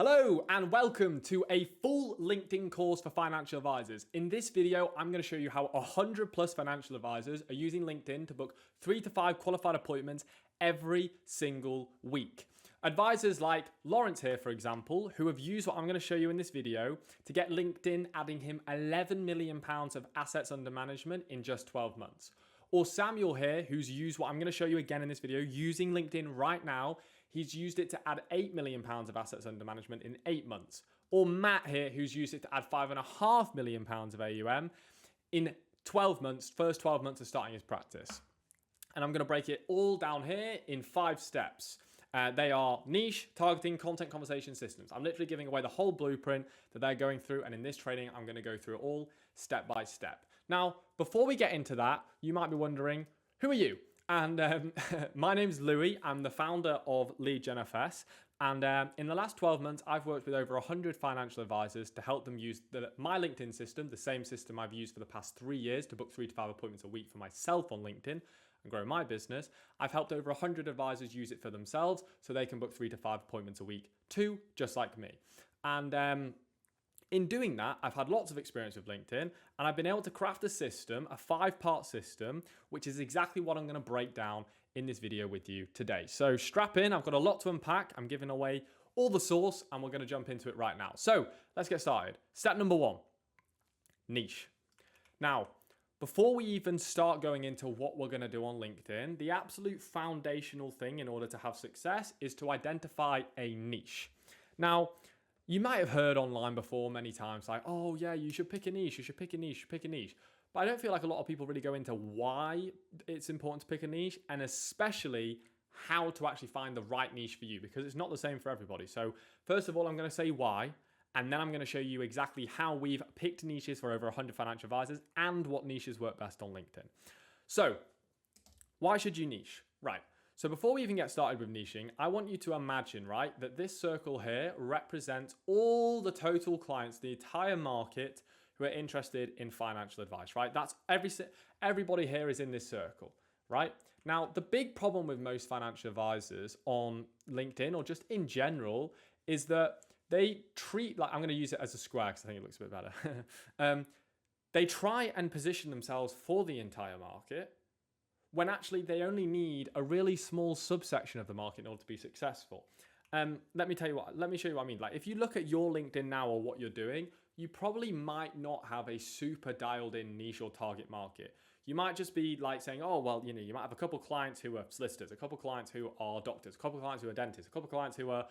Hello and welcome to a full LinkedIn course for financial advisors. In this video, I'm going to show you how 100 plus financial advisors are using LinkedIn to book 3 to 5 qualified appointments every single week. Advisors like Lawrence here, for example, who have used what I'm going to show you in this video to get LinkedIn adding him £11 million of assets under management in just 12 months. Or Samuel here, who's used what I'm going to show you again in this video, using LinkedIn right now. He's used it to add £8 million of assets under management in 8 months. Or Matt here, who's used it to add £5.5 million of AUM in 12 months, first 12 months of starting his practice. And I'm going to break it all down here in 5 steps. They are niche, targeting, content, conversation, systems. I'm literally giving away the whole blueprint that they're going through. And in this training, I'm going to go through it all step by step. Now, before we get into that, you might be wondering, who are you? And my name's Louis. I'm the founder of Lead Gen FS. And in the last 12 months, I've worked with over 100 financial advisors to help them use my LinkedIn system, the same system I've used for the past 3 years to book 3 to 5 appointments a week for myself on LinkedIn and grow my business. I've helped over 100 advisors use it for themselves so they can book 3 to 5 appointments a week too, just like me. And in doing that, I've had lots of experience with LinkedIn, and I've been able to craft a system, a 5-part system, which is exactly what I'm going to break down in this video with you today. So strap in, I've got a lot to unpack. I'm giving away all the sauce, and we're going to jump into it right now. So let's get started. Step number 1, niche. Now, before we even start going into what we're going to do on LinkedIn, the absolute foundational thing in order to have success is to identify a niche. Now, you might have heard online before many times like, oh yeah, you should pick a niche, you should pick a niche, you should pick a niche. But I don't feel like a lot of people really go into why it's important to pick a niche, and especially how to actually find the right niche for you, because it's not the same for everybody. So first of all, I'm going to say why, and then I'm going to show you exactly how we've picked niches for over 100 financial advisors and what niches work best on LinkedIn. So why should you niche? Right. So before we even get started with niching, I want you to imagine, right, that this circle here represents all the total clients, the entire market who are interested in financial advice, right? That's everybody here is in this circle, right? Now, the big problem with most financial advisors on LinkedIn or just in general is that they treat, like, I'm going to use it as a square because I think it looks a bit better. They try and position themselves for the entire market, when actually they only need a really small subsection of the market in order to be successful. Let me show you what I mean. Like, if you look at your LinkedIn now or what you're doing, you probably might not have a super dialed in niche or target market. You might just be like saying, oh, well, you might have a couple of clients who are solicitors, a couple of clients who are doctors, a couple of clients who are dentists, a couple of clients who are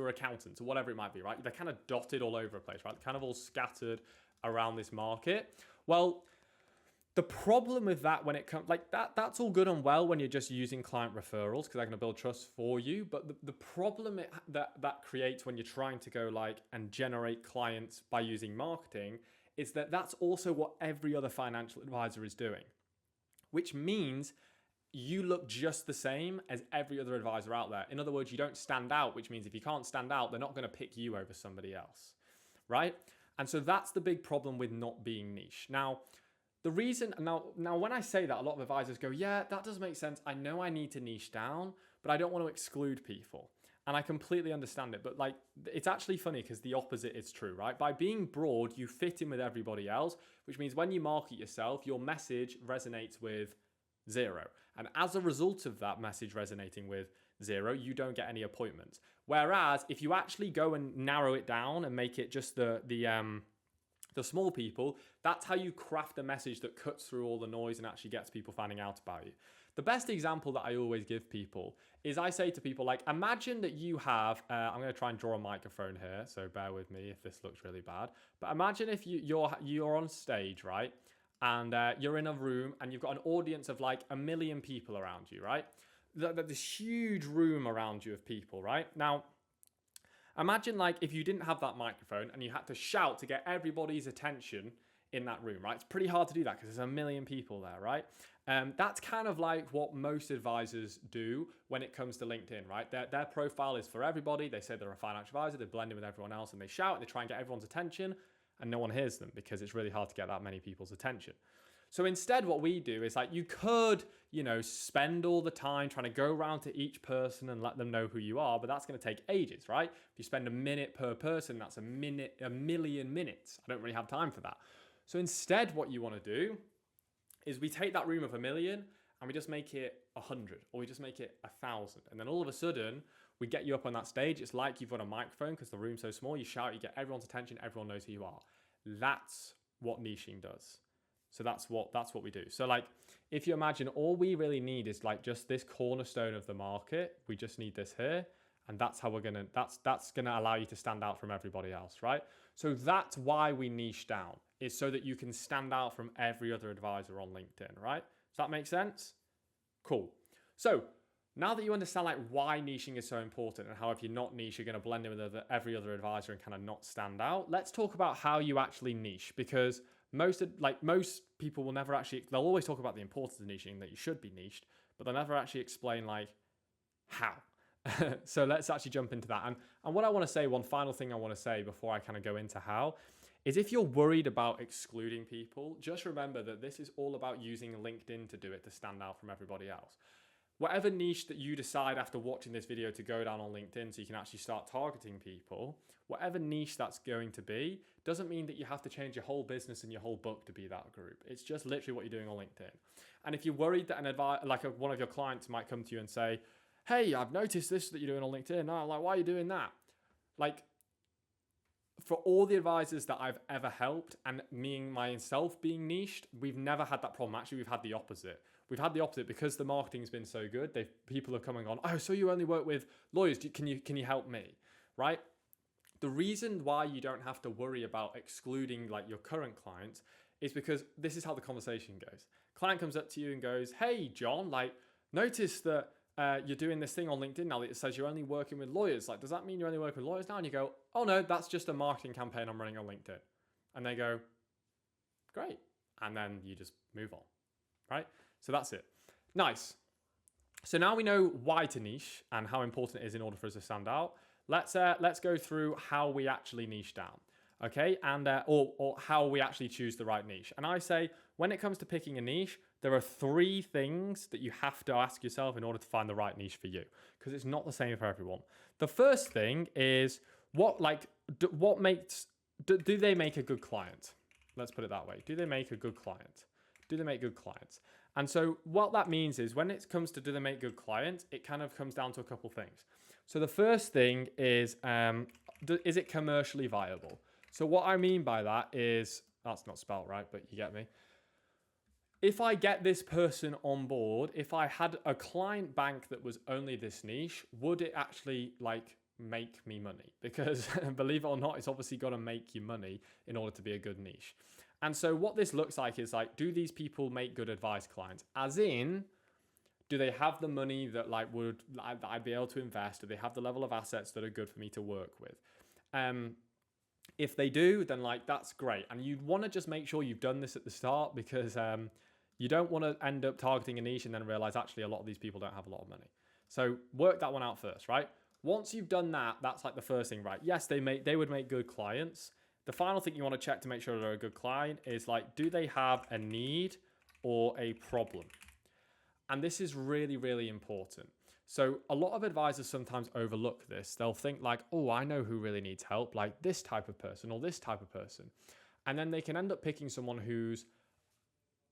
accountants, or whatever it might be, right? They're kind of dotted all over the place, right? They're kind of all scattered around this market. Well, the problem with that when it comes, like that's all good and well when you're just using client referrals because they're going to build trust for you. But the problem that creates when you're trying to go like and generate clients by using marketing is that that's also what every other financial advisor is doing, which means you look just the same as every other advisor out there. In other words, you don't stand out, which means if you can't stand out, they're not going to pick you over somebody else, right? And so that's the big problem with not being niche. Now, the reason, now when I say that, a lot of advisors go, yeah, that does make sense. I know I need to niche down, but I don't want to exclude people. And I completely understand it. But like, it's actually funny because the opposite is true, right? By being broad, you fit in with everybody else, which means when you market yourself, your message resonates with 0. And as a result of that message resonating with 0, you don't get any appointments. Whereas if you actually go and narrow it down and make it just the small people, that's how you craft a message that cuts through all the noise and actually gets people finding out about you. The best example that I always give people is I say to people, like, imagine that you have, I'm going to try and draw a microphone here, so bear with me if this looks really bad. But imagine if you're on stage, right? And you're in a room and you've got an audience of like 1 million people around you, right? This huge room around you of people, right? Now, imagine like if you didn't have that microphone and you had to shout to get everybody's attention in that room, right? It's pretty hard to do that because there's 1 million people there, right? That's kind of like what most advisors do when it comes to LinkedIn, right? Their profile is for everybody. They say they're a financial advisor, they blend in with everyone else and they shout and they try and get everyone's attention and no one hears them because it's really hard to get that many people's attention. So instead, what we do is like, you could, spend all the time trying to go around to each person and let them know who you are, but that's going to take ages, right? If you spend a minute per person, that's a million minutes. I don't really have time for that. So instead, what you want to do is we take that room of 1,000,000 and we just make it 100, or we just make it 1,000. And then all of a sudden, we get you up on that stage. It's like you've got a microphone because the room's so small. You shout, you get everyone's attention, everyone knows who you are. That's what niching does. So that's what we do. So like, if you imagine, all we really need is like just this cornerstone of the market. We just need this here. And that's how that's gonna allow you to stand out from everybody else, right? So that's why we niche down, is so that you can stand out from every other advisor on LinkedIn, right? Does that make sense? Cool. So now that you understand like why niching is so important and how if you're not niche, you're gonna blend in with every other advisor and kind of not stand out, let's talk about how you actually niche, because most people will never actually, they'll always talk about the importance of niching, that you should be niched, but they'll never actually explain like how. So let's actually jump into that. And what I want to say, one final thing I want to say before I kind of go into how, is if you're worried about excluding people, just remember that this is all about using LinkedIn to do it, to stand out from everybody else. Whatever niche that you decide after watching this video to go down on LinkedIn so you can actually start targeting people, whatever niche that's going to be, doesn't mean that you have to change your whole business and your whole book to be that group. It's just literally what you're doing on LinkedIn. And if you're worried that one of your clients might come to you and say, hey, I've noticed this that you're doing on LinkedIn. And I'm like, why are you doing that? Like, for all the advisors that I've ever helped, and me and myself being niched, we've never had that problem. Actually, we've had the opposite. We've had the opposite because the marketing's been so good. People have come and gone, oh, so you only work with lawyers. Can you help me? Right? The reason why you don't have to worry about excluding like your current clients is because this is how the conversation goes. Client comes up to you and goes, hey, John, like, notice that you're doing this thing on LinkedIn now that it says you're only working with lawyers. Like, does that mean you're only working with lawyers now? And you go, oh no, that's just a marketing campaign I'm running on LinkedIn. And they go, great. And then you just move on, right? So that's it. Nice. So now we know why to niche and how important it is in order for us to stand out. Let's go through how we actually niche down, okay? And or how we actually choose the right niche. And I say, when it comes to picking a niche, there are 3 things that you have to ask yourself in order to find the right niche for you, because it's not the same for everyone. The first thing is do they make a good client? Let's put it that way. Do they make a good client? Do they make good clients? And so what that means is when it comes to do they make good clients, it kind of comes down to a couple things. So the first thing is it commercially viable? So what I mean by that is, that's not spelled right, but you get me. If I get this person on board, if I had a client bank that was only this niche, would it actually like make me money? Because believe it or not, it's obviously got to make you money in order to be a good niche. And so what this looks like is like, do these people make good advice clients? As in, do they have the money that that I'd be able to invest? Do they have the level of assets that are good for me to work with? If they do, then like that's great. And you'd want to just make sure you've done this at the start, because you don't want to end up targeting a niche and then realize actually a lot of these people don't have a lot of money. So work that one out first, right? Once you've done that, that's like the first thing, right? Yes, they would make good clients. The final thing you want to check to make sure they're a good client is like, do they have a need or a problem? And this is really, really important. So a lot of advisors sometimes overlook this. They'll think like, oh, I know who really needs help, like this type of person or this type of person. And then they can end up picking someone who's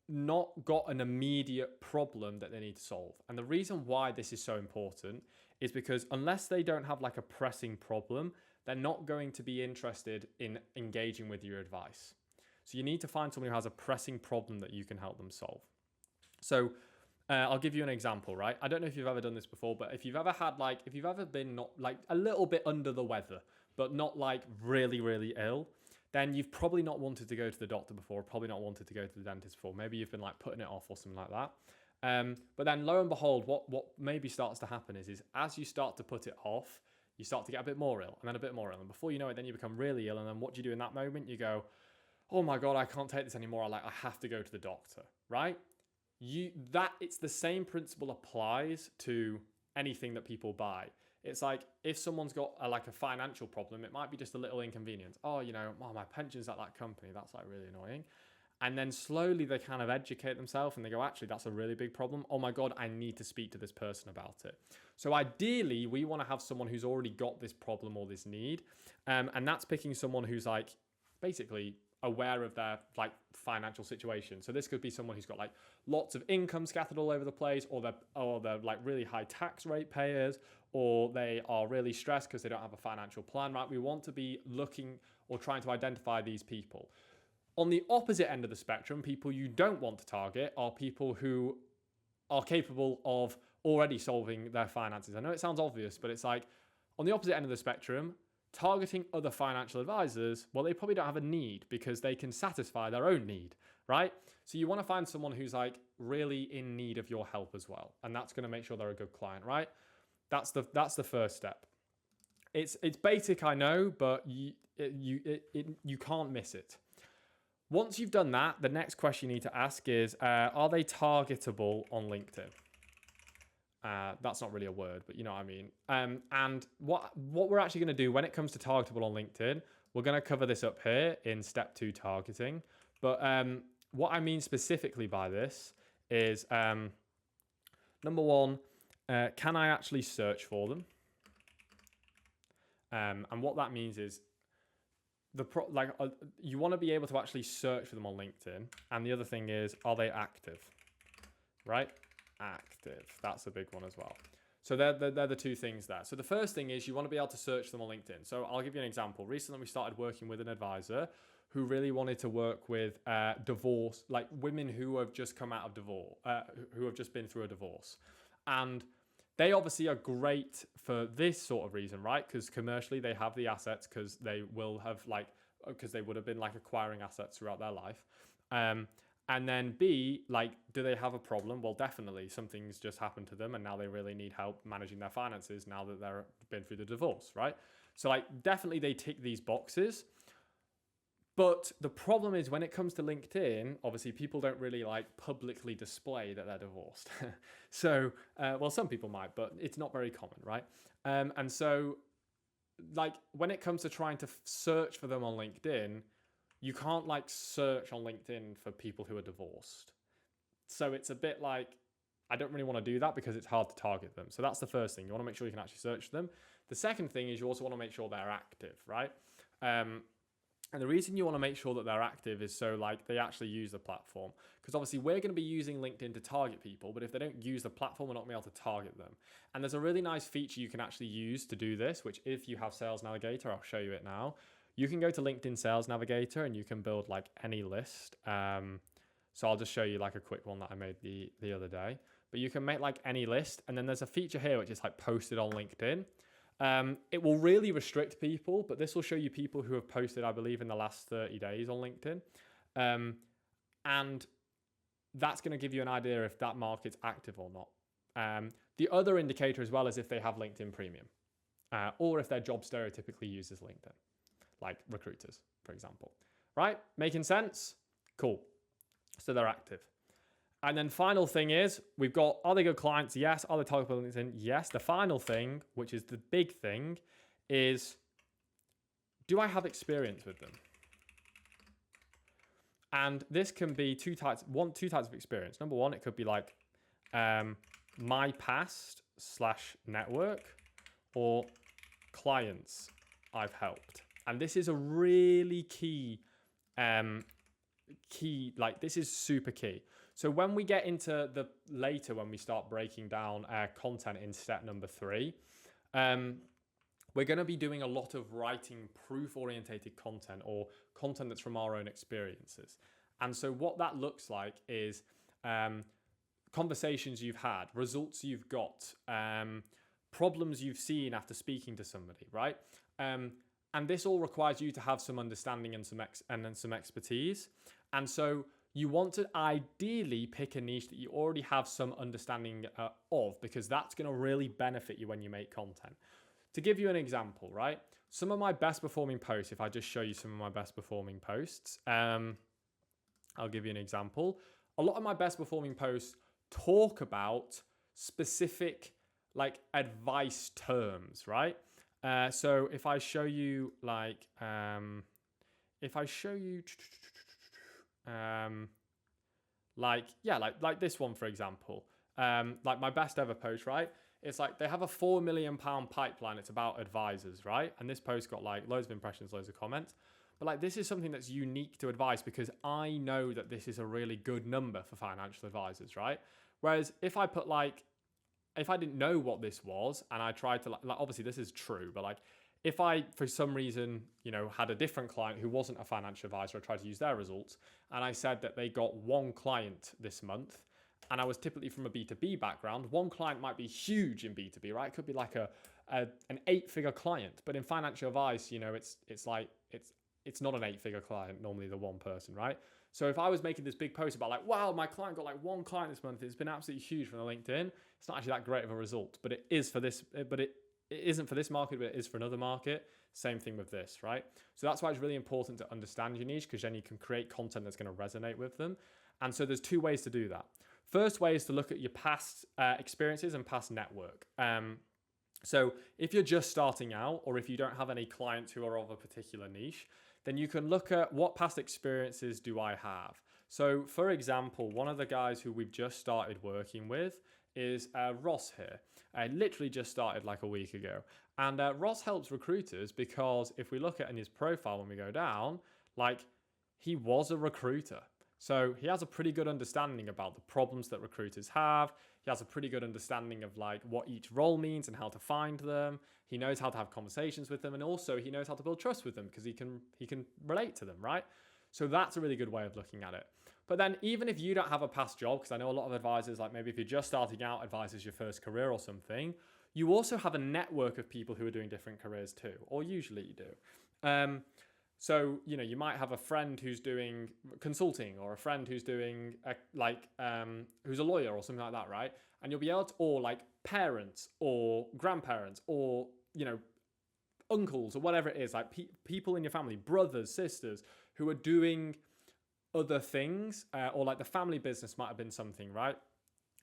not got an immediate problem that they need to solve. And the reason why this is so important is because unless they don't have like a pressing problem, they're not going to be interested in engaging with your advice. So you need to find someone who has a pressing problem that you can help them solve. So I'll give you an example, right? I don't know if you've ever done this before, but if you've ever been not like a little bit under the weather, but not like really, really ill, then you've probably not wanted to go to the doctor before, probably not wanted to go to the dentist before. Maybe you've been like putting it off or something like that. But then lo and behold, what maybe starts to happen is as you start to put it off, you start to get a bit more ill and then a bit more ill. And before you know it, then you become really ill. And then what do you do in that moment? You go, oh my God, I can't take this anymore. I have to go to the doctor, right? It's the same principle applies to anything that people buy. It's like if someone's got a financial problem, it might be just a little inconvenience. Oh, my pension's at that company. That's like really annoying. And then slowly they kind of educate themselves and they go, actually, that's a really big problem. Oh my God, I need to speak to this person about it. So ideally, we want to have someone who's already got this problem or this need. And that's picking someone who's like basically aware of their like financial situation. So this could be someone who's got like lots of income scattered all over the place, or they're like really high tax rate payers, or they are really stressed because they don't have a financial plan, right? We want to be looking or trying to identify these people. On the opposite end of the spectrum, people you don't want to target are people who are capable of already solving their finances. I know it sounds obvious, but it's like on the opposite end of the spectrum, targeting other financial advisors, well, they probably don't have a need because they can satisfy their own need, right? So you want to find someone who's like really in need of your help as well. And that's going to make sure they're a good client, right? That's the first step. It's basic, I know, but you can't miss it. Once you've done that, the next question you need to ask is, are they targetable on LinkedIn? That's not really a word, but you know what I mean. And what we're actually going to do when it comes to targetable on LinkedIn, we're going to cover this up here in step 2, targeting. But what I mean specifically by this is, number one, can I actually search for them? And what that means is, you want to be able to actually search for them on LinkedIn. And the other thing is, are they active? Right? Active. That's a big one as well. So they're the two things there. So the first thing is you want to be able to search them on LinkedIn. So I'll give you an example. Recently, we started working with an advisor who really wanted to work with divorce, like women who have just come out of divorce, who have just been through a divorce. And they obviously are great for this sort of reason, right? Because commercially they have the assets because they will have because they would have been like acquiring assets throughout their life. And then B, like, do they have a problem? Well, definitely something's just happened to them and now they really need help managing their finances now that they've been through the divorce, right? So like definitely they tick these boxes. But the problem is when it comes to LinkedIn, obviously people don't really like publicly display that they're divorced. So, well, some people might, but it's not very common, right? And so like when it comes to trying to search for them on LinkedIn, you can't like search on LinkedIn for people who are divorced. So it's a bit like, I don't really want to do that because it's hard to target them. So that's the first thing. You want to make sure you can actually search them. The second thing is you also want to make sure they're active, right? And the reason you want to make sure that they're active is so like they actually use the platform. Because obviously we're going to be using LinkedIn to target people, but if they don't use the platform, we're not going to be able to target them. And there's a really nice feature you can actually use to do this, which if you have Sales Navigator, I'll show you it now. You can go to LinkedIn Sales Navigator and you can build like any list. So I'll just show you like a quick one that I made the other day. But you can make like any list. And then there's a feature here which is like posted on LinkedIn. It will really restrict people, but this will show you people who have posted, I believe, in the last 30 days on LinkedIn. And that's going to give you an idea if that market's active or not. The other indicator as well is if they have LinkedIn Premium, or if their job stereotypically uses LinkedIn, like recruiters, for example. Right? Making sense? Cool. So they're active. And then final thing is, we've got, are they good clients? Yes. Are they targetable on LinkedIn? Yes. The final thing, which is the big thing, is, do I have experience with them? And this can be two types of experience. Number one, it could be like my past / network, or clients I've helped. And this is a really key, like this is super key. So when we get into the later, when we start breaking down content in step number 3, we're going to be doing a lot of writing proof-orientated content, or content that's from our own experiences. And so what that looks like is conversations you've had, results you've got, problems you've seen after speaking to somebody, right? And this all requires you to have some understanding and some expertise. And so you want to ideally pick a niche that you already have some understanding of, because that's going to really benefit you when you make content. To give you an example, right? Some of my best performing posts, if I just show you some of my best performing posts, I'll give you an example. A lot of my best performing posts talk about specific like advice terms, right? So if I show you like, if I show you like this one, for example. Like my best ever post, right? It's like they have a £4 million pipeline. It's about advisors, right? And this post got like loads of impressions, loads of comments. But like this is something that's unique to advice because I know that this is a really good number for financial advisors, right? Whereas if I put like, if I didn't know what this was and I tried to like obviously this is true, but like if I, for some reason, had a different client who wasn't a financial advisor, I tried to use their results, and I said that they got one client this month, and I was typically from a B2B background, one client might be huge in B2B, right? It could be like an 8-figure client, but in financial advice, it's not an 8-figure client, normally the one person, right? So if I was making this big post about like, wow, my client got like one client this month, it's been absolutely huge from the LinkedIn. It's not actually that great of a result, but it is for this, but it isn't for this market, but it is for another market. Same thing with this, right? So that's why it's really important to understand your niche, because then you can create content that's going to resonate with them. And so there's 2 ways to do that. First way is to look at your past experiences and past network. So if you're just starting out, or if you don't have any clients who are of a particular niche, then you can look at what past experiences do I have. So for example, one of the guys who we've just started working with is Ross here. I literally just started like a week ago. And Ross helps recruiters because if we look at in his profile when we go down, like he was a recruiter. So he has a pretty good understanding about the problems that recruiters have. He has a pretty good understanding of like what each role means and how to find them. He knows how to have conversations with them, and also he knows how to build trust with them because he can relate to them, right? So that's a really good way of looking at it. But then even if you don't have a past job, because I know a lot of advisors, like maybe if you're just starting out, advice is your first career or something, you also have a network of people who are doing different careers too, or usually you do. So, you might have a friend who's doing consulting, or a friend who's doing who's a lawyer or something like that, right? And you'll be able to, or like parents or grandparents or, uncles or whatever it is, like people in your family, brothers, sisters who are doing other things, or like the family business might have been something, right?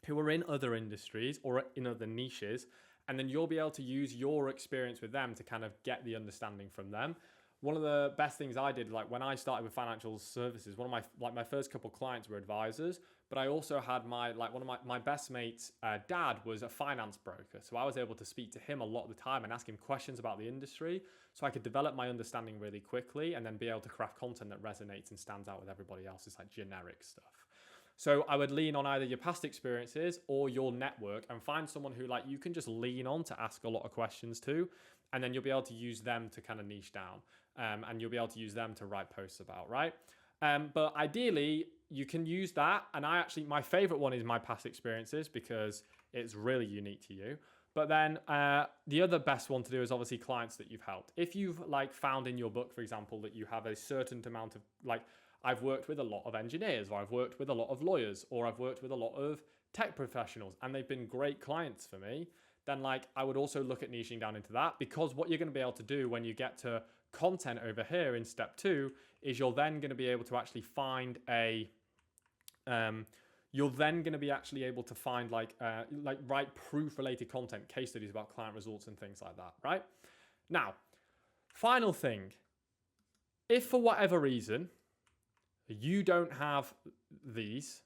Who are in other industries or in other niches. And then you'll be able to use your experience with them to kind of get the understanding from them. One of the best things I did, like when I started with financial services, one of my first couple clients were advisors, but I also had one of my best mates' dad was a finance broker. So I was able to speak to him a lot of the time and ask him questions about the industry, so I could develop my understanding really quickly and then be able to craft content that resonates and stands out with everybody else's like generic stuff. So I would lean on either your past experiences or your network and find someone who like you can just lean on to ask a lot of questions to, and then you'll be able to use them to kind of niche down. And you'll be able to use them to write posts about, right? But ideally, you can use that. And my favorite one is my past experiences because it's really unique to you. But then the other best one to do is obviously clients that you've helped. If you've like found in your book, for example, that you have a certain amount of like, I've worked with a lot of engineers, or I've worked with a lot of lawyers, or I've worked with a lot of tech professionals, and they've been great clients for me, then like I would also look at niching down into that, because what you're going to be able to do when you get to content over here in step 2 is you're then going to be able to actually find able to find write proof related content, case studies about client results and things like that, right? Now, final thing, if for whatever reason you don't have these,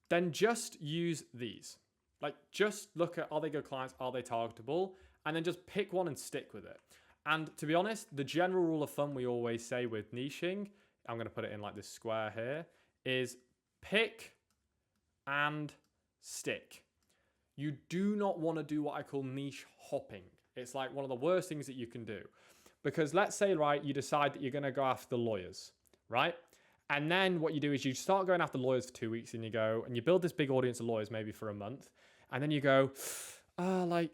then just use these. Like just look at, are they good clients? Are they targetable? And then just pick one and stick with it. And to be honest, the general rule of thumb we always say with niching, I'm going to put it in like this square here, is pick and stick. You do not want to do what I call niche hopping. It's like one of the worst things that you can do. Because let's say, right, you decide that you're going to go after lawyers, right? And then what you do is you start going after lawyers for 2 weeks, and you build this big audience of lawyers maybe for a month. And then you go, I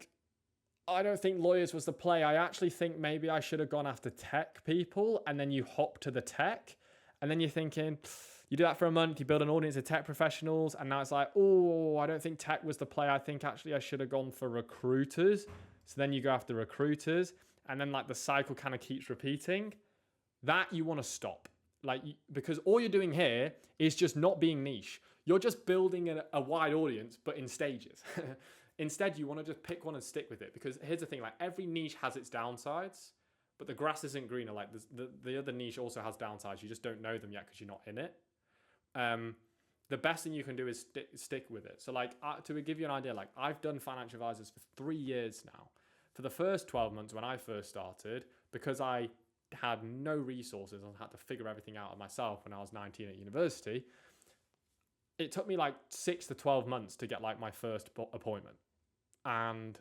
don't think lawyers was the play. I actually think maybe I should have gone after tech people. And then you hop to the tech. And then you're thinking, you do that for a month, you build an audience of tech professionals. And now it's like, I don't think tech was the play. I think actually I should have gone for recruiters. So then you go after recruiters. And then like the cycle kind of keeps repeating. That you want to stop. Because all you're doing here is just not being niche. You're just building a wide audience, but in stages. Instead, you want to just pick one and stick with it. Because here's the thing, like every niche has its downsides, but the grass isn't greener. Like the other niche also has downsides. You just don't know them yet because you're not in it. the best thing you can do is stick with it. So like, to give you an idea, like I've done financial advisors for 3 years now. For the first 12 months when I first started, because I had no resources and had to figure everything out myself when I was 19 at university, it took me like 6 to 12 months to get like my first appointment. And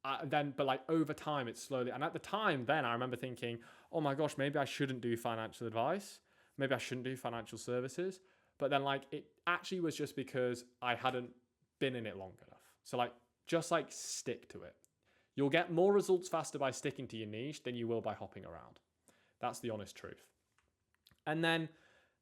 but like over time, it's slowly, and at the time then I remember thinking, oh my gosh, maybe I shouldn't do financial advice. Maybe I shouldn't do financial services. But then like, it actually was just because I hadn't been in it long enough. So like, just like stick to it. You'll get more results faster by sticking to your niche than you will by hopping around. That's the honest truth. And then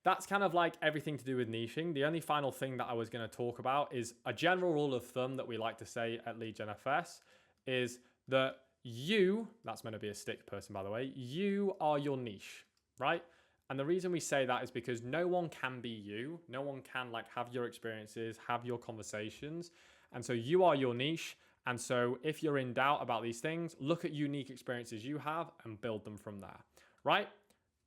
that's kind of like everything to do with niching. The only final thing that I was going to talk about is a general rule of thumb that we like to say at Lead Gen FS is that that's meant to be a stick person, by the way, you are your niche, right? And the reason we say that is because no one can be you. No one can like have your experiences, have your conversations. And so you are your niche. And so if you're in doubt about these things, look at unique experiences you have and build them from there, right?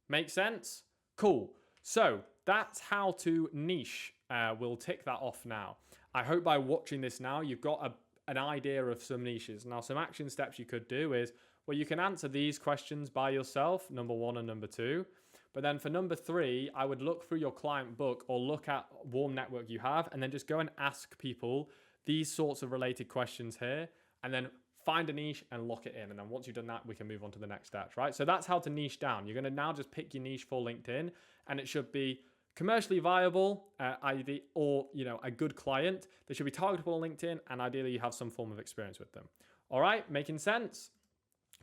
Make sense? Cool. So that's how to niche. We'll tick that off now. I hope by watching this now, you've got an idea of some niches. Now, some action steps you could do is, well, you can answer these questions by yourself, number 1 and number 2. But then for number 3, I would look through your client book or look at warm network you have, and then just go and ask people these sorts of related questions here, and then find a niche and lock it in. And then once you've done that, we can move on to the next steps, right? So that's how to niche down. You're going to now just pick your niche for LinkedIn, and it should be commercially viable, or a good client. They should be targetable on LinkedIn, and ideally you have some form of experience with them. All right, making sense?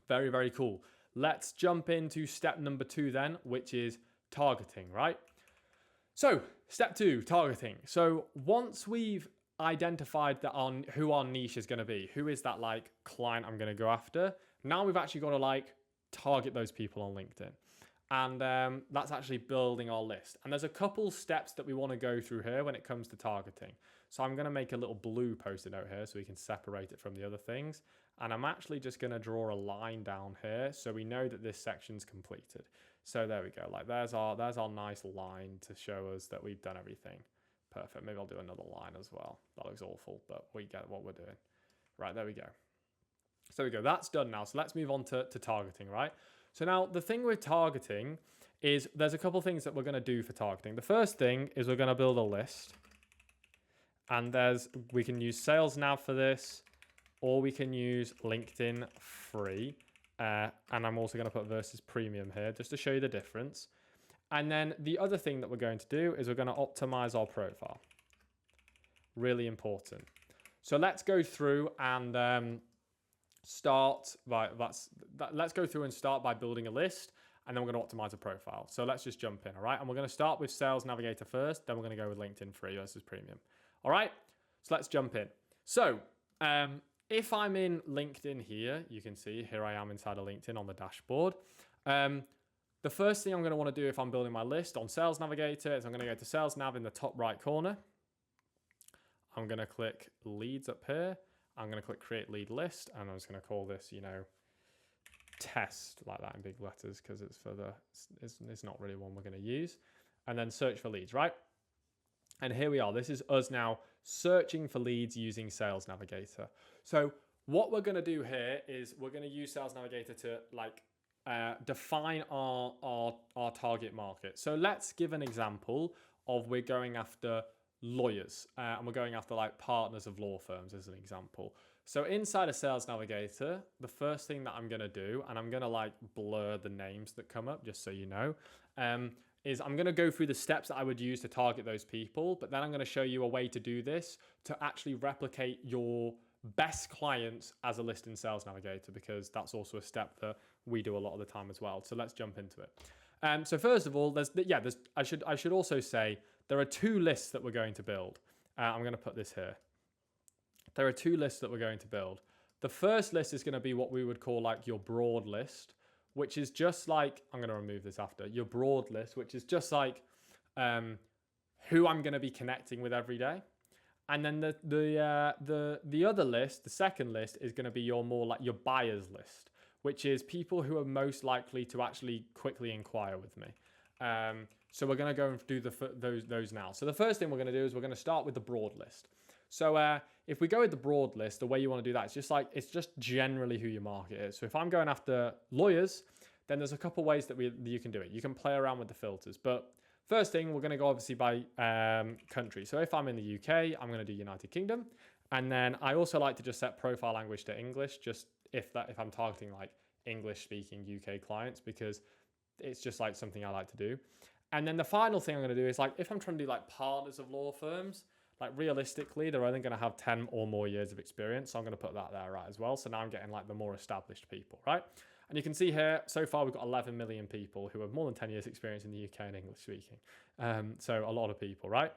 Very, very cool. Let's jump into step number 2 then, which is targeting, right? So step 2, targeting. So once we've identified that who our niche is going to be, who is that like client I'm going to go after, now we've actually got to like target those people on LinkedIn. And that's actually building our list. And there's a couple steps that we want to go through here when it comes to targeting. So I'm going to make a little blue post-it note here so we can separate it from the other things. And I'm actually just going to draw a line down here so we know that this section's completed. So there we go. Like there's our nice line to show us that we've done everything. Perfect. Maybe I'll do another line as well. That looks awful, but we get what we're doing. Right, there we go. So there we go. That's done now. So let's move on to targeting, right? So now the thing with targeting is there's a couple things that we're going to do for targeting. The first thing is we're going to build a list. And we can use Sales Nav for this, or we can use LinkedIn free. And I'm also going to put versus premium here just to show you the difference. And then the other thing that we're going to do is we're going to optimize our profile. Really important. So let's go through and let's go through and start by building a list, and then we're going to optimize a profile. So let's just jump in, all right? And we're going to start with Sales Navigator first, then we're going to go with LinkedIn free versus premium. All right, so let's jump in. So if I'm in LinkedIn here, you can see here I am inside of LinkedIn on the dashboard. The first thing I'm going to want to do if I'm building my list on Sales Navigator is I'm going to go to Sales Nav in the top right corner. I'm going to click leads up here. I'm going to click create lead list, and I'm just going to call this, test like that in big letters because it's not really one we're going to use. And then search for leads, right? And here we are. This is us now searching for leads using Sales Navigator. So what we're going to do here is we're going to use Sales Navigator to define our target market. So let's give an example of we're going after lawyers and we're going after like partners of law firms as an example. So inside of Sales Navigator, the first thing that I'm going to do, and I'm going to like blur the names that come up just so you know, is I'm going to go through the steps that I would use to target those people, but then I'm going to show you a way to do this to actually replicate your best clients as a list in Sales Navigator, because that's also a step that we do a lot of the time as well. So let's jump into it. So first of all, I should also say there are 2 lists that we're going to build. I'm going to put this here. There are 2 lists that we're going to build. The first list is going to be what we would call like your broad list, which is just like, I'm going to remove this after, your broad list, which is just like who I'm going to be connecting with every day. And then the other list, the second list, is going to be your more like your buyers list, which is people who are most likely to actually quickly inquire with me. So we're going to go and do those now. So the first thing we're going to do is we're going to start with the broad list. So if we go with the broad list, the way you want to do that, it's just generally who your market is. So if I'm going after lawyers, then there's a couple ways that you can do it. You can play around with the filters. But first thing, we're going to go obviously by country. So if I'm in the UK, I'm going to do United Kingdom. And then I also like to just set profile language to English, just if I'm targeting like English speaking UK clients, because it's just like something I like to do. And then the final thing I'm going to do is like, if I'm trying to do like partners of law firms, like realistically, they're only going to have 10 or more years of experience. So I'm going to put that there, right, as well. So now I'm getting like the more established people, right? And you can see here, so far we've got 11 million people who have more than 10 years experience in the UK and English speaking. So a lot of people, right?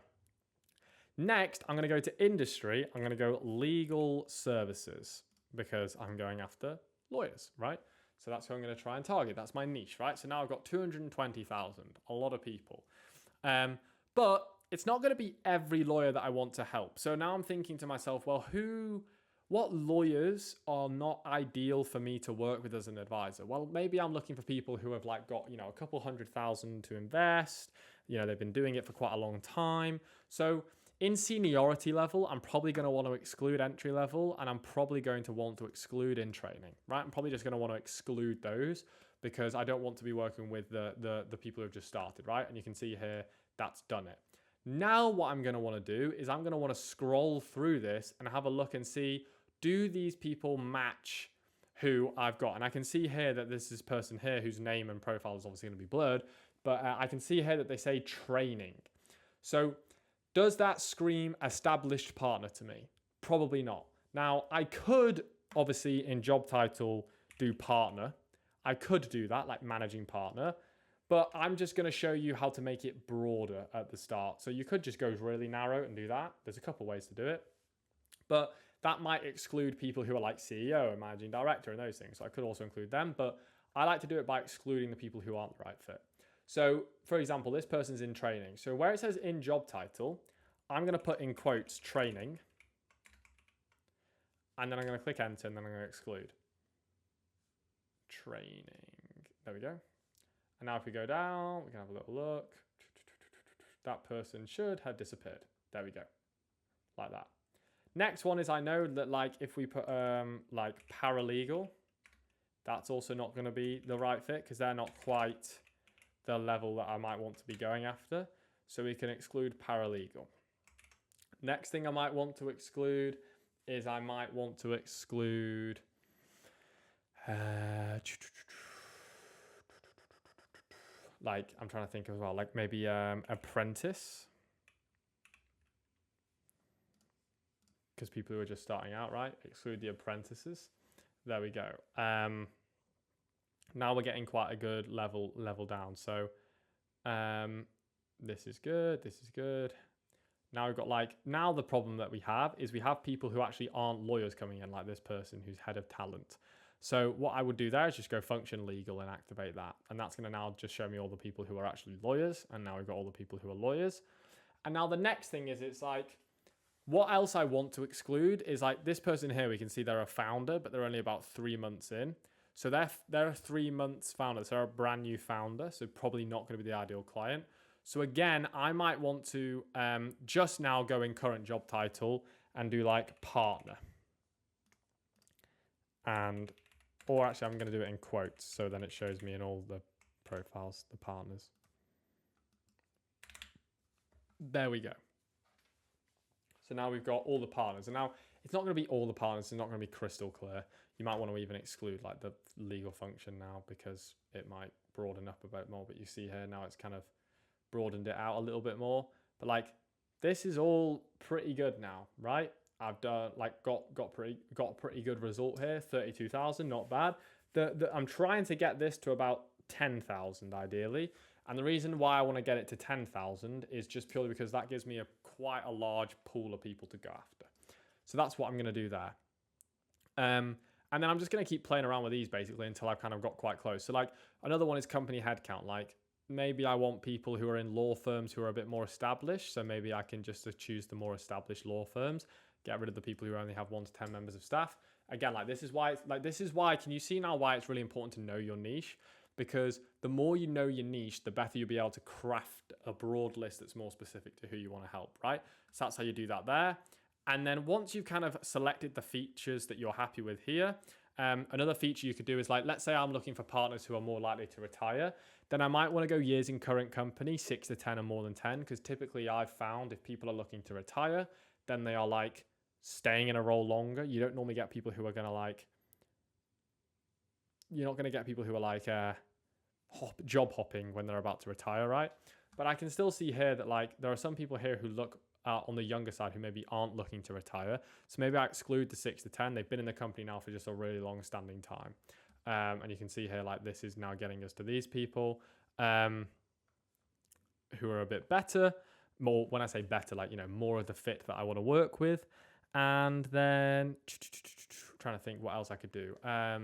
Next, I'm going to go to industry. I'm going to go legal services because I'm going after lawyers, right? So that's who I'm going to try and target. That's my niche, right? So now I've got 220,000, a lot of people. But it's not going to be every lawyer that I want to help. So now I'm thinking to myself, well, what lawyers are not ideal for me to work with as an advisor? Well, maybe I'm looking for people who have like got, a couple 100,000 to invest. They've been doing it for quite a long time. So in seniority level, I'm probably going to want to exclude entry level, and I'm probably going to want to exclude in training, right? I'm probably just going to want to exclude those because I don't want to be working with the people who've just started, right? And you can see here, that's done it. Now what I'm going to want to do is I'm going to want to scroll through this and have a look and see, do these people match who I've got? And I can see here that this is person here whose name and profile is obviously going to be blurred, but I can see here that they say training. So does that scream established partner to me? Probably not. Now, I could obviously in job title do partner. I could do that, like managing partner, but I'm just going to show you how to make it broader at the start. So you could just go really narrow and do that. There's a couple ways to do it, but that might exclude people who are like CEO and managing director and those things. So I could also include them, but I like to do it by excluding the people who aren't the right fit. So for example, this person's in training. So where it says in job title, I'm going to put in quotes training, and then I'm going to click enter, and then I'm going to exclude training. There we go. And now if we go down, we can have a little look. That person should have disappeared. There we go. Like that. Next one is, I know that like if we put like paralegal, that's also not going to be the right fit because they're not quite the level that I might want to be going after. So we can exclude paralegal. Next thing I might want to exclude is I might want to exclude like I'm trying to think as well, like maybe apprentice, because people who are just starting out, right? Exclude the apprentices. There we go. Now we're getting quite a good level down. So this is good. This is good. Now we've got now the problem that we have is we have people who actually aren't lawyers coming in, like this person who's head of talent. So what I would do there is just go function legal and activate that. And that's going to now just show me all the people who are actually lawyers. And now we've got all the people who are lawyers. And now the next thing is, it's like, what else I want to exclude is like this person here, we can see they're a founder, but they're only about 3 months in. So they're a 3 months founder. So they're a brand new founder. So probably not going to be the ideal client. So again, I might want to just now go in current job title and do like partner. Or actually I'm going to do it in quotes. So then it shows me in all the profiles, the partners. There we go. So now we've got all the partners. And now it's not going to be all the partners. It's not going to be crystal clear. You might want to even exclude like the legal function now because it might broaden up a bit more. But you see here now it's kind of broadened it out a little bit more. But like this is all pretty good now, right? I've done like got a pretty good result here. 32,000, not bad. I'm trying to get this to about 10,000 ideally. And the reason why I want to get it to 10,000 is just purely because that gives me quite a large pool of people to go after. So that's what I'm going to do there. And then I'm just going to keep playing around with these basically until I've kind of got quite close. So like another one is company headcount. Like maybe I want people who are in law firms who are a bit more established. So maybe I can just choose the more established law firms, get rid of the people who only have 1 to 10 members of staff. Again, like this is why, can you see now why it's really important to know your niche? because the more you know your niche, the better you'll be able to craft a broad list that's more specific to who you want to help, right? So that's how you do that there. And then once you've kind of selected the features that you're happy with here, another feature you could do is like, let's say I'm looking for partners who are more likely to retire, then I might want to go years in current company, 6 to 10 or more than 10, because typically I've found if people are looking to retire, then they are like staying in a role longer. You don't normally get people who are going to like, you're not going to get people who are like job hopping when they're about to retire, right? But I can still see here that like there are some people here who look on the younger side who maybe aren't looking to retire. So maybe I exclude the 6 to 10. They've been in the company now for just a really long standing time. And you can see here, like this is now getting us to these people who are a bit better. More, when I say better, like, you know, more of the fit that I want to work with. And then trying to think what else I could do. Yeah,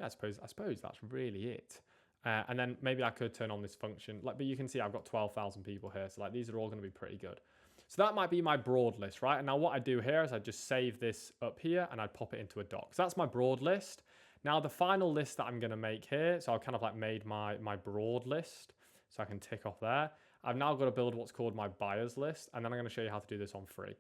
I suppose that's really it. And then maybe I could turn on this function, like, but you can see I've got 12,000 people here. So like these are all going to be pretty good. So that might be my broad list, right? And now what I do here is I just save this up here and I pop it into a doc. So that's my broad list. Now the final list that I'm going to make here, so I've kind of like made my broad list. So I can tick off there. I've now got to build what's called my buyers list. And then I'm going to show you how to do this on free.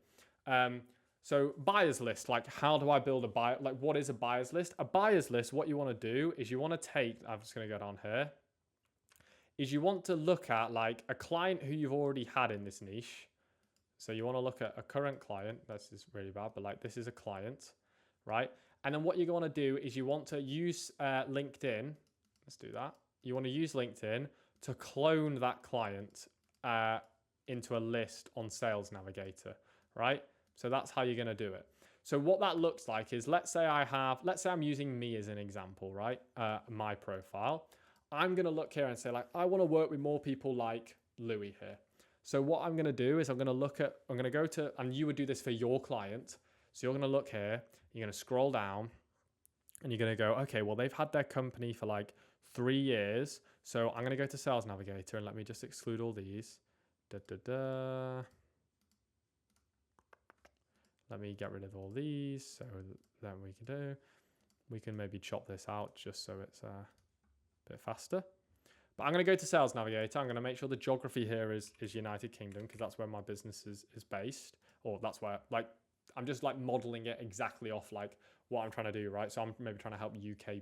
So buyers list, like how do I build a buyer? Like what is a buyers list? A buyers list, what you want to do is you want to take, I'm just going to go down here, is you want to look at like a client who you've already had in this niche. So you want to look at a current client. This is really bad, but like this is a client, right? And then what you're going to do is you want to use LinkedIn. Let's do that. You want to use LinkedIn to clone that client into a list on Sales Navigator, right? So that's how you're going to do it. So what that looks like is, let's say I'm using me as an example, right? My profile. I'm going to look here and say like, I want to work with more people like Louis here. So what I'm going to do is I'm going to go to, and you would do this for your client. So you're going to look here, you're going to scroll down and you're going to go, okay, well, they've had their company for like 3 years. So I'm going to go to Sales Navigator and let me just exclude all these. Let me get rid of all these. So then we can maybe chop this out just so it's a bit faster. But I'm going to go to Sales Navigator. I'm going to make sure the geography here is United Kingdom because that's where my business is based. Or that's where, like, I'm just like modeling it exactly off like what I'm trying to do, right? So I'm maybe trying to help UK.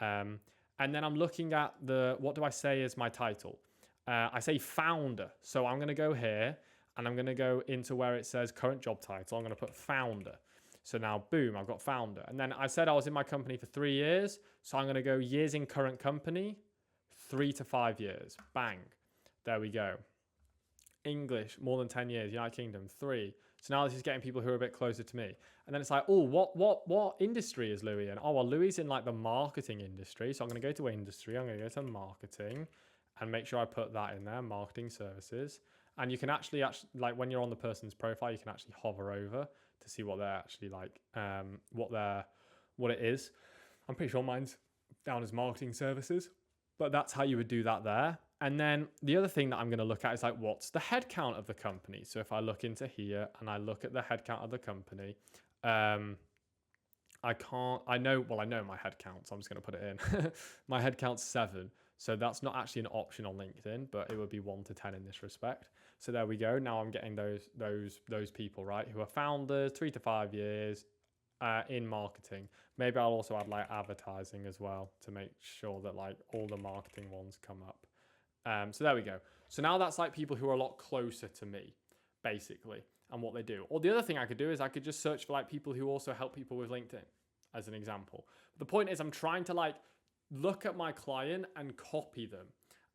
And then I'm looking at what do I say is my title? I say founder. So I'm going to go here and I'm going to go into where it says current job title. I'm going to put founder. So now, boom, I've got founder. And then I said I was in my company for 3 years. So I'm going to go years in current company, 3 to 5 years. Bang. There we go. English, more than 10 years. United Kingdom, 3. So now this is getting people who are a bit closer to me. And then it's like, oh, what industry is Louis in? Oh, well, Louis is in like the marketing industry. So I'm going to go to industry. I'm going to go to marketing and make sure I put that in there, marketing services. And you can actually like when you're on the person's profile, you can actually hover over to see what they're actually like, what it is. I'm pretty sure mine's down as marketing services, but that's how you would do that there. And then the other thing that I'm going to look at is like, what's the headcount of the company? So if I look into here and I look at the headcount of the company, I know my headcount, so I'm just going to put it in. My headcount's 7. So that's not actually an option on LinkedIn, but it would be 1 to 10 in this respect. So there we go. Now I'm getting those people, right, who are founders, 3 to 5 years in marketing. Maybe I'll also add like advertising as well to make sure that like all the marketing ones come up. So there we go. So now that's like people who are a lot closer to me, basically, and what they do. Or the other thing I could do is I could just search for like people who also help people with LinkedIn, as an example. The point is I'm trying to like look at my client and copy them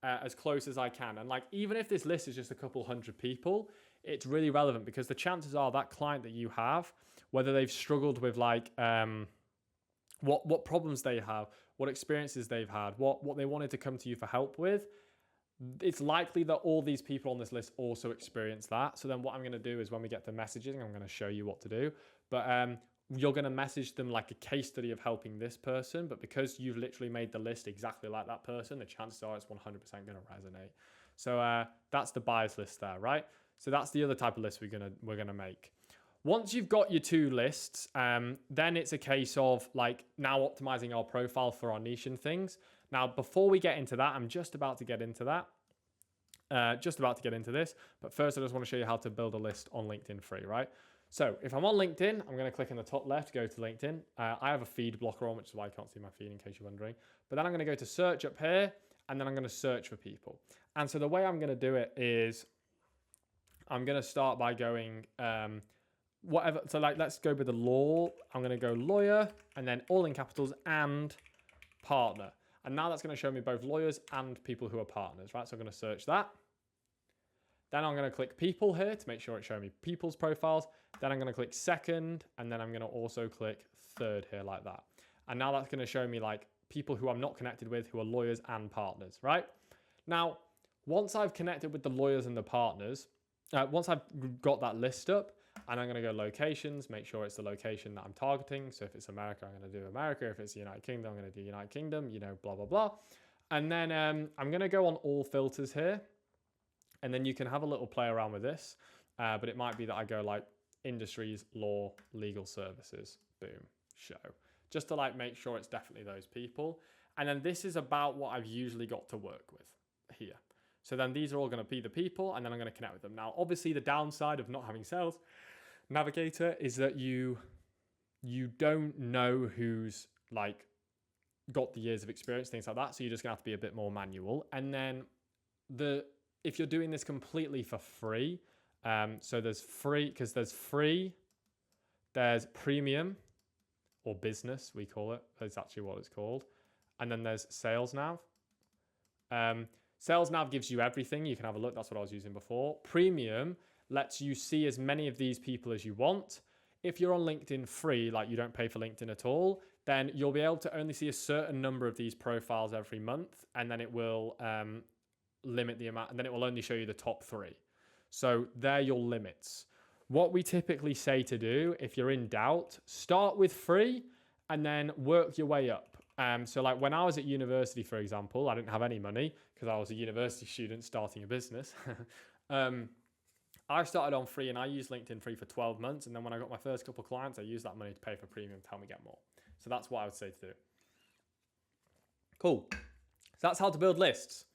as close as I can. And like, even if this list is just a couple hundred people, it's really relevant because the chances are that client that you have, whether they've struggled with like what problems they have, what experiences they've had, what they wanted to come to you for help with, it's likely that all these people on this list also experience that. So then what I'm going to do is when we get to messaging, I'm going to show you what to do. But you're going to message them like a case study of helping this person. But because you've literally made the list exactly like that person, the chances are it's 100% going to resonate. So that's the buyers list there, right? So that's the other type of list we're gonna make. Once you've got your 2 lists, then it's a case of like now optimizing our profile for our niche and things. Now, before we get into that, I'm just about to get into that. Just about to get into this. But first, I just want to show you how to build a list on LinkedIn free, right? So if I'm on LinkedIn, I'm going to click in the top left, go to LinkedIn. I have a feed blocker on, which is why I can't see my feed in case you're wondering. But then I'm going to go to search up here, and then I'm going to search for people. And so the way I'm going to do it is I'm going to start by going whatever. So like, let's go with the law. I'm going to go lawyer, and then all in capitals and partner. And now that's going to show me both lawyers and people who are partners, right? So I'm going to search that. Then I'm going to click people here to make sure it's showing me people's profiles. Then I'm going to click second, and then I'm going to also click third here like that. And now that's going to show me like people who I'm not connected with who are lawyers and partners, right? Now, once I've connected with the lawyers and the partners, once I've got that list up, and I'm going to go locations, make sure it's the location that I'm targeting. So if it's America, I'm going to do America. If it's the United Kingdom, I'm going to do United Kingdom, you know, blah, blah, blah. And then I'm going to go on all filters here. And then you can have a little play around with this. But it might be that I go like industries, law, legal services, boom, show. Just to like make sure it's definitely those people. And then this is about what I've usually got to work with here. So then these are all going to be the people, and then I'm going to connect with them. Now, obviously, the downside of not having Sales Navigator is that you don't know who's like got the years of experience, things like that. So you're just going to have to be a bit more manual. And then if you're doing this completely for free, so there's free, because there's free, there's premium or business, we call it. That's actually what it's called. And then there's Sales Nav. Sales Nav gives you everything. You can have a look. That's what I was using before. Premium lets you see as many of these people as you want. If you're on LinkedIn free, like you don't pay for LinkedIn at all, then you'll be able to only see a certain number of these profiles every month. And then it will limit the amount, and then it will only show you the top 3. So they're your limits. What we typically say to do, if you're in doubt, start with free and then work your way up. So like when I was at university, for example, I didn't have any money because I was a university student starting a business. I started on free and I used LinkedIn free for 12 months. And then when I got my first couple of clients, I used that money to pay for premium to help me get more. So that's what I would say to do. Cool. So that's how to build lists.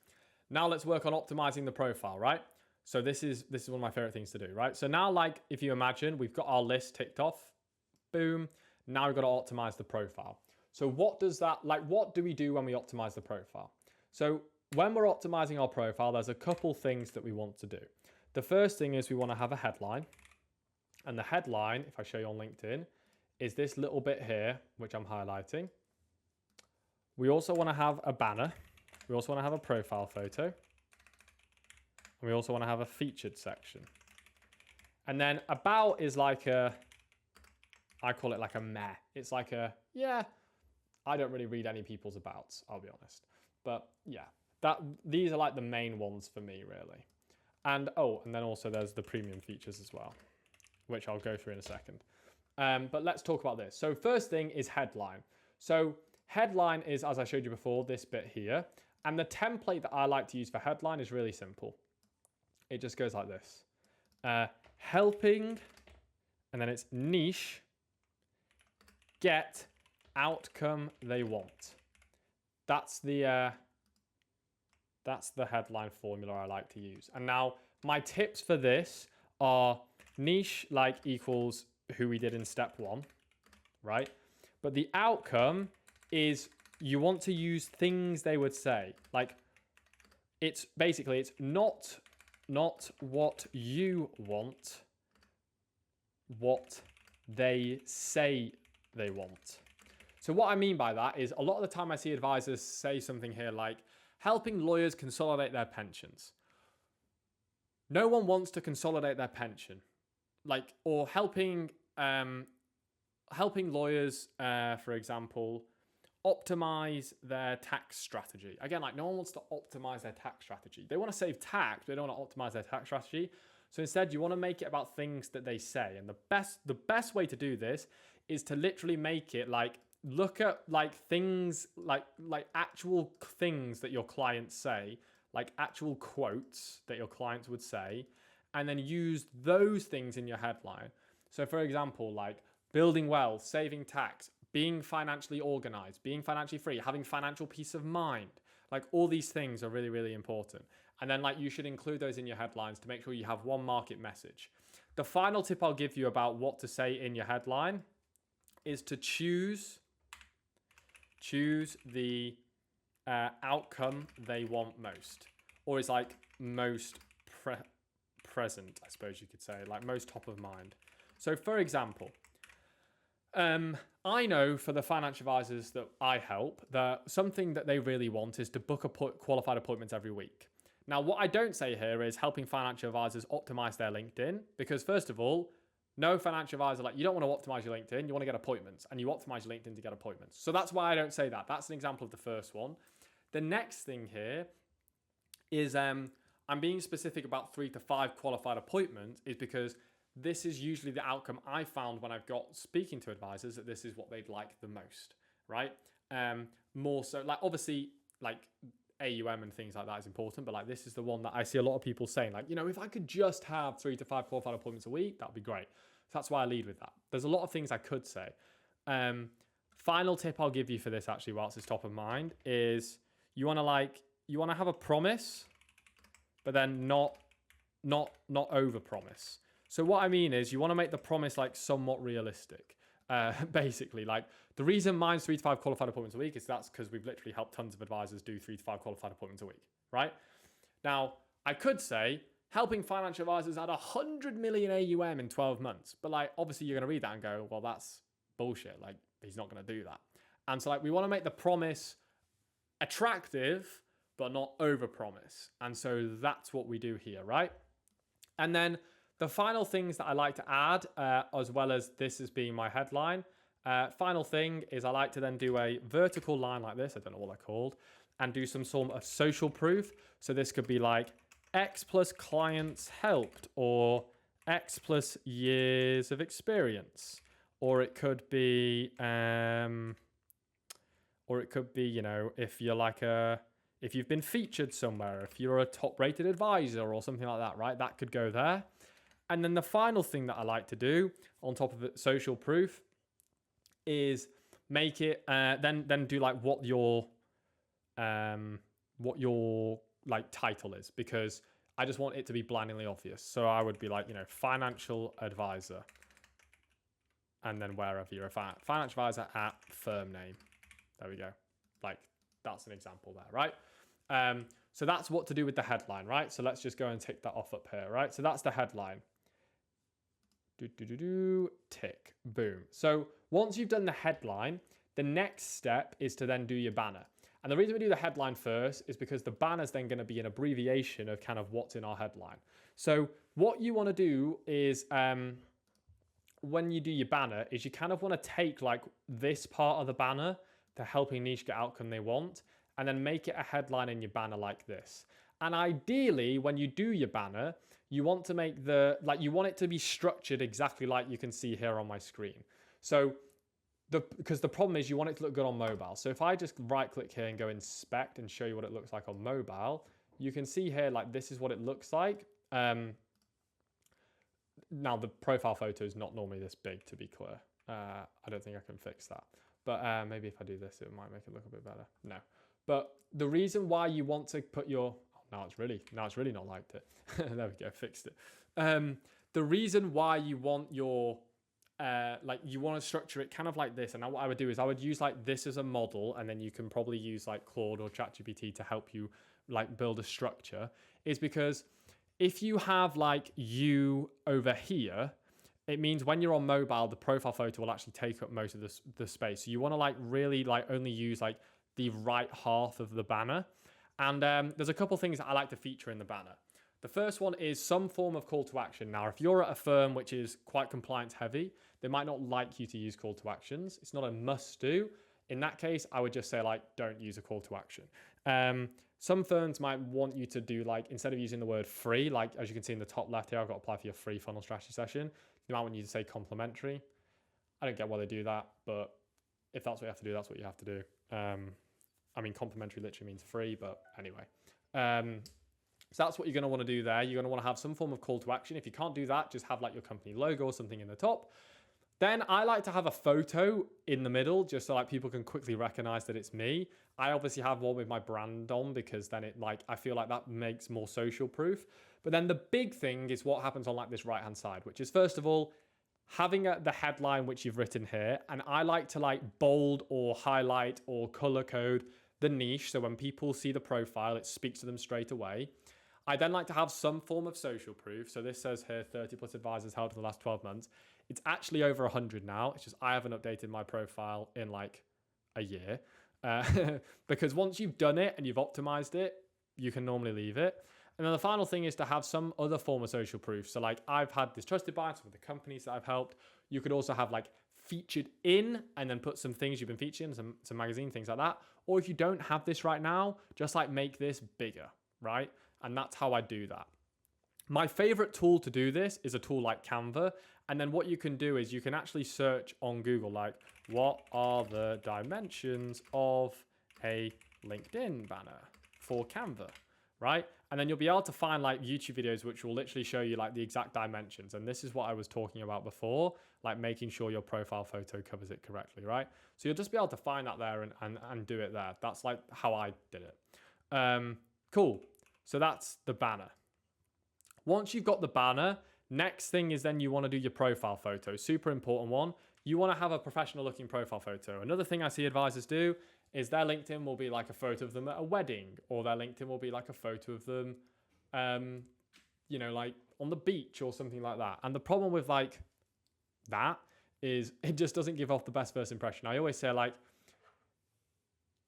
Now let's work on optimizing the profile, right? So this is one of my favorite things to do, right? So now, like if you imagine we've got our list ticked off, boom. Now we've got to optimize the profile. So what do we do when we optimize the profile? So when we're optimizing our profile, there's a couple things that we want to do. The first thing is we want to have a headline. And the headline, if I show you on LinkedIn, is this little bit here, which I'm highlighting. We also want to have a banner. We also want to have a profile photo. And we also want to have a featured section. And then about is like I call it like a meh. It's like I don't really read any people's abouts, I'll be honest. But yeah, these are like the main ones for me, really. And then also there's the premium features as well, which I'll go through in a second. But let's talk about this. So first thing is headline. So headline is, as I showed you before, this bit here. And the template that I like to use for headline is really simple. It just goes like this. Helping, and then it's niche, get outcome they want. That's the headline formula I like to use. And now my tips for this are niche like equals who we did in step 1, right? But the outcome is you want to use things they would say. Like it's not what you want, what they say they want. So what I mean by that is a lot of the time I see advisors say something here like helping lawyers consolidate their pensions. No one wants to consolidate their pension, or helping lawyers, for example, optimize their tax strategy. Again, like no one wants to optimize their tax strategy. They want to save tax, but they don't want to optimize their tax strategy. So instead, you want to make it about things that they say. And the best way to do this is to literally make it like look at like things like actual things that your clients say, like actual quotes that your clients would say, and then use those things in your headline. So for example, like building wealth, saving tax, being financially organized, being financially free, having financial peace of mind. Like all these things are really, really important. And then like you should include those in your headlines to make sure you have one market message. The final tip I'll give you about what to say in your headline is to choose the outcome they want most, or is like most present, I suppose you could say, like most top of mind. So for example, I know for the financial advisors that I help that something that they really want is to book qualified appointments every week. Now, what I don't say here is helping financial advisors optimize their LinkedIn, because first of all, no financial advisor, like you don't want to optimize your LinkedIn, you want to get appointments, and you optimize your LinkedIn to get appointments. So that's why I don't say that. That's an example of the first one. The next thing here is I'm being specific about 3 to 5 qualified appointments is because this is usually the outcome I found when I've got speaking to advisors, that this is what they'd like the most, right? More so, like obviously, like AUM and things like that is important, but like this is the one that I see a lot of people saying, like, you know, if I could just have 3 to 5 qualified appointments a week, that'd be great. So that's why I lead with that. There's a lot of things I could say. Final tip I'll give you for this, actually, whilst it's top of mind, is you want to have a promise, but then not over promise. So what I mean is you want to make the promise like somewhat realistic. Basically, like the reason mine's 3 to 5 qualified appointments a week is that's because we've literally helped tons of advisors do 3 to 5 qualified appointments a week, right? Now, I could say helping financial advisors add 100 million AUM in 12 months, but like obviously you're going to read that and go, well, that's bullshit. Like he's not going to do that. And so like we want to make the promise attractive, but not over promise. And so that's what we do here, right? And then the final things that I like to add, as well as this as being my headline, final thing is I like to then do a vertical line like this, I don't know what they're called, and do some sort of social proof. So this could be like X plus clients helped, or X plus years of experience, or it could be, you know, if you're like if you've been featured somewhere, if you're a top rated advisor or something like that, right? That could go there. And then the final thing that I like to do on top of it, social proof, is make it then do like what your like title is, because I just want it to be blindingly obvious. So I would be like, you know, financial advisor, and then wherever you're a financial advisor at firm name. There we go. Like that's an example there, right? So that's what to do with the headline, right? So let's just go and tick that off up here, right? So that's the headline. Tick, boom. So once you've done the headline, the next step is to then do your banner. And the reason we do the headline first is because the banner is then going to be an abbreviation of kind of what's in our headline. So what you want to do is when you do your banner is you kind of want to take like this part of the banner to helping niche get outcome they want, and then make it a headline in your banner like this. And ideally, when you do your banner, you want to make you want it to be structured exactly like you can see here on my screen. So because the problem is you want it to look good on mobile. So if I just right click here and go inspect and show you what it looks like on mobile, you can see here, like this is what it looks like. Now the profile photo is not normally this big, to be clear. I don't think I can fix that. But maybe if I do this, it might make it look a bit better. No. But the reason why you want to put your... Now it's really not liked it. There we go, fixed it. The reason why you want your... you want to structure it kind of like this. And now what I would do is I would use like this as a model, and then you can probably use like Claude or ChatGPT to help you like build a structure. Is because if you have like you over here, it means when you're on mobile, the profile photo will actually take up most of the space. So you want to like really like only use like the right half of the banner. And there's a couple things that I like to feature in the banner. The first one is some form of call to action. Now, if you're at a firm which is quite compliance heavy, they might not like you to use call to actions. It's not a must do. In that case, I would just say like, don't use a call to action. Some firms might want you to do like, instead of using the word free, like as you can see in the top left here, I've got to apply for your free funnel strategy session. They might want you to say complimentary. I don't get why they do that, but if that's what you have to do, that's what you have to do. I mean, complimentary literally means free, but anyway. So that's what you're going to want to do there. You're going to want to have some form of call to action. If you can't do that, just have like your company logo or something in the top. Then I like to have a photo in the middle just so like people can quickly recognize that it's me. I obviously have one with my brand on because then it like, I feel like that makes more social proof. But then the big thing is what happens on like this right hand side, which is first of all, having the headline which you've written here. And I like to like bold or highlight or color code the niche. So when people see the profile, it speaks to them straight away. I then like to have some form of social proof. So this says here 30 plus advisors held for the last 12 months. It's actually over 100 now. It's just I haven't updated my profile in like a year. Because once you've done it and you've optimized it, you can normally leave it. And then the final thing is to have some other form of social proof. So like I've had this trusted by some of the companies that I've helped. You could also have like featured in and then put some things you've been featured in, some magazine, things like that. Or if you don't have this right now, just like make this bigger, right? And that's how I do that. My favorite tool to do this is a tool like Canva. And then what you can do is you can actually search on Google, like, what are the dimensions of a LinkedIn banner for Canva, right? And then you'll be able to find like YouTube videos, which will literally show you like the exact dimensions. And this is what I was talking about before, like making sure your profile photo covers it correctly, right? So you'll just be able to find that there and do it there. That's like how I did it. Cool. So that's the banner. Once you've got the banner, next thing is then you want to do your profile photo. Super important one. You want to have a professional looking profile photo. Another thing I see advisors do is their LinkedIn will be like a photo of them at a wedding, or their LinkedIn will be like a photo of them, you know, like on the beach or something like that. And the problem with like that is it just doesn't give off the best first impression. I always say like,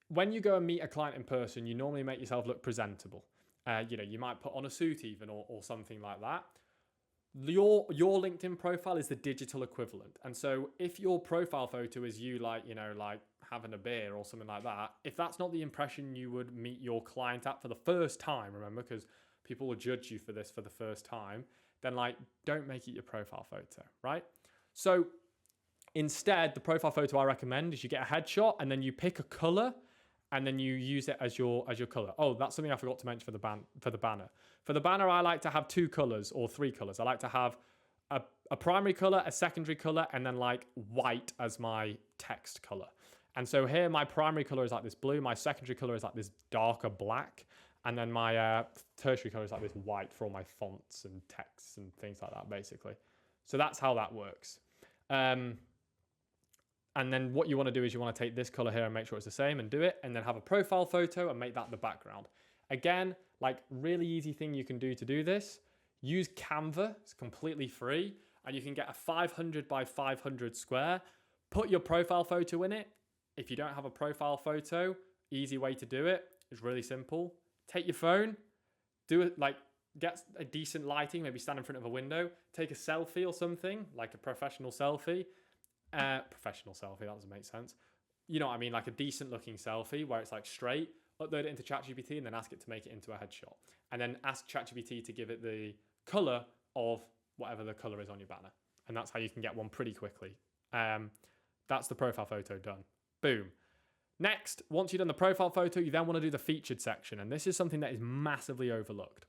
when you go and meet a client in person, you normally make yourself look presentable. You know, you might put on a suit even or something like that. Your LinkedIn profile is the digital equivalent. And so if your profile photo is you like, you know, like having a beer or something like that, if that's not the impression you would meet your client at for the first time, remember, because people will judge you for this for the first time, then like don't make it your profile photo, right? So instead, the profile photo I recommend is you get a headshot and then you pick a color and then you use it as your color. Oh, that's something I forgot to mention for the banner. For the banner, I like to have 2 colors or 3 colors. I like to have a primary color, a secondary color, and then like white as my text color. And so here, my primary color is like this blue. My secondary color is like this darker black. And then my tertiary color is like this white for all my fonts and texts and things like that, basically. So that's how that works. And then what you want to do is you want to take this color here and make sure it's the same and do it, and then have a profile photo and make that the background. Again, like really easy thing you can do to do this. Use Canva, it's completely free, and you can get a 500 by 500 square. Put your profile photo in it. If you don't have a profile photo, easy way to do it is really simple. Take your phone, do it like get a decent lighting, maybe stand in front of a window, take a selfie or something, like a professional selfie. That doesn't make sense. You know what I mean? Like a decent looking selfie where it's like straight, upload it into ChatGPT and then ask it to make it into a headshot. And then ask ChatGPT to give it the color of whatever the color is on your banner. And that's how you can get one pretty quickly. That's the profile photo done. Boom. Next, once you've done the profile photo, you then want to do the featured section. And this is something that is massively overlooked.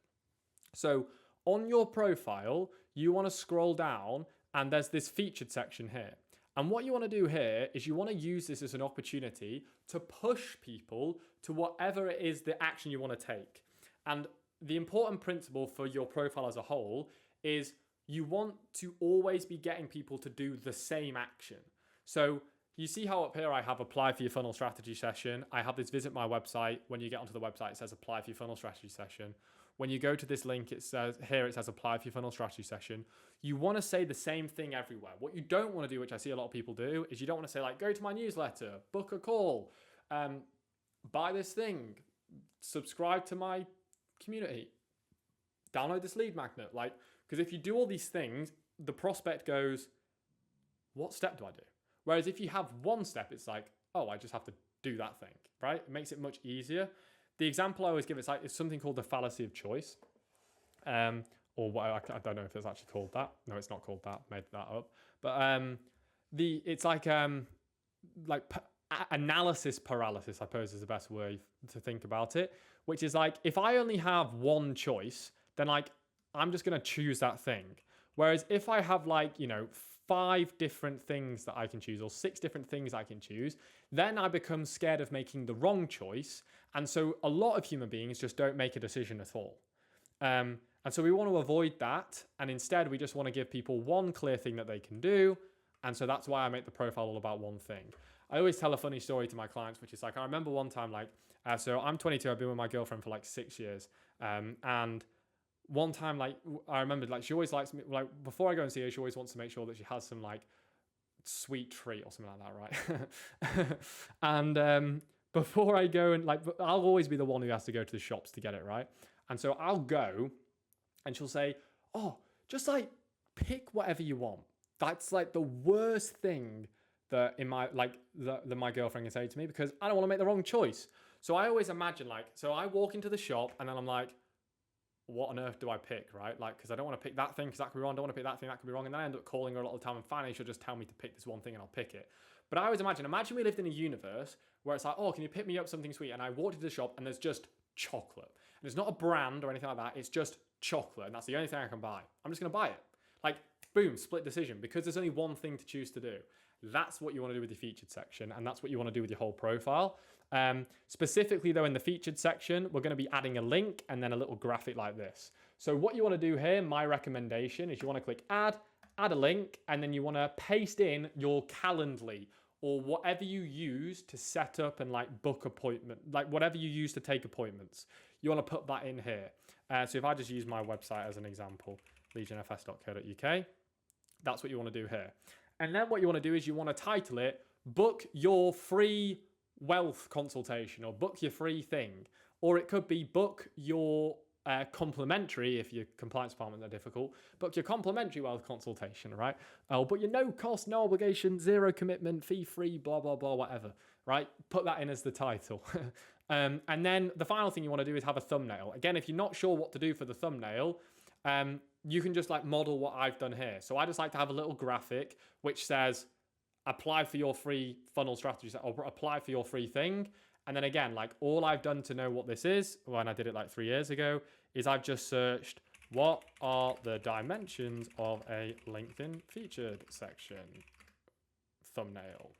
So on your profile, you want to scroll down and there's this featured section here. And what you want to do here is you want to use this as an opportunity to push people to whatever it is the action you want to take. And the important principle for your profile as a whole is you want to always be getting people to do the same action. So you see how up here I have apply for your funnel strategy session. I have this visit my website. When you get onto the website, it says apply for your funnel strategy session. When you go to this link, it says apply for your funnel strategy session. You want to say the same thing everywhere. What you don't want to do, which I see a lot of people do, is you don't want to say like, go to my newsletter, book a call, buy this thing, subscribe to my community, download this lead magnet. Like, because if you do all these things, the prospect goes, what step do I do? Whereas if you have one step, it's like, oh, I just have to do that thing, right? It makes it much easier. The example I always give, it's something called the fallacy of choice. Or what I don't know if it's actually called that. No, it's not called that. Made that up. But it's like analysis paralysis, I suppose is the best way to think about it, which is like, if I only have one choice, then like, I'm just going to choose that thing. Whereas if I have like, 5 different things that I can choose or 6 different things I can choose, then I become scared of making the wrong choice. And so a lot of human beings just don't make a decision at all. And so we want to avoid that. And instead, we just want to give people one clear thing that they can do. And so that's why I make the profile all about one thing. I always tell a funny story to my clients, which is like, I remember one time, like, so I'm 22, I've been with my girlfriend for like 6 years. And one time, like, I remember, like, she always likes me, like, before I go and see her, she always wants to make sure that she has some, like, sweet treat or something like that, right? And before I go and, like, I'll always be the one who has to go to the shops to get it, right? And so I'll go and she'll say, oh, just, like, pick whatever you want. That's, like, the worst thing that that my girlfriend can say to me, because I don't want to make the wrong choice. So I always imagine, like, so I walk into the shop and then I'm like, what on earth do I pick, right? Like, because I don't want to pick that thing because that could be wrong. I don't want to pick that thing, that could be wrong. And then I end up calling her a lot of the time, and finally she'll just tell me to pick this one thing and I'll pick it. But I always imagine we lived in a universe where it's like, oh, can you pick me up something sweet? And I walked into the shop and there's just chocolate. And it's not a brand or anything like that. It's just chocolate. And that's the only thing I can buy. I'm just going to buy it. Like, boom, split decision, because there's only one thing to choose to do. That's what you want to do with your featured section. And that's what you want to do with your whole profile. Specifically though, in the featured section, we're going to be adding a link and then a little graphic like this. So what you want to do here, my recommendation, is you want to click add a link, and then you want to paste in your Calendly or whatever you use to set up and like book appointment, like whatever you use to take appointments. You want to put that in here. So if I just use my website as an example, legionfs.co.uk, that's what you want to do here. And then what you want to do is you want to title it, book your free wealth consultation, or book your free thing. Or it could be book your complimentary, if your compliance department are difficult, book your complimentary wealth consultation, right? But your no cost, no obligation, zero commitment, fee free, blah, blah, blah, whatever, right? Put that in as the title. And then the final thing you want to do is have a thumbnail. Again, if you're not sure what to do for the thumbnail, you can just like model what I've done here. So I just like to have a little graphic which says, apply for your free funnel strategy, or apply for your free thing. And then again, like all I've done to know what this is, when I did it like 3 years ago, is I've just searched, what are the dimensions of a LinkedIn featured section thumbnail?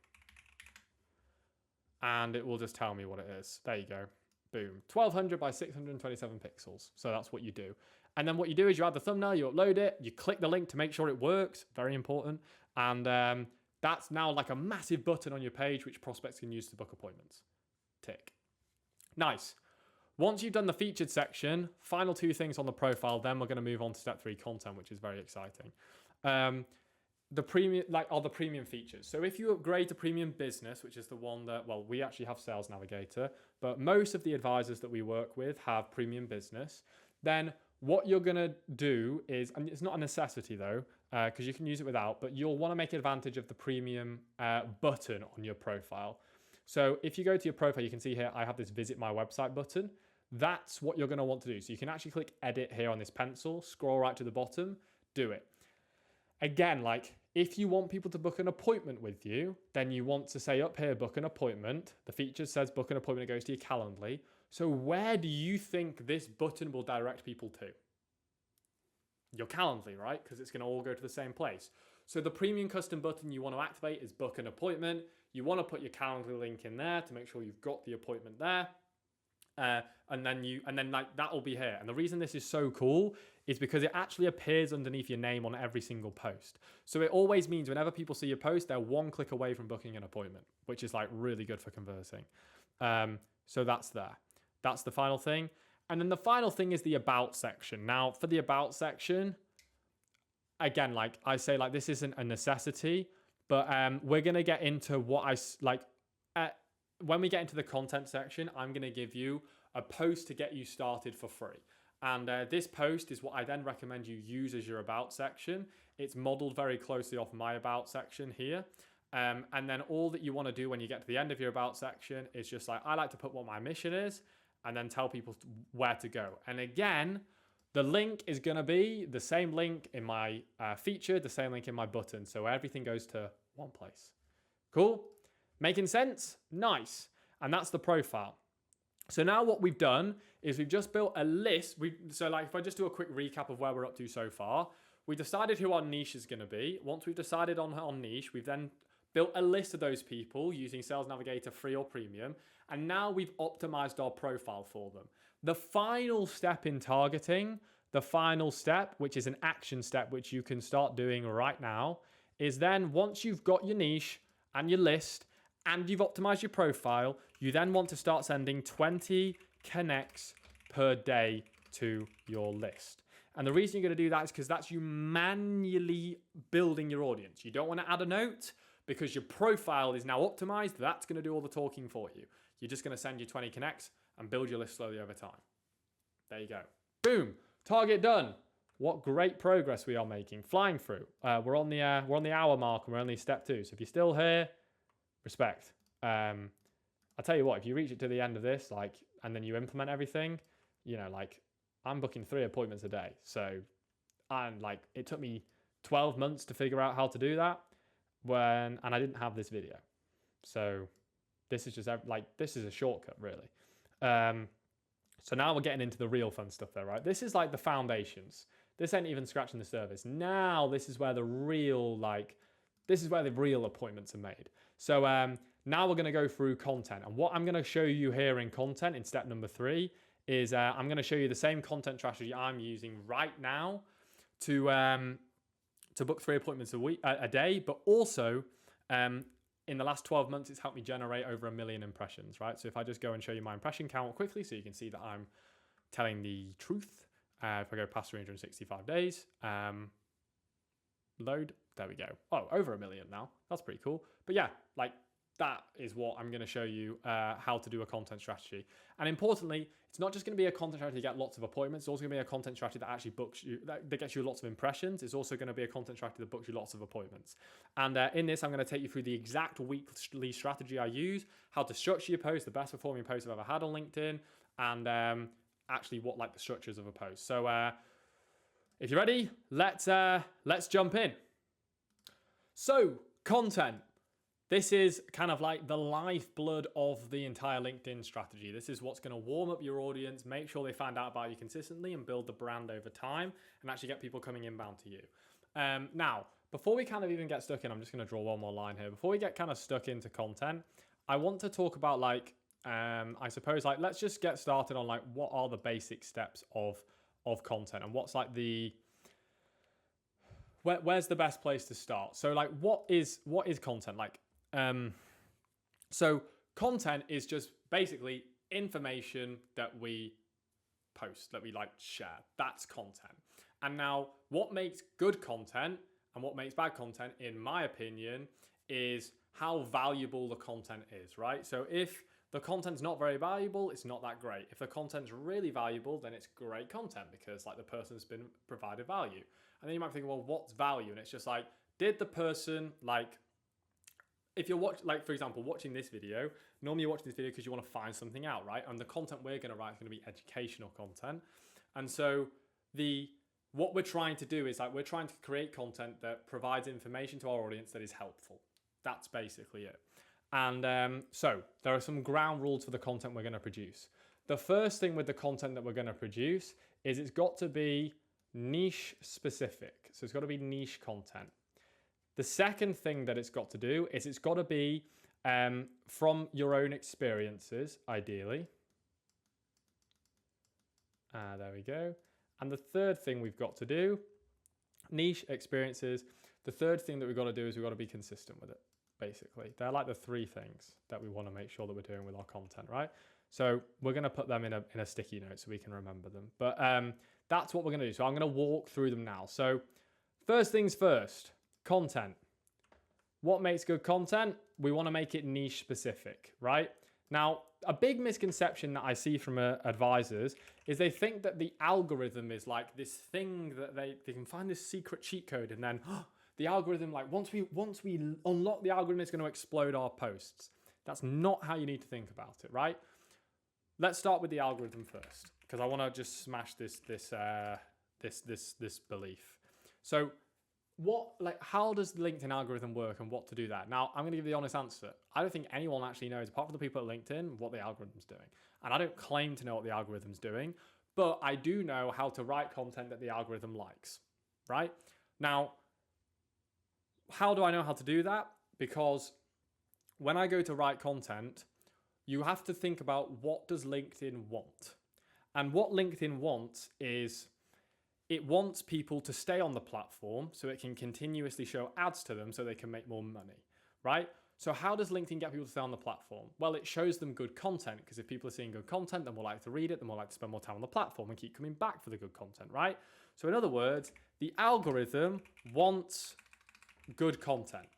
And it will just tell me what it is. There you go. Boom. 1200 by 627 pixels. So that's what you do. And then what you do is you add the thumbnail, you upload it, you click the link to make sure it works. Very important. And that's now like a massive button on your page which prospects can use to book appointments. Tick. Nice. Once you've done the featured section, final 2 things on the profile, then we're going to move on to step 3, content, which is very exciting. The premium, the premium features. So if you upgrade to premium business, which is the one that, well, we actually have Sales Navigator, but most of the advisors that we work with have premium business, then what you're going to do is, and it's not a necessity though, because you can use it without, but you'll want to make advantage of the premium button on your profile. So if you go to your profile, you can see here, I have this visit my website button. That's what you're going to want to do. So you can actually click edit here on this pencil, scroll right to the bottom, do it. Again, like if you want people to book an appointment with you, then you want to say up here, book an appointment. The feature says book an appointment, it goes to your Calendly. So where do you think this button will direct people to? Your Calendly, right? Because it's going to all go to the same place. So the premium custom button you want to activate is book an appointment. You want to put your Calendly link in there to make sure you've got the appointment there. And then like that will be here. And the reason this is so cool is because it actually appears underneath your name on every single post. So it always means whenever people see your post, they're one click away from booking an appointment, which is like really good for conversing. So that's there. That's the final thing. And then the final thing is the about section. Now for the about section, again, like I say, like this isn't a necessity, but we're going to get into what I like. When we get into the content section, I'm going to give you a post to get you started for free. And this post is what I then recommend you use as your about section. It's modeled very closely off my about section here. And then all that you want to do when you get to the end of your about section is just like, I like to put what my mission is and then tell people where to go. And again, the link is going to be the same link in my feature, the same link in my button. So everything goes to one place. Cool? Making sense? Nice. And that's the profile. So now what we've done is we've just built a list. So like if I just do a quick recap of where we're up to so far, we decided who our niche is going to be. Once we've decided on our niche, we've then built a list of those people using Sales Navigator free or premium. And now we've optimized our profile for them. The final step in targeting, the final step, which is an action step, which you can start doing right now, is then once you've got your niche and your list and you've optimized your profile, you then want to start sending 20 connects per day to your list. And the reason you're going to do that is because that's you manually building your audience. You don't want to add a note because your profile is now optimized. That's going to do all the talking for you. You're just going to send your 20 connects and build your list slowly over time. There you go. Boom. Target done. What great progress we are making. Flying through. We're on the hour mark and we're only step 2. So if you're still here, respect. I'll tell you what, if you reach it to the end of this, like, and then you implement everything, you know, like I'm booking 3 appointments a day. So, and like, it took me 12 months to figure out how to do that and I didn't have this video. So this is just like, this is a shortcut really. So now we're getting into the real fun stuff there, right? This is like the foundations. This ain't even scratching the surface. Now this is where the real, this is where the real appointments are made. So now we're going to go through content. And what I'm going to show you here in content in step number 3 is I'm going to show you the same content strategy I'm using right now to book 3 appointments a day, but also in the last 12 months, it's helped me generate over 1 million impressions, right? So if I just go and show you my impression count quickly so you can see that I'm telling the truth. If I go past 365 days, load, there we go. Oh, over 1 million now. That's pretty cool. But yeah, like that is what I'm going to show you how to do a content strategy. And importantly, it's not just going to be a content strategy to get lots of appointments. It's also going to be a content strategy that actually books you, that gets you lots of impressions. It's also going to be a content strategy that books you lots of appointments. And in this, I'm going to take you through the exact weekly strategy I use, how to structure your post, the best performing post I've ever had on LinkedIn, and actually what like the structures of a post. So if you're ready, let's jump in. So content. This is kind of like the lifeblood of the entire LinkedIn strategy. This is what's going to warm up your audience, make sure they find out about you consistently and build the brand over time and actually get people coming inbound to you. Now, before we kind of even get stuck in, I'm just going to draw one more line here. Before we get kind of stuck into content, I want to talk about like, I suppose like, let's just get started on like, what are the basic steps of content and what's like the, where's the best place to start? So like, what is content? Like, so content is just basically information that we post, that we like share. That's content. And now what makes good content and what makes bad content, in my opinion, is how valuable the content is, right? So if the content's not very valuable, it's not that great. If the content's really valuable, then it's great content because like the person's been provided value. And then you might think, well, what's value? And it's just like, did the person like, if you're watching, like for example, watching this video, normally you're watching this video because you want to find something out, right? And the content we're going to write is going to be educational content. And so what we're trying to do is like, we're trying to create content that provides information to our audience that is helpful. That's basically it. And so there are some ground rules for the content we're going to produce. The first thing with the content that we're going to produce is it's got to be niche specific. So it's got to be niche content. The second thing that it's got to do is it's got to be from your own experiences, ideally. There we go. And the third thing we've got to do, niche experiences. The third thing that we've got to do is we've got to be consistent with it, basically. They're like the 3 things that we want to make sure that we're doing with our content, right? So we're going to put them in a sticky note so we can remember them. But that's what we're going to do. So I'm going to walk through them now. So first things first. Content. What makes good content? We want to make it niche specific, right? Now, a big misconception that I see from advisors is they think that the algorithm is like this thing that they can find this secret cheat code and then the algorithm, like once we unlock the algorithm, it's going to explode our posts. That's not how you need to think about it, right? Let's start with the algorithm first because I want to just smash this belief. So how does the LinkedIn algorithm work and what to do that? Now, I'm going to give you the honest answer. I don't think anyone actually knows, apart from the people at LinkedIn, what the algorithm's doing. And I don't claim to know what the algorithm's doing, but I do know how to write content that the algorithm likes, right? Now, how do I know how to do that? Because when I go to write content, you have to think about what does LinkedIn want? And what LinkedIn wants is it wants people to stay on the platform so it can continuously show ads to them so they can make more money, right? So how does LinkedIn get people to stay on the platform? Well, it shows them good content, because if people are seeing good content, they're more likely to read it, they're more likely to spend more time on the platform and keep coming back for the good content, right? So in other words, the algorithm wants good content,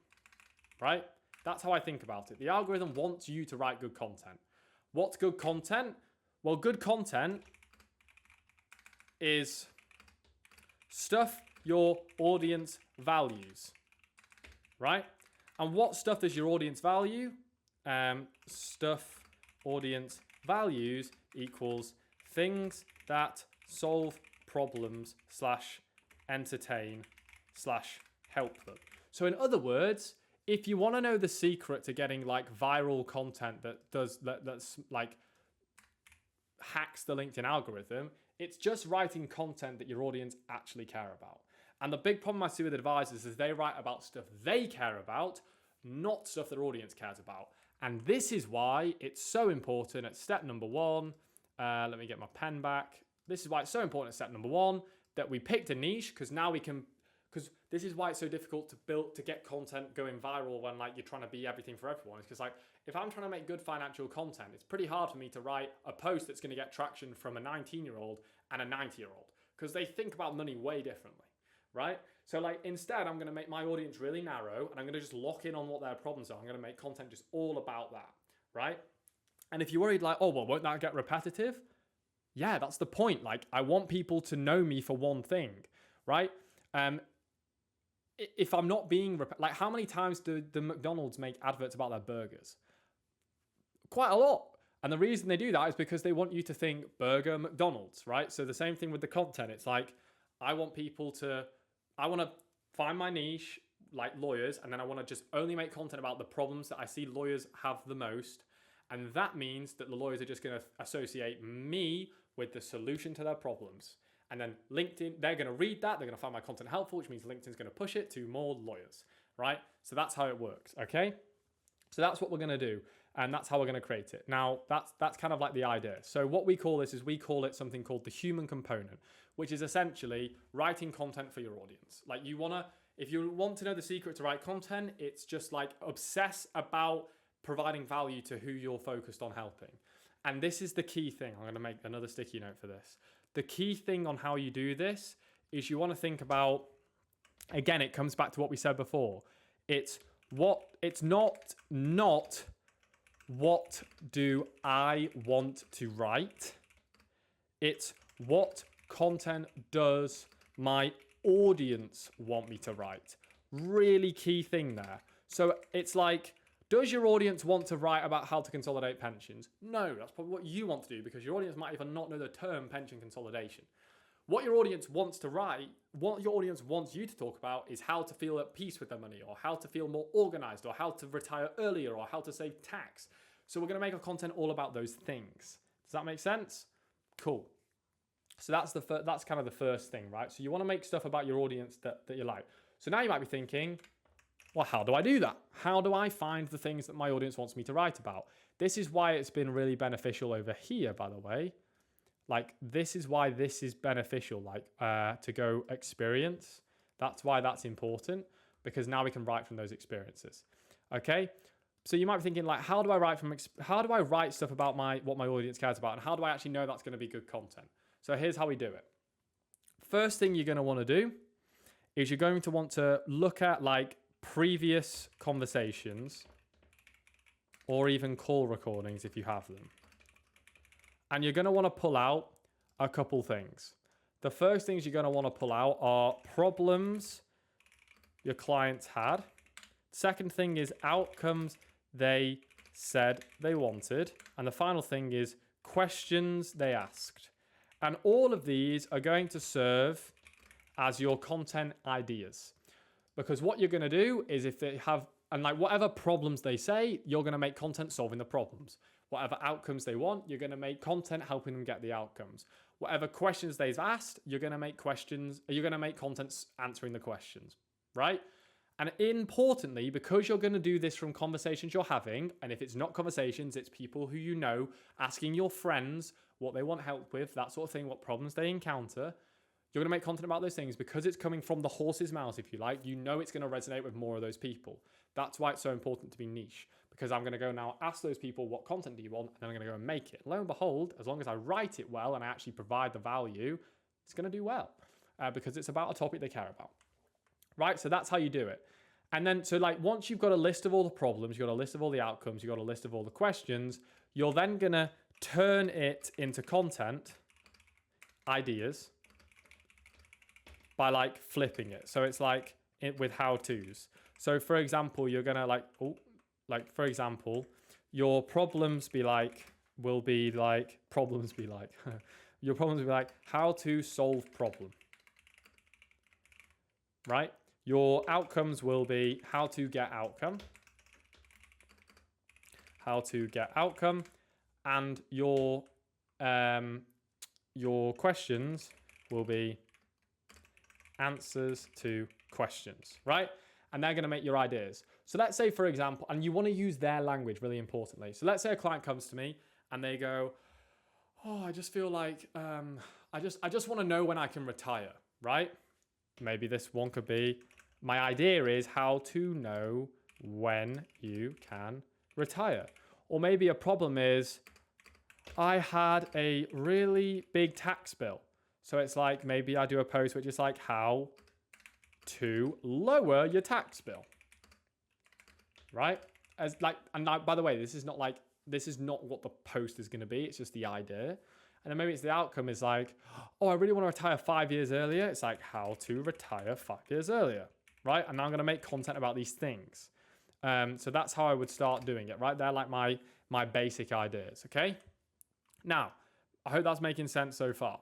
right? That's how I think about it. The algorithm wants you to write good content. What's good content? Well, good content is stuff your audience values, right? And what stuff does your audience value? Stuff audience values equals things that solve problems / entertain / help them. So in other words, if you want to know the secret to getting like viral content that's like hacks the LinkedIn algorithm, it's just writing content that your audience actually care about. And the big problem I see with advisors is they write about stuff they care about, not stuff their audience cares about. And this is why it's so important at step number 1. Let me get my pen back. This is why it's so important at step number 1 that we picked a niche, because now we can, because this is why it's so difficult to get content going viral when like you're trying to be everything for everyone. It's because like if I'm trying to make good financial content, it's pretty hard for me to write a post that's going to get traction from a 19-year-old and a 90-year-old, because they think about money way differently, right? So like instead, I'm going to make my audience really narrow and I'm going to just lock in on what their problems are. I'm going to make content just all about that, right? And if you're worried like, oh, well, won't that get repetitive? Yeah, that's the point. Like I want people to know me for one thing, right? If I'm not being, like how many times do the McDonald's make adverts about their burgers? Quite a lot. And the reason they do that is because they want you to think burger McDonald's, right? So the same thing with the content. It's like, I want to find my niche, like lawyers, and then I want to just only make content about the problems that I see lawyers have the most. And that means that the lawyers are just going to associate me with the solution to their problems. And then LinkedIn, they're going to read that, they're going to find my content helpful, which means LinkedIn's going to push it to more lawyers, right? So that's how it works, okay? So that's what we're going to do, and that's how we're going to create it. Now, that's kind of like the idea. So what we call this is we call it something called the human component, which is essentially writing content for your audience. Like if you want to know the secret to write content, it's just like obsess about providing value to who you're focused on helping. And this is the key thing. I'm going to make another sticky note for this. The key thing on how you do this is you want to think about, again, it comes back to what we said before. It's not what do I want to write? It's what content does my audience want me to write? Really key thing there. So it's like, does your audience want to write about how to consolidate pensions? No, that's probably what you want to do, because your audience might even not know the term pension consolidation. What your audience wants to write, what your audience wants you to talk about is how to feel at peace with their money, or how to feel more organized, or how to retire earlier, or how to save tax. So we're going to make our content all about those things. Does that make sense? Cool. So that's kind of the first thing, right? So you want to make stuff about your audience that you like. So now you might be thinking, well, how do I do that? How do I find the things that my audience wants me to write about? This is why it's been really beneficial over here, by the way. Like, this is why this is beneficial, like to go experience. That's why that's important, because now we can write from those experiences. Okay? So you might be thinking, like, how do I write stuff about what my audience cares about, and how do I actually know that's going to be good content? So here's how we do it. First thing you're going to want to do is you're going to want to look at like previous conversations or even call recordings if you have them. And you're going to want to pull out a couple things. The first things you're going to want to pull out are problems your clients had. Second thing is outcomes they said they wanted. And the final thing is questions they asked. And all of these are going to serve as your content ideas. Because what you're going to do is if they have, and like whatever problems they say, you're going to make content solving the problems. Whatever outcomes they want, you're going to make content helping them get the outcomes. Whatever questions they've asked, you're going to make content answering the questions, right? And importantly, because you're going to do this from conversations you're having, and if it's not conversations, it's people who you know, asking your friends what they want help with, that sort of thing, what problems they encounter, you're going to make content about those things because it's coming from the horse's mouth, if you like. You know it's going to resonate with more of those people. That's why it's so important to be niche, because I'm going to go now ask those people, what content do you want? And then I'm going to go and make it. Lo and behold, as long as I write it well and I actually provide the value, it's going to do well because it's about a topic they care about. Right? So that's how you do it. And then, so like once you've got a list of all the problems, you've got a list of all the outcomes, you've got a list of all the questions, you're then going to turn it into content ideas by like flipping it. So it's like with how-tos. So for example, you're going to for example, your problems be like, your problems be like how to solve problem. Right? Your outcomes will be how to get outcome. How to get outcome. And your questions will be answers to questions, right? And they're going to make your ideas. So let's say, for example, and you want to use their language really importantly. So let's say a client comes to me and they go, oh, I just feel like, I just want to know when I can retire, right? Maybe this one could be, my idea is how to know when you can retire. Or maybe a problem is, I had a really big tax bill. So it's like, maybe I do a post which is like how to lower your tax bill, right? By the way, this is not what the post is going to be. It's just the idea. And then maybe it's the outcome is like, oh, I really want to retire 5 years earlier. It's like how to retire 5 years earlier, right? And now I'm going to make content about these things. So that's how I would start doing it, right? They're like my basic ideas, okay? Now, I hope that's making sense so far.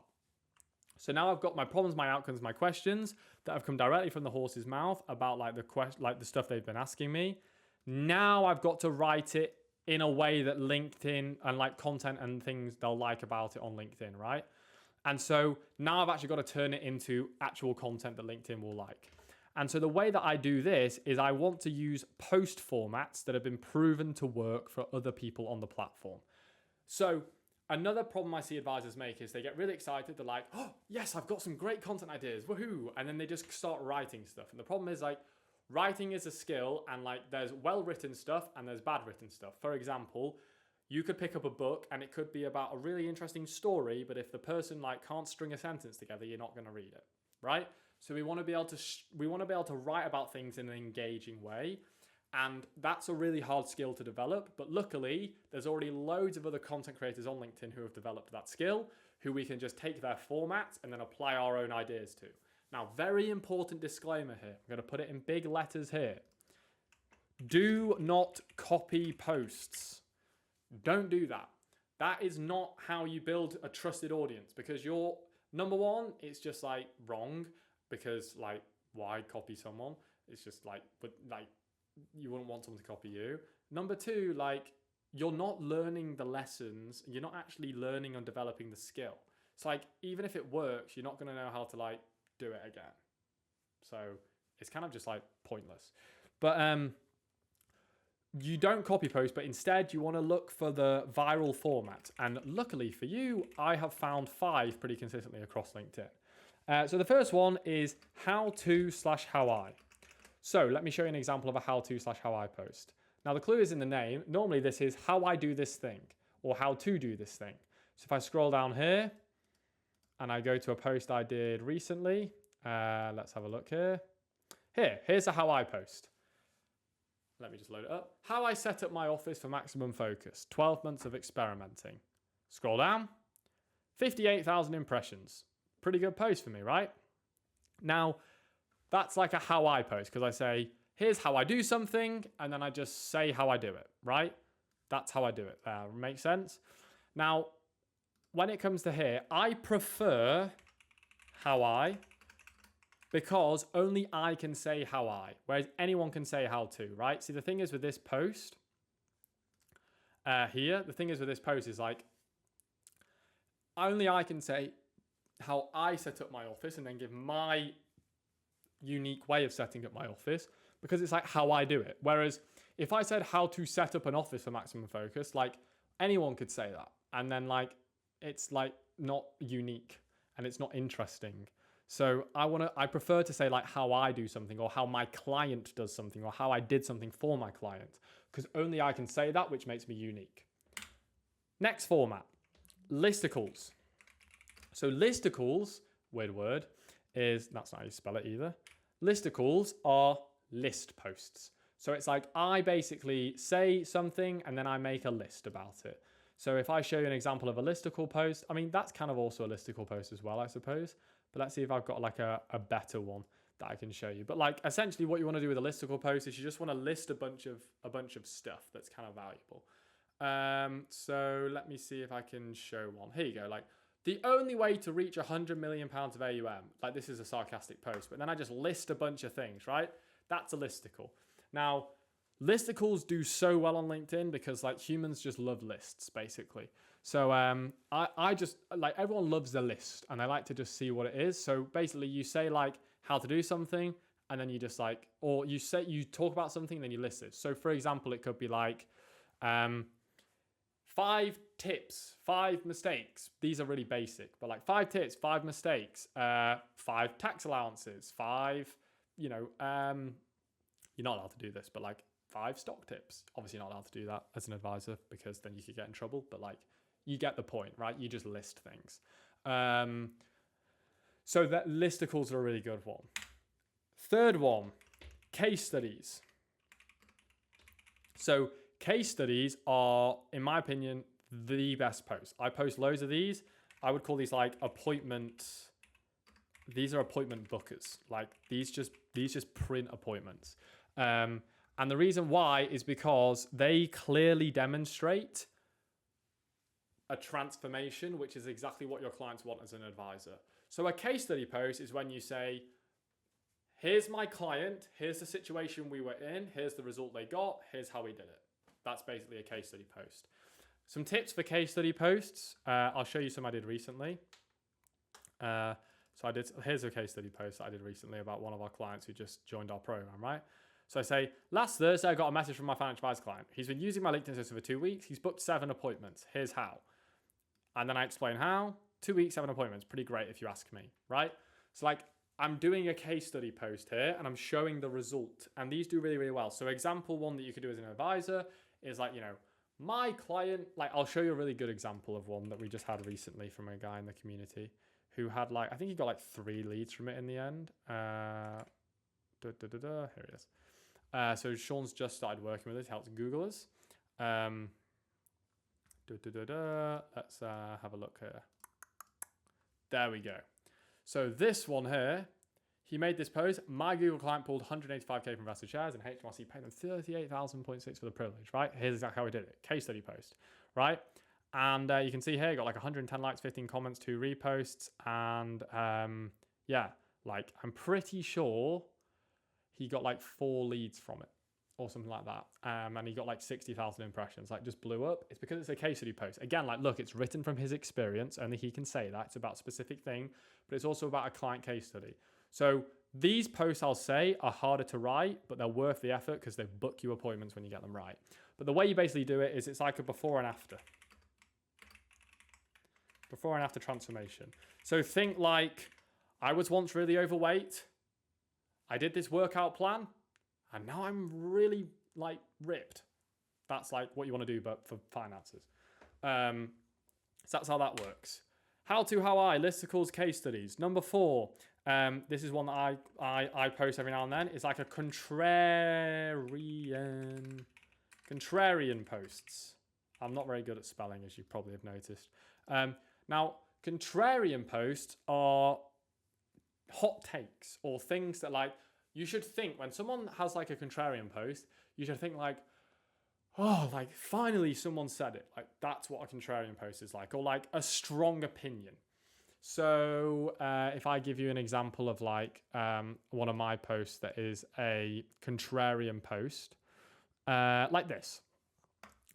So now I've got my problems, my outcomes, my questions that have come directly from the horse's mouth about like the stuff they've been asking me. Now I've got to write it in a way that LinkedIn and like content and things they'll like about it on LinkedIn, right? And so now I've actually got to turn it into actual content that LinkedIn will like. And so the way that I do this is I want to use post formats that have been proven to work for other people on the platform. So another problem I see advisors make is they get really excited. They're like, oh, yes, I've got some great content ideas. Woohoo. And then they just start writing stuff. And the problem is like, writing is a skill and like there's well-written stuff and there's bad written stuff. For example, you could pick up a book and it could be about a really interesting story, but if the person like can't string a sentence together, you're not going to read it, right? So we want to be able to write about things in an engaging way. And that's a really hard skill to develop. But luckily, there's already loads of other content creators on LinkedIn who have developed that skill, who we can just take their formats and then apply our own ideas to. Now, very important disclaimer here. I'm going to put it in big letters here. Do not copy posts. Don't do that. That is not how you build a trusted audience, because you're, number one, it's just like wrong, because like, why copy someone? It's just like, but like, you wouldn't want someone to copy you. Number two, like, you're not learning the lessons. You're not actually learning and developing the skill. It's like, even if it works, you're not going to know how to like do it again. So it's kind of just like pointless. But you don't copy post, but instead you want to look for the viral format. And luckily for you, I have found 5 pretty consistently across LinkedIn. So the first one is how-to/how I. So let me show you an example of a how-to/how I post. Now the clue is in the name. Normally this is how I do this thing or how to do this thing. So if I scroll down here and I go to a post I did recently, let's have a look here. Here's a how I post. Let me just load it up. How I set up my office for maximum focus. 12 months of experimenting. Scroll down. 58,000 impressions. Pretty good post for me, right? Now, that's like a how I post, because I say, here's how I do something, and then I just say how I do it, right? That's how I do it. Makes sense? Now, when it comes to here, I prefer how I because only I can say how whereas anyone can say how to, right? See, the thing is with this post is like, only I can say how I set up my office and then give my unique way of setting up my office, because it's like how I do it. Whereas if I said how to set up an office for maximum focus, like anyone could say that. And then like, it's like not unique and it's not interesting. So I prefer to say like how I do something, or how my client does something, or how I did something for my client, because only I can say that, which makes me unique. Next format, listicles. So listicles, weird word, that's not how you spell it either. Listicles are list posts. So it's like I basically say something and then I make a list about it. So if I show you an example of a listicle post, I mean, that's kind of also a listicle post as well, I suppose. But let's see if I've got like a better one that I can show you. But like essentially what you want to do with a listicle post is you just want to list a bunch of stuff that's kind of valuable. So let me see if I can show one. Here you go. Like, the only way to reach £100 million of AUM, like this is a sarcastic post, but then I just list a bunch of things, right? That's a listicle. Now, listicles do so well on LinkedIn because like humans just love lists basically. So I just like, everyone loves a list and they like to just see what it is. So basically you say like how to do something and then you just like, or you talk about something and then you list it. So for example, it could be like, 5 tips, 5 mistakes. These are really basic, but like 5 tips, 5 mistakes, 5 tax allowances, 5, you're not allowed to do this, but like 5 stock tips. Obviously you're not allowed to do that as an advisor because then you could get in trouble, but like you get the point, right? You just list things. So that listicles are a really good one. Third one, case studies. So case studies are, in my opinion, the best post. I post loads of these. I would call these like these are appointment bookers. Like these just print appointments. And the reason why is because they clearly demonstrate a transformation, which is exactly what your clients want as an advisor. So a case study post is when you say, here's my client, here's the situation we were in, here's the result they got, here's how we did it. That's basically a case study post. Some tips for case study posts. I'll show you some I did recently. Here's a case study post that I did recently about one of our clients who just joined our program, right? So I say, last Thursday, I got a message from my financial advice client. He's been using my LinkedIn system for 2 weeks. He's booked 7 appointments. Here's how. And then I explain how. 2 weeks, 7 appointments. Pretty great if you ask me, right? So like, I'm doing a case study post here and I'm showing the result. And these do really, really well. So example one that you could do as an advisor is like, my client, like I'll show you a really good example of one that we just had recently from a guy in the community who had like, I think he got like 3 leads from it in the end. Here he is. So Sean's just started working with us, helps Googlers. Let's have a look here. There we go. So this one here, he made this post. My Google client pulled 185k from invested shares and HMRC paid them 38,000.6 for the privilege, right? Here's exactly how we did it. Case study post, right? And you can see here, got like 110 likes, 15 comments, 2 reposts. And yeah, like I'm pretty sure he got like 4 leads from it or something like that. And he got like 60,000 impressions, like just blew up. It's because it's a case study post. Again, like, look, it's written from his experience. Only he can say that. It's about a specific thing, but it's also about a client case study. So these posts, I'll say, are harder to write, but they're worth the effort because they book you appointments when you get them right. But the way you basically do it is it's like a before and after. Before and after transformation. So think like, I was once really overweight. I did this workout plan and now I'm really like ripped. That's like what you want to do, but for finances. So that's how that works. How I, listicles, case studies. Number 4, this is one that I post every now and then. It's like a contrarian posts. I'm not very good at spelling, as you probably have noticed. Now, contrarian posts are hot takes or things that like, you should think when someone has like a contrarian post, you should think like, oh, like finally someone said it. Like that's what a contrarian post is like, or like a strong opinion. So if I give you an example of like one of my posts that is a contrarian post, like this.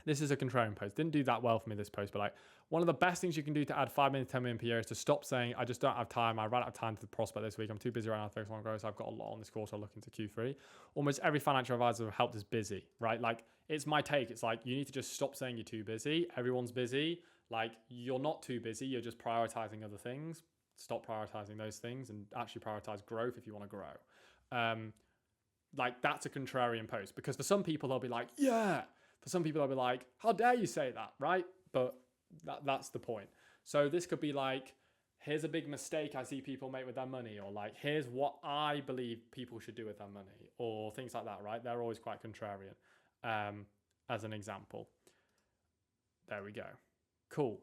This is a contrarian post. Didn't do that well for me, this post, but like one of the best things you can do to add 5 minutes, 10 million per year is to stop saying, I just don't have time. I ran out of time to prospect this week. I'm too busy right now to focus on growth. So I've got a lot on this course. I'll look into Q3. Almost every financial advisor I've helped is busy, right? Like it's my take. It's like, you need to just stop saying you're too busy. Everyone's busy. Like you're not too busy. You're just prioritizing other things. Stop prioritizing those things and actually prioritize growth if you want to grow. Like that's a contrarian post, because for some people they'll be like, yeah. For some people they'll be like, how dare you say that, right? But that's the point. So this could be like, here's a big mistake I see people make with their money, or like, here's what I believe people should do with their money, or things like that, right? They're always quite contrarian, as an example. There we go. Cool.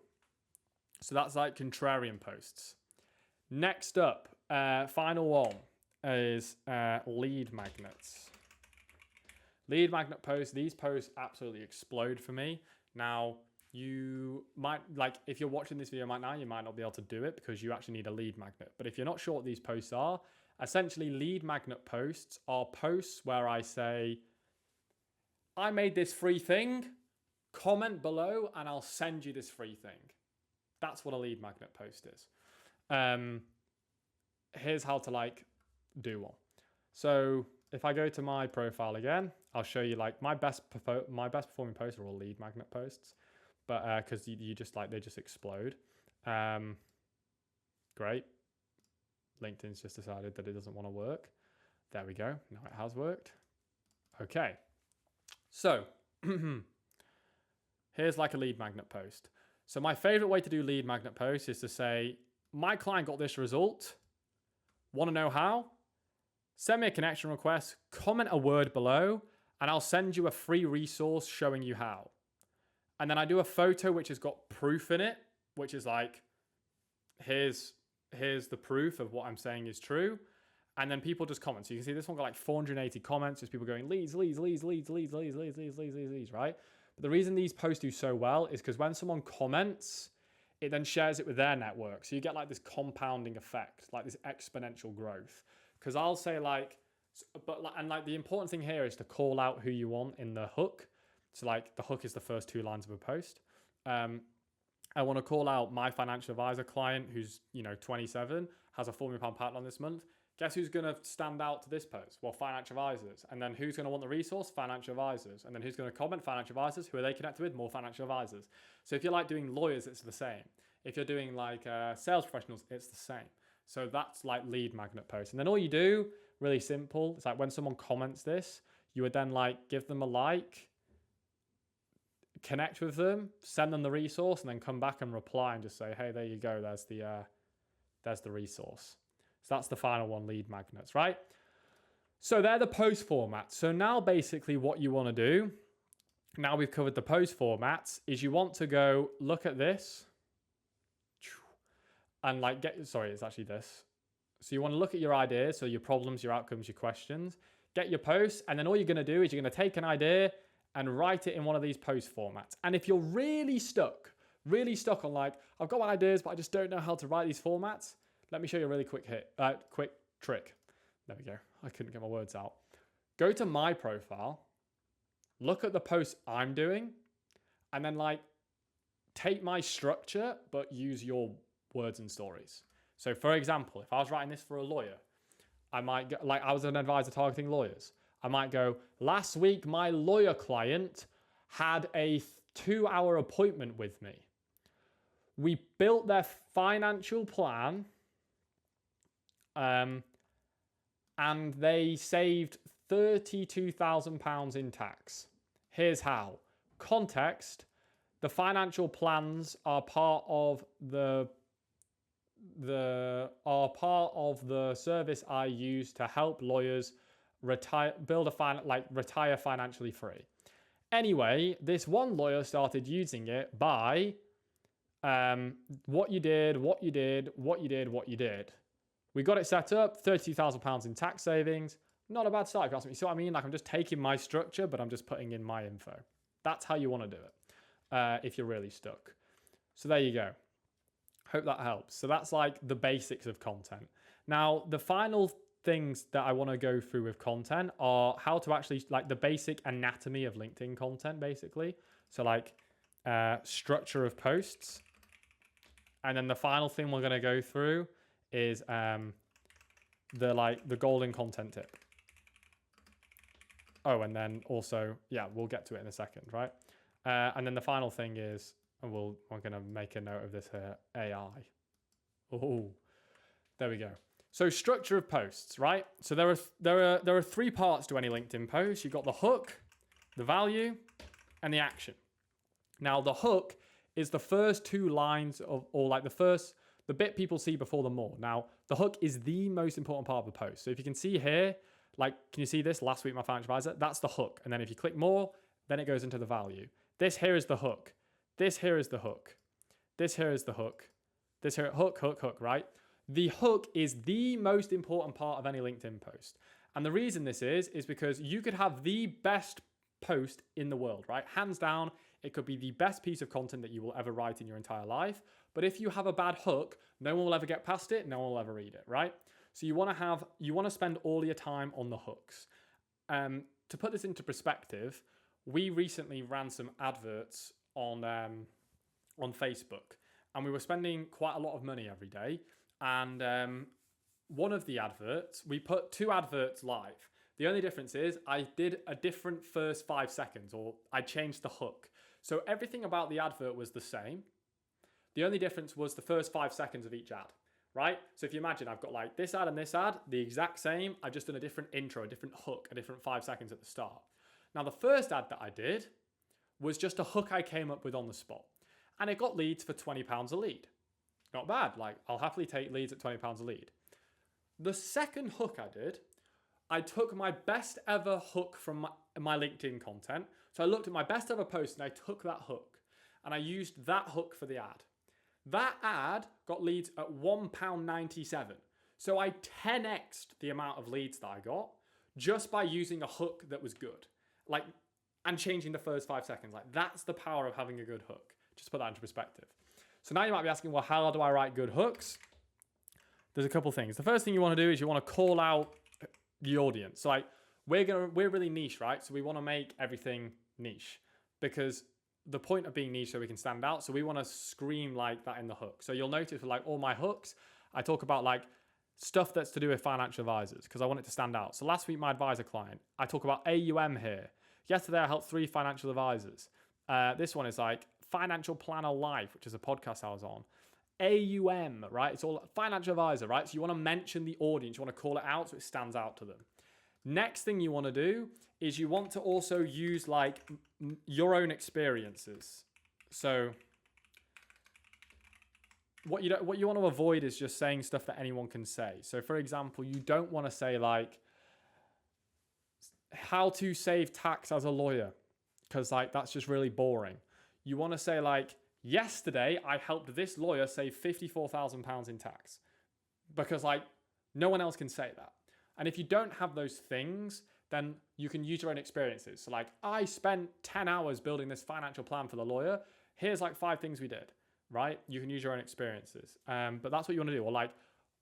So that's like contrarian posts. Next up, final one is lead magnets. Lead magnet posts. These posts absolutely explode for me. Now, you might, like, if you're watching this video right now, you might not be able to do it because you actually need a lead magnet. But if you're not sure what these posts are, essentially lead magnet posts are posts where I say, I made this free thing, comment below and I'll send you this free thing. That's what a lead magnet post is. Here's how to like do one. So if I go to my profile again, I'll show you like my best performing posts are all lead magnet posts, but because you just like, they just explode. Great. LinkedIn's just decided that it doesn't want to work. There we go. Now it has worked. Okay. So here's like a lead magnet post. So my favorite way to do lead magnet posts is to say, my client got this result. Want to know how? Send me a connection request, comment a word below, and I'll send you a free resource showing you how. And then I do a photo which has got proof in it, which is like, here's the proof of what I'm saying is true. And then people just comment. So you can see this one got like 480 comments. There's people going leads, right? But the reason these posts do so well is because when someone comments, it then shares it with their network. So you get like this compounding effect, like this exponential growth. Because I'll say like, and like the important thing here is to call out who you want in the hook. So like the hook is the first 2 lines of a post. I want to call out my financial advisor client who's, 27, has a £4 million pipeline this month. Guess who's going to stand out to this post? Well, financial advisors. And then who's going to want the resource? Financial advisors. And then who's going to comment? Financial advisors. Who are they connected with? More financial advisors. So if you're like doing lawyers, it's the same. If you're doing like sales professionals, it's the same. So that's like lead magnet posts. And then all you do, really simple, it's like when someone comments this, you would then like give them a like, connect with them, send them the resource, and then come back and reply and just say, hey, there you go. There's the resource. So that's the final one, lead magnets, right? So they're the post formats. So now basically what you want to do, now we've covered the post formats, is you want to go look at this and like it's actually this. So you want to look at your ideas, so your problems, your outcomes, your questions, get your posts, and then all you're going to do is you're going to take an idea and write it in one of these post formats. And if you're really stuck on like, I've got my ideas, but I just don't know how to write these formats, let me show you a really quick trick. There we go. I couldn't get my words out. Go to my profile, look at the posts I'm doing, and then like take my structure, but use your words and stories. So for example, if I was writing this for a lawyer, I might go, like I was an advisor targeting lawyers. I might go, last week my lawyer client had a 2-hour appointment with me. We built their financial plan, and they saved £32,000 in tax. Here's how. Context: the financial plans are part of the service I use to help lawyers retire financially free. Anyway, this one lawyer started using it by what you did. We got it set up, £32,000 in tax savings. Not a bad start, if you ask me. So I mean, like I'm just taking my structure, but I'm just putting in my info. That's how you want to do it if you're really stuck. So there you go. Hope that helps. So that's like the basics of content. Now, the final things that I want to go through with content are how to actually, like, the basic anatomy of LinkedIn content, basically. So like structure of posts. And then the final thing we're going to go through is the golden content tip. Oh, and then also, yeah, we'll get to it in a second, right? And then the final thing is, we're going to make a note of this here, AI. Oh, there we go. So structure of posts, right? So there are 3 parts to any LinkedIn post. You've got the hook, the value, and the action. Now, the hook is the first 2 lines of, or like the bit people see before the more. Now, the hook is the most important part of the post. So if you can see here, like, can you see this? Last week, my financial advisor, that's the hook. And then if you click more, then it goes into the value. This here is the hook. This here is the hook. This here is the hook. This here, hook, right? The hook is the most important part of any LinkedIn post. And the reason this is because you could have the best post in the world, right? Hands down, it could be the best piece of content that you will ever write in your entire life. But if you have a bad hook, no one will ever get past it. No one will ever read it, right? So you want to spend all your time on the hooks. To put this into perspective, we recently ran some adverts on Facebook, and we were spending quite a lot of money every day. And one of the adverts, we put 2 adverts live. The only difference is I did a different first 5 seconds, or I changed the hook. So everything about the advert was the same. The only difference was the first 5 seconds of each ad, right? So if you imagine I've got like this ad and this ad, the exact same. I've just done a different intro, a different hook, a different 5 seconds at the start. Now the first ad that I did was just a hook I came up with on the spot. And it got leads for £20 a lead. Not bad. Like, I'll happily take leads at £20 a lead. The second hook I did, I took my best ever hook from my LinkedIn content. So I looked at my best ever post and I took that hook and I used that hook for the ad. That ad got leads at £1.97. So I 10x'd the amount of leads that I got just by using a hook that was good. Like, and changing the first 5 seconds. Like, that's the power of having a good hook. Just put that into perspective. So now you might be asking, well, how do I write good hooks? There's a couple things. The first thing you want to do is you want to call out the audience. So like, we're really niche, right? So we want to make everything niche, because the point of being niche so we can stand out. So we want to scream like that in the hook. So you'll notice with like all my hooks, I talk about like stuff that's to do with financial advisors because I want it to stand out. So last week, my advisor client, I talk about AUM here. Yesterday, I helped 3 financial advisors. This one is like Financial Planner Life, which is a podcast I was on. AUM, right? It's all financial advisor, right? So you want to mention the audience. You want to call it out so it stands out to them. Next thing you want to do is you want to also use like your own experiences. So what you want to avoid is just saying stuff that anyone can say. So for example, you don't want to say like how to save tax as a lawyer, because like that's just really boring. You want to say like, yesterday I helped this lawyer save £54,000 in tax, because like no one else can say that. And if you don't have those things, then you can use your own experiences. So like, I spent 10 hours building this financial plan for the lawyer. Here's like 5 things we did, right? You can use your own experiences. But that's what you want to do. Or like,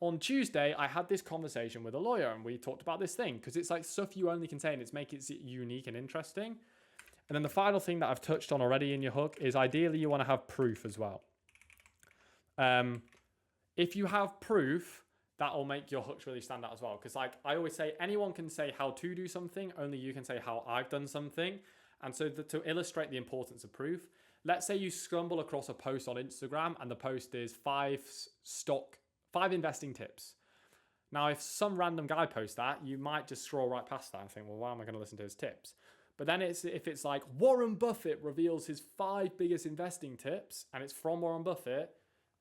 on Tuesday, I had this conversation with a lawyer and we talked about this thing, because it's like stuff you only can say and it's making it unique and interesting. And then the final thing that I've touched on already in your hook is ideally you want to have proof as well. If you have proof, that'll make your hooks really stand out as well. Because like I always say, anyone can say how to do something, only you can say how I've done something. And so to illustrate the importance of proof, let's say you stumble across a post on Instagram and the post is 5 investing tips. Now, if some random guy posts that, you might just scroll right past that and think, well, why am I going to listen to his tips? But then if it's like Warren Buffett reveals his 5 biggest investing tips and it's from Warren Buffett,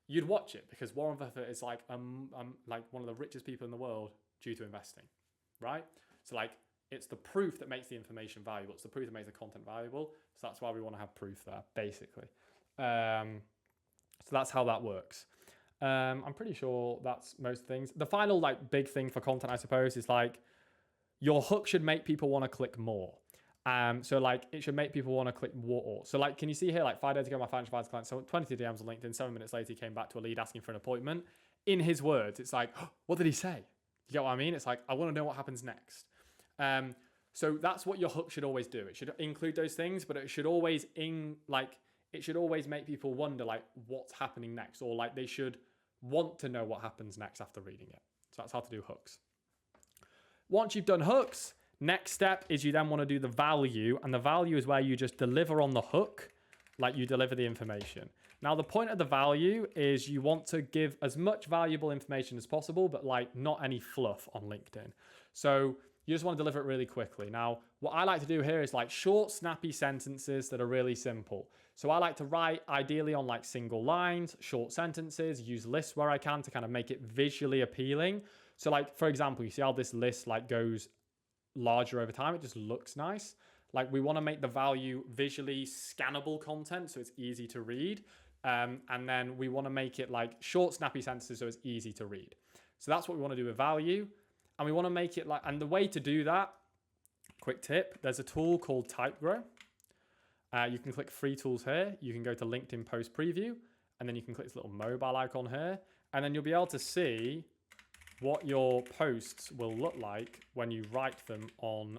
you'd watch it, because Warren Buffett is like one of the richest people in the world due to investing, right? So like, it's the proof that makes the information valuable. It's the proof that makes the content valuable. So that's why we want to have proof there, basically. So that's how that works. I'm pretty sure that's most things. The final like big thing for content, I suppose, is like your hook should make people want to click more. So like it should make people want to click more. So like, can you see here, like 5 days ago, my financial advisor client, so 22 DMs on LinkedIn, 7 minutes later, he came back to a lead asking for an appointment. In his words, it's like, oh, what did he say? You get what I mean? It's like, I want to know what happens next. So that's what your hook should always do. It should include those things, but it should always it should always make people wonder like what's happening next, or like they should want to know what happens next after reading it. So that's how to do hooks. Once you've done hooks, next step is you then want to do the value, and the value is where you just deliver on the hook, like you deliver the information. Now, the point of the value is you want to give as much valuable information as possible, but like not any fluff on LinkedIn. So you just want to deliver it really quickly. Now, what I like to do here is like short, snappy sentences that are really simple. So I like to write ideally on like single lines, short sentences, use lists where I can to kind of make it visually appealing. So like, for example, you see how this list like goes larger over time. It just looks nice. Like we want to make the value visually scannable content so it's easy to read. And then we want to make it like short, snappy sentences so it's easy to read. So that's what we want to do with value. And we want to make it like, and the way to do that, quick tip, there's a tool called TypeGrow. You can click free tools here. You can go to LinkedIn post preview, and then you can click this little mobile icon here. And then you'll be able to see what your posts will look like when you write them on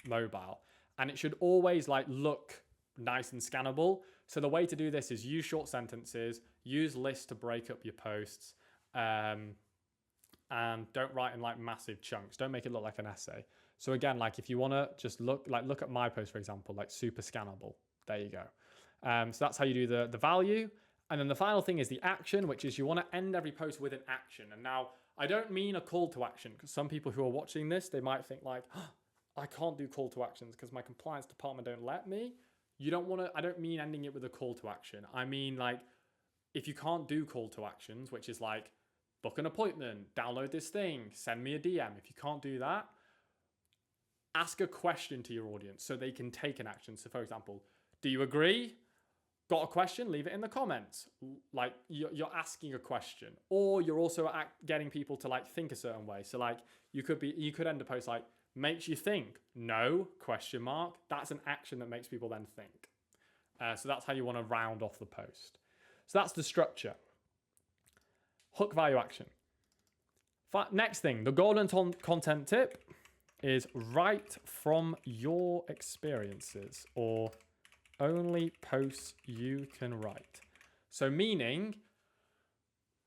mobile. And it should always like look nice and scannable. So the way to do this is use short sentences, use lists to break up your posts, and don't write in like massive chunks. Don't make it look like an essay. So again, like if you want to just look at my post, for example, like super scannable. There you go. So that's how you do the value. And then the final thing is the action, which is you want to end every post with an action. And now I don't mean a call to action, because some people who are watching this, they might think like, oh, I can't do call to actions because my compliance department don't let me. I don't mean ending it with a call to action. I mean like if you can't do call to actions, which is like book an appointment, download this thing, send me a DM. If you can't do that, ask a question to your audience so they can take an action. So for example, do you agree? Got a question? Leave it in the comments. Like you're asking a question, or you're also getting people to like think a certain way. So like you could end a post like makes you think. No question mark. That's an action that makes people then think. So that's how you want to round off the post. So that's the structure. Hook, value, action. Next thing, the golden content tip is write from your experiences, or only posts you can write. So meaning,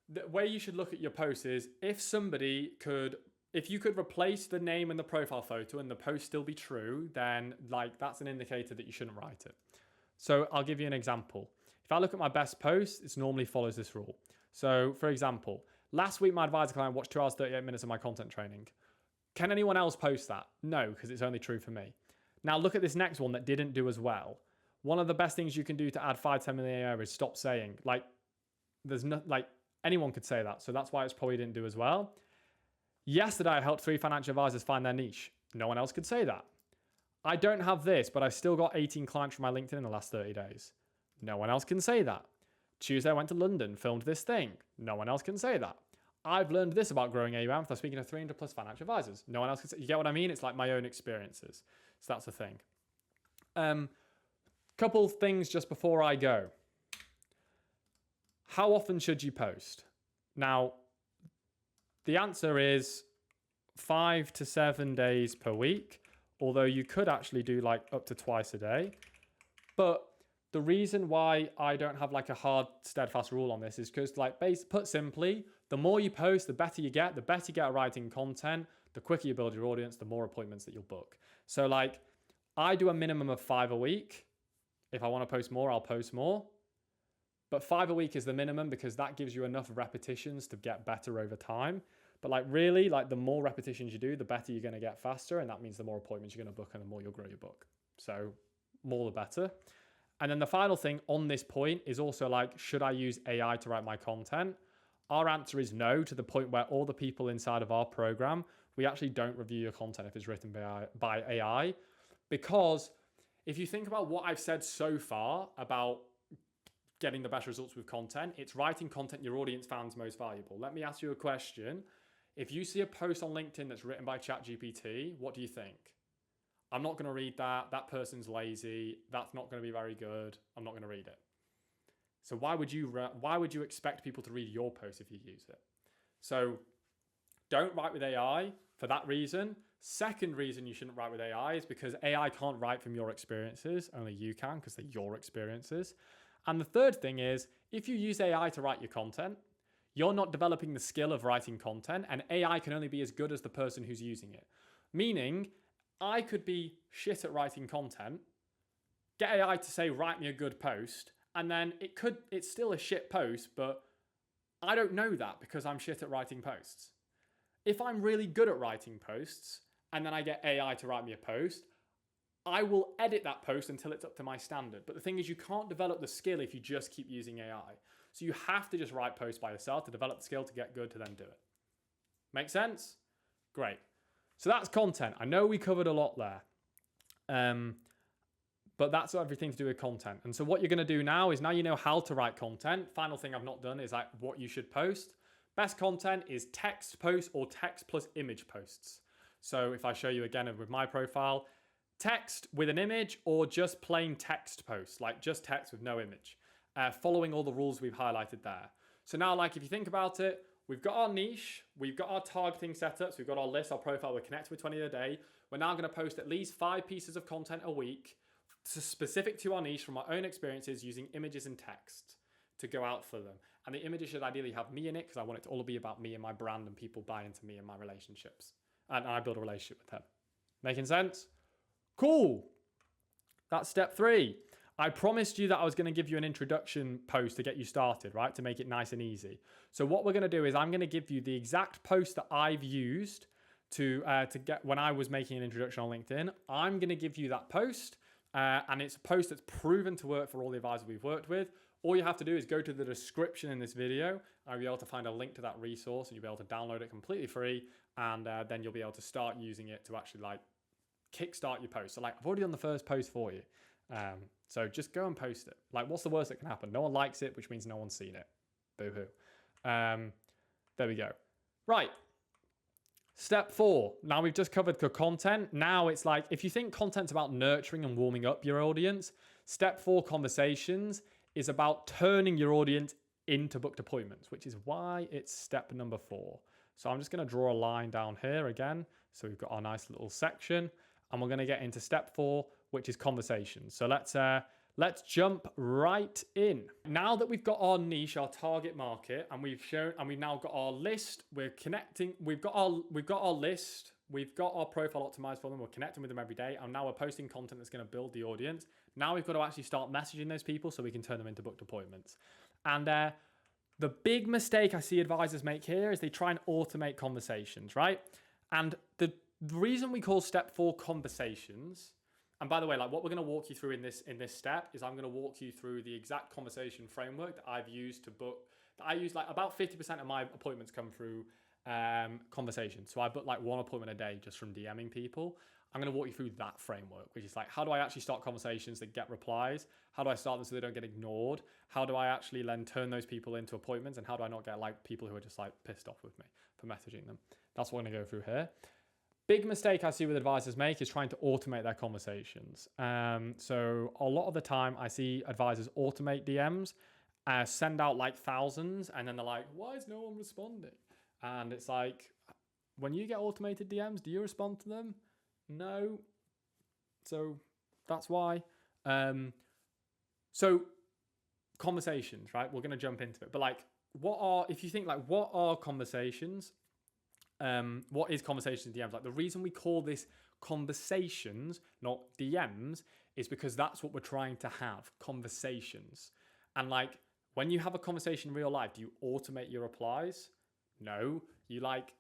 the way you should look at your posts is if you could replace the name and the profile photo and the post still be true, then like that's an indicator that you shouldn't write it. So I'll give you an example. If I look at my best posts, it normally follows this rule. So for example, last week my advisor client watched 2 hours, 38 minutes of my content training. Can anyone else post that? No, because it's only true for me. Now look at this next one that didn't do as well. One of the best things you can do to add 5-10 million AR is stop saying, like, there's no, like, anyone could say that. So that's why it's probably didn't do as well. Yesterday, I helped 3 financial advisors find their niche. No one else could say that. I don't have this, but I still got 18 clients from my LinkedIn in the last 30 days. No one else can say that. Tuesday, I went to London, filmed this thing. No one else can say that. I've learned this about growing AUM after speaking to 300 plus financial advisors. No one else can say. You get what I mean? It's like my own experiences. So that's the thing. Couple things just before I go. How often should you post? Now, the answer is 5 to 7 days per week, although you could actually do like up to twice a day. But the reason why I don't have like a hard, steadfast rule on this is because, like, put simply, the more you post, the better you get at writing content, the quicker you build your audience, the more appointments that you'll book. So like, I do a minimum of 5 a week. If I want to post more, I'll post more. But 5 a week is the minimum because that gives you enough repetitions to get better over time. But like really, like the more repetitions you do, the better you're going to get faster. And that means the more appointments you're going to book and the more you'll grow your book. So more the better. And then the final thing on this point is also like, should I use AI to write my content? Our answer is no, to the point where all the people inside of our program, we actually don't review your content if it's written by AI. Because if you think about what I've said so far about getting the best results with content, it's writing content your audience finds most valuable. Let me ask you a question. If you see a post on LinkedIn that's written by ChatGPT, what do you think? I'm not going to read that. That person's lazy. That's not going to be very good. I'm not going to read it. So why would you expect people to read your post if you use it? So don't write with AI for that reason. Second reason you shouldn't write with AI is because AI can't write from your experiences. Only you can, because they're your experiences. And the third thing is, if you use AI to write your content, you're not developing the skill of writing content, and AI can only be as good as the person who's using it. Meaning, I could be shit at writing content, get AI to say, write me a good post, and then it's still a shit post, but I don't know that because I'm shit at writing posts. If I'm really good at writing posts, and then I get AI to write me a post, I will edit that post until it's up to my standard. But the thing is, you can't develop the skill if you just keep using AI. So you have to just write posts by yourself to develop the skill to get good to then do it. Make sense? Great. So that's content. I know we covered a lot there. But that's everything to do with content. And so what you're going to do now is, now you know how to write content. Final thing I've not done is like what you should post. Best content is text posts or text plus image posts. So if I show you again with my profile, text with an image or just plain text posts, like just text with no image, following all the rules we've highlighted there. So now, like, if you think about it, we've got our niche, we've got our targeting setups, we've got our list, our profile, we're connected with 20 a day. We're now going to post at least 5 pieces of content a week specific to our niche from our own experiences using images and text to go out for them. And the images should ideally have me in it because I want it to all be about me and my brand and people buy into me and my relationships. And I build a relationship with them. Making sense? Cool. That's step 3. I promised you that I was going to give you an introduction post to get you started, right? To make it nice and easy. So what we're going to do is I'm going to give you the exact post that I've used to get when I was making an introduction on LinkedIn. I'm going to give you that post. And it's a post that's proven to work for all the advisors we've worked with. All you have to do is go to the description in this video. I'll be able to find a link to that resource and you'll be able to download it completely free. And then you'll be able to start using it to actually like kickstart your post. So like I've already done the first post for you. So just go and post it. Like what's the worst that can happen? No one likes it, which means no one's seen it. Boo-hoo. There we go. Right. Step 4. Now we've just covered the content. Now it's like, if you think content's about nurturing and warming up your audience, step 4, conversations, is about turning your audience into booked appointments, which is why it's step number 4. So I'm just going to draw a line down here again. So we've got our nice little section and we're going to get into step 4, which is conversations. So let's jump right in. Now that we've got our niche, our target market, and we've now got our list, we're connecting, we've got our list, we've got our profile optimized for them, we're connecting with them every day, and now we're posting content that's going to build the audience. Now we've got to actually start messaging those people so we can turn them into booked appointments. And the big mistake I see advisors make here is they try and automate conversations, right? And the reason we call step 4 conversations, and by the way, like what we're going to walk you through in this step is I'm going to walk you through the exact conversation framework that I've used to book. That I use like about 50% of my appointments come through conversations. So I book like 1 appointment a day just from DMing people. I'm going to walk you through that framework, which is like, how do I actually start conversations that get replies? How do I start them so they don't get ignored? How do I actually then turn those people into appointments? And how do I not get like people who are just like pissed off with me for messaging them? That's what we're going to go through here. Big mistake I see with advisors make is trying to automate their conversations. So a lot of the time I see advisors automate DMs, send out like thousands, and then they're like, why is no one responding? And it's like, when you get automated DMs, do you respond to them? No. So that's why. So conversations, right? We're going to jump into it. But like, if you think like, what are conversations? What is conversations DMs? Like the reason we call this conversations, not DMs, is because that's what we're trying to have, conversations. And like, when you have a conversation in real life, do you automate your replies? No, you like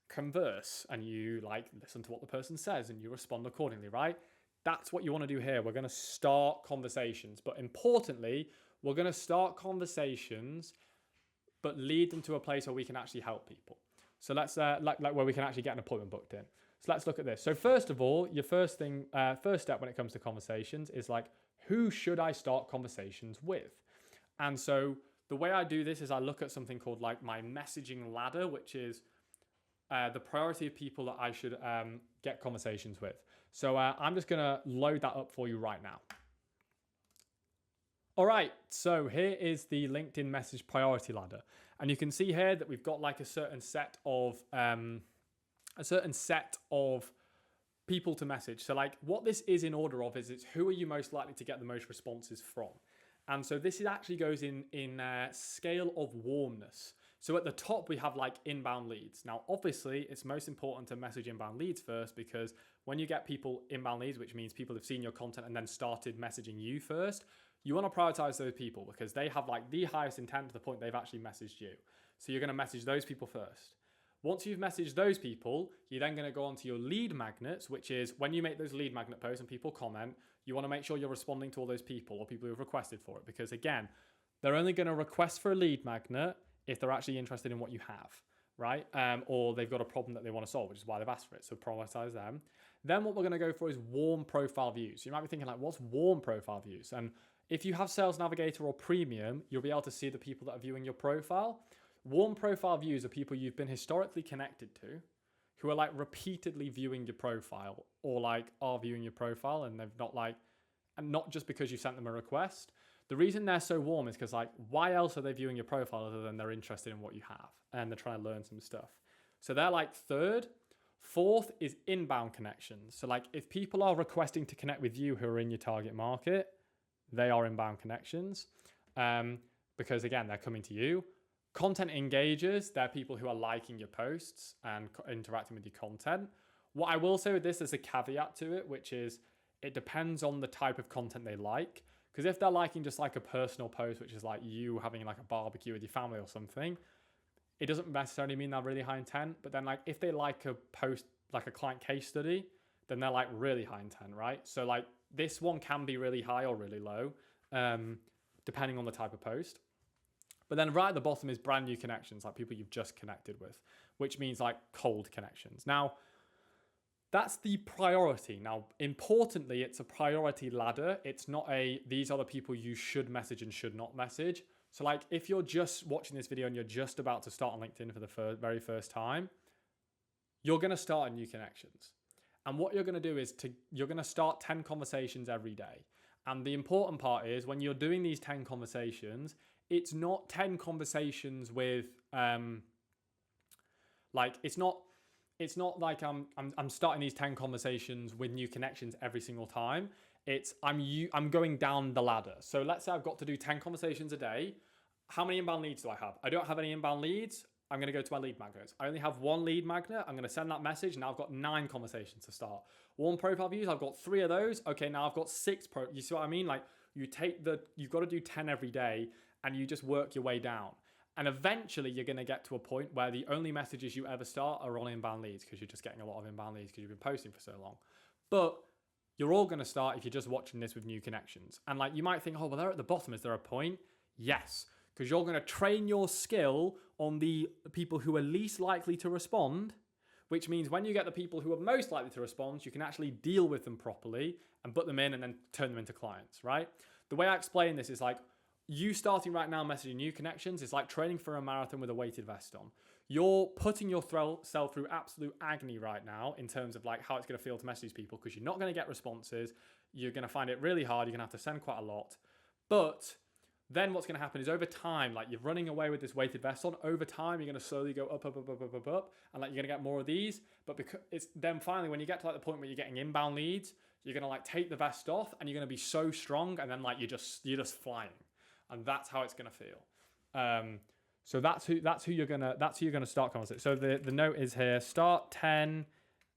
converse and you like listen to what the person says and you respond accordingly, right? That's what you want to do here. We're going to start conversations, but importantly, we're going to start conversations, but lead them to a place where we can actually help people. So let's like where we can actually get an appointment booked in. So let's look at this. So first of all, your first step when it comes to conversations is like, who should I start conversations with? And so the way I do this is I look at something called like my messaging ladder, which is the priority of people that I should get conversations with. So I'm just going to load that up for you right now. All right, so here is the LinkedIn message priority ladder. And you can see here that we've got like a certain set of people to message. So like what this is in order of is it's who are you most likely to get the most responses from. And so this actually goes in scale of warmness. So at the top, we have like inbound leads. Now, obviously, it's most important to message inbound leads first, because when you get people inbound leads, which means people have seen your content and then started messaging you first, you want to prioritize those people because they have like the highest intent to the point they've actually messaged you. So you're going to message those people first. Once you've messaged those people, you're then going to go onto your lead magnets, which is when you make those lead magnet posts and people comment, you want to make sure you're responding to all those people or people who've requested for it. Because again, they're only going to request for a lead magnet if they're actually interested in what you have, right? Or they've got a problem that they want to solve, which is why they've asked for it. So prioritize them. Then what we're going to go for is warm profile views. You might be thinking like, what's warm profile views? And if you have Sales Navigator or Premium, you'll be able to see the people that are viewing your profile. Warm profile views are people you've been historically connected to, who are like repeatedly viewing your profile or like are viewing your profile, and they've not like, and not just because you sent them a request. The reason they're so warm is because like, why else are they viewing your profile other than they're interested in what you have and they're trying to learn some stuff? So they're like third. Fourth is inbound connections. So like if people are requesting to connect with you who are in your target market, they are inbound connections because again, they're coming to you. Content engagers, they're people who are liking your posts and interacting with your content. What I will say with this is a caveat to it, which is it depends on the type of content they like. Because if they're liking just like a personal post, which is like you having like a barbecue with your family or something, it doesn't necessarily mean they're really high intent. But then like if they like a post, like a client case study, then they're like really high intent, right? So like this one can be really high or really low, depending on the type of post. But then right at the bottom is brand new connections, like people you've just connected with, which means like cold connections. Now, that's the priority. Now, importantly, it's a priority ladder. It's not these are the people you should message and should not message. So like if you're just watching this video and you're just about to start on LinkedIn for the very first time, you're going to start new connections. And what you're going to do is you're going to start 10 conversations every day. And the important part is when you're doing these 10 conversations, it's not 10 conversations with like it's not like I'm starting these 10 conversations with new connections every single time. It's I'm going down the ladder. So let's say I've got to do 10 conversations a day. How many inbound leads do I have? I don't have any inbound leads. I'm going to go to my lead magnets. I only have one lead magnet. I'm going to send that message. Now I've got 9 conversations to start. Warm profile views, I've got 3 of those. Okay, now I've got 6. You see what I mean? Like you've got to do 10 every day and you just work your way down. And eventually you're going to get to a point where the only messages you ever start are on inbound leads because you're just getting a lot of inbound leads because you've been posting for so long. But you're all going to start if you're just watching this with new connections. And like you might think, oh, well, they're at the bottom. Is there a point? Yes, because you're going to train your skill on the people who are least likely to respond, which means when you get the people who are most likely to respond, you can actually deal with them properly and put them in and then turn them into clients, right? The way I explain this is like, you starting right now messaging new connections is like training for a marathon with a weighted vest on. You're putting yourself through absolute agony right now in terms of like how it's going to feel to message these people because you're not going to get responses. You're going to find it really hard. You're going to have to send quite a lot. But then what's going to happen is over time, like you're running away with this weighted vest on. Over time, you're going to slowly go up, and like you're going to get more of these. But because it's then finally when you get to like the point where you're getting inbound leads, you're going to like take the vest off and you're going to be so strong, and then like you're just flying. And that's how it's going to feel. So that's who you're gonna start conversations. So the note is here: start 10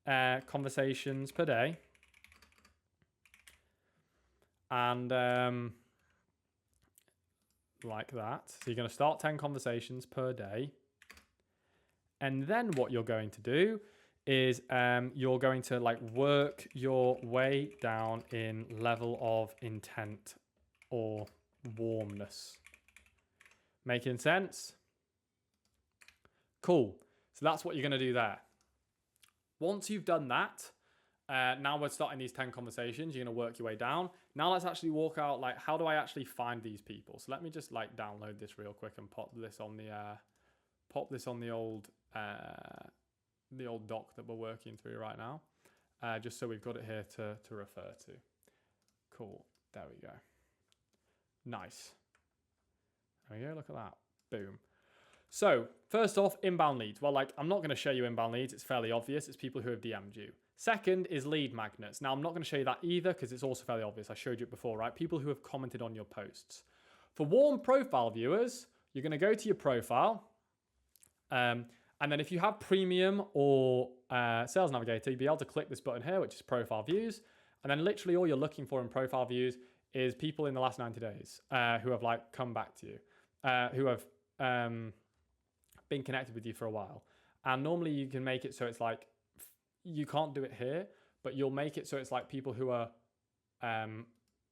conversations per day, and like that. So you're going to start 10 conversations per day, and then what you're going to do is you're going to like work your way down in level of intent or warmness. Making sense? Cool. So that's what you're going to do there. Once you've done that, now we're starting these 10 conversations. You're going to work your way down. Now let's actually walk out like, how do I actually find these people? So let me just like download this real quick and pop this on the old doc that we're working through right now. just so we've got it here to refer to. Cool. There we go. Nice. There we go. Look at that. Boom. So first off, inbound leads. Well, like, I'm not going to show you inbound leads. It's fairly obvious. It's people who have DM'd you. Second is lead magnets. Now, I'm not going to show you that either because it's also fairly obvious. I showed you it before, right? People who have commented on your posts. For warm profile viewers, you're going to go to your profile. And then if you have premium or Sales Navigator, you'll be able to click this button here, which is profile views. And then literally all you're looking for in profile views is people in the last 90 days who have like come back to you, who have been connected with you for a while. And normally you can make it so it's like, you can't do it here, but you'll make it so it's like people who are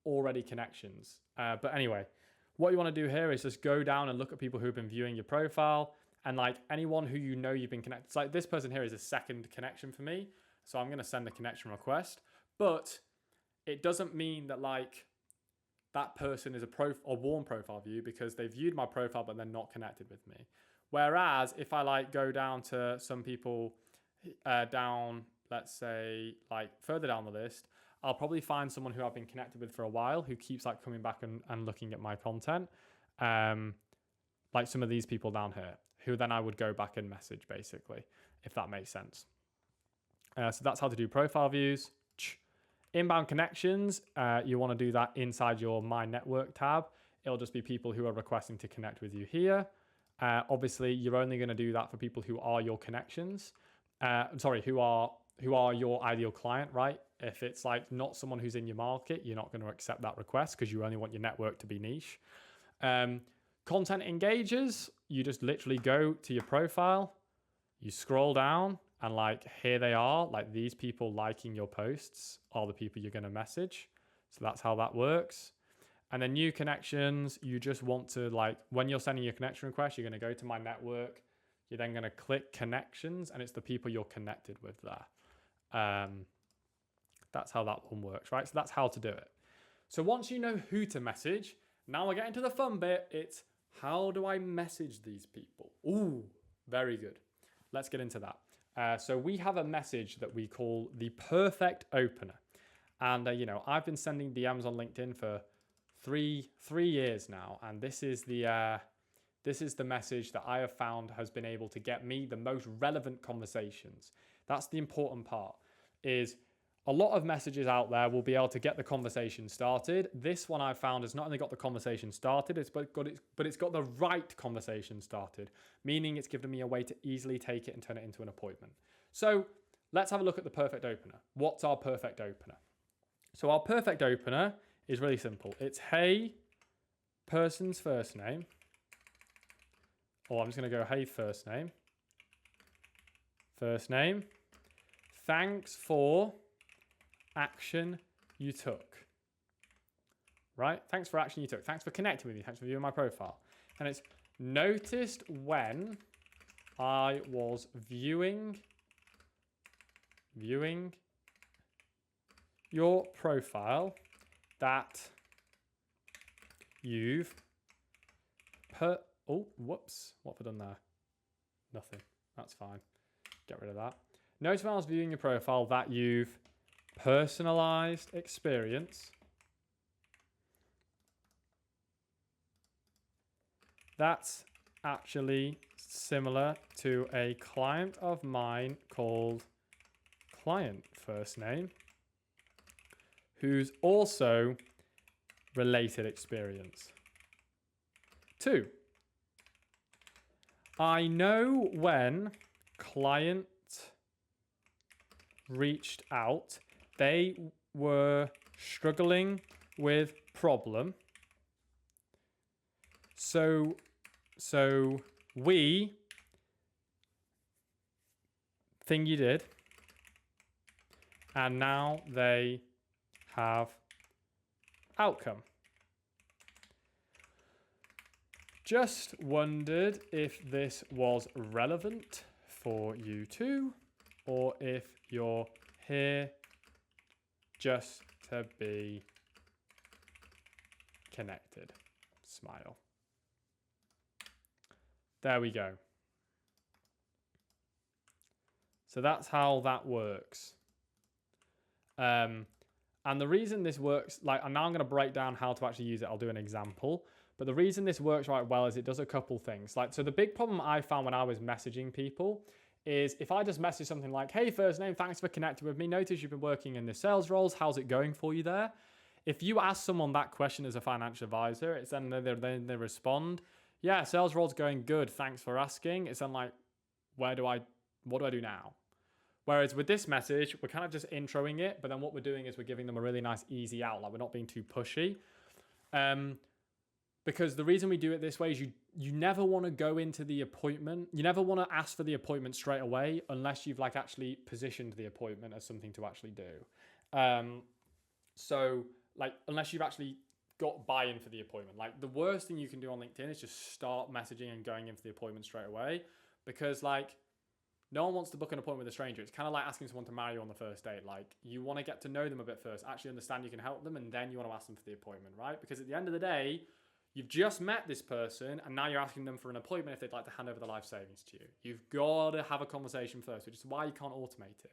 already connections. But anyway, what you want to do here is just go down and look at people who've been viewing your profile and like anyone who you know you've been connected. It's like this person here is a second connection for me. So I'm going to send a connection request, but it doesn't mean that like that person is a warm profile view because they viewed my profile, but they're not connected with me. Whereas if I like go down to some people down, let's say like further down the list, I'll probably find someone who I've been connected with for a while who keeps like coming back and looking at my content. Like some of these people down here who then I would go back and message basically, if that makes sense. So that's how to do profile views. Inbound connections, you want to do that inside your My Network tab. It'll just be people who are requesting to connect with you here. Obviously, you're only going to do that for people who are your connections. Who are your ideal client, right? If it's like not someone who's in your market, you're not going to accept that request because you only want your network to be niche. Content engagers, you just literally go to your profile, you scroll down, and like here they are, like these people liking your posts are the people you're going to message. So that's how that works. And then new connections, you just want to like, when you're sending your connection request, you're going to go to My Network. You're then going to click connections and it's the people you're connected with there. That's how that one works, right? So that's how to do it. So once you know who to message, now we're getting to the fun bit. It's how do I message these people? Ooh, very good. Let's get into that. So we have a message that we call the perfect opener. And, I've been sending DMs on LinkedIn for three years now. And this is the message that I have found has been able to get me the most relevant conversations. That's the important part, is a lot of messages out there will be able to get the conversation started. This one I've found has not only got the conversation started, but it's got the right conversation started, meaning it's given me a way to easily take it and turn it into an appointment. So let's have a look at the perfect opener. What's our perfect opener? So our perfect opener is really simple. It's hey, person's first name. Or I'm just going to go, hey, first name. First name. Thanks for action you took. Right? Thanks for action you took. Thanks for connecting with me. Thanks for viewing my profile. And it's noticed when I was viewing your profile that you've put... Oh, whoops. What have I done there? Nothing. That's fine. Get rid of that. Notice when I was viewing your profile that you've personalized experience that's actually similar to a client of mine called client first name, who's also related experience. 2, I know when client reached out, they were struggling with problem. So we thing you did, and now they have outcome. Just wondered if this was relevant for you too, or if you're here just to be connected. Smile. There we go. So that's how that works. And the reason this works, and now I'm going to break down how to actually use it. I'll do an example. But the reason this works right well is it does a couple things. So the big problem I found when I was messaging people is if I just message something like, hey, first name, thanks for connecting with me. Notice you've been working in the sales roles. How's it going for you there? If you ask someone that question as a financial advisor, it's then they respond, yeah, sales role's going good. Thanks for asking. It's then like, what do I do now? Whereas with this message, we're kind of just introing it, but then what we're doing is we're giving them a really nice, easy out. Like we're not being too pushy. Because the reason we do it this way is you never want to go into the appointment. You never want to ask for the appointment straight away unless you've actually positioned the appointment as something to actually do. Unless you've actually got buy-in for the appointment. The worst thing you can do on LinkedIn is just start messaging and going in for the appointment straight away, because no one wants to book an appointment with a stranger. It's kind of like asking someone to marry you on the first date. You want to get to know them a bit first, actually understand you can help them, and then you want to ask them for the appointment, right? Because at the end of the day, you've just met this person and now you're asking them for an appointment if they'd like to hand over their life savings to you. You've got to have a conversation first, which is why you can't automate it.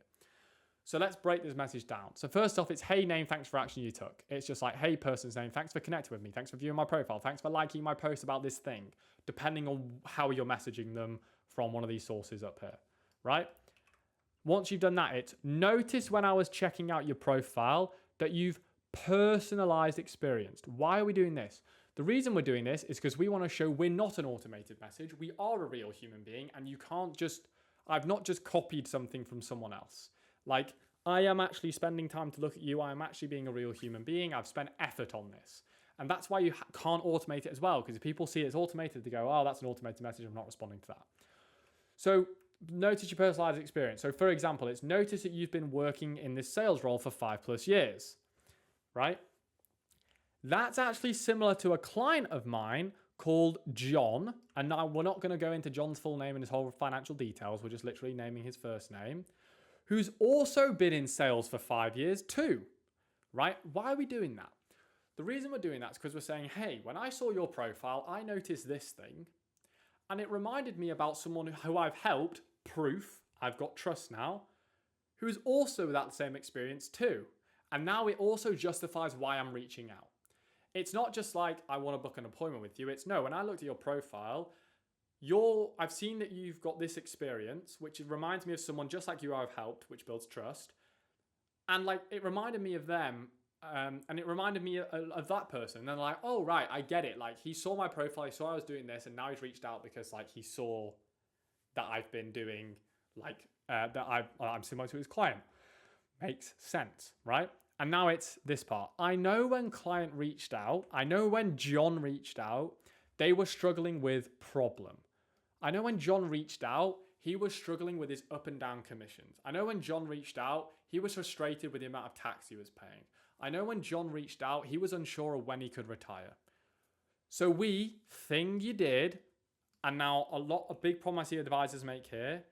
So let's break this message down. So first off, it's hey name, thanks for action you took. It's just like, hey person's name, thanks for connecting with me. Thanks for viewing my profile. Thanks for liking my post about this thing, depending on how you're messaging them from one of these sources up here, right? Once you've done that, it's notice when I was checking out your profile that you've personalized experience. Why are we doing this? The reason we're doing this is because we want to show we're not an automated message. We are a real human being, and I've not just copied something from someone else. I am actually spending time to look at you. I am actually being a real human being. I've spent effort on this. And that's why you can't automate it as well, because if people see it's automated, they go, oh, that's an automated message. I'm not responding to that. So notice your personalized experience. So for example, it's notice that you've been working in this sales role for 5+ years, right? That's actually similar to a client of mine called John. And now we're not going to go into John's full name and his whole financial details. We're just literally naming his first name, who's also been in sales for 5 years too, right? Why are we doing that? The reason we're doing that is because we're saying, hey, when I saw your profile, I noticed this thing, and it reminded me about someone who I've helped, proof, I've got trust now, who's also that same experience too. And now it also justifies why I'm reaching out. It's not just like, I want to book an appointment with you. It's no, when I looked at your profile, I've seen that you've got this experience, which reminds me of someone just like you I've helped, which builds trust. And it reminded me of them, and it reminded me of that person. And then oh, right, I get it. He saw my profile, he saw I was doing this, and now he's reached out because he saw that I've been doing, that I'm similar to his client. Makes sense, right? And now it's this part. I know when client reached out, I know when John reached out, they were struggling with problem. I know when John reached out, he was struggling with his up and down commissions. I know when John reached out, he was frustrated with the amount of tax he was paying. I know when John reached out, he was unsure of when he could retire. So thing you did, and now a big problem I see advisors make here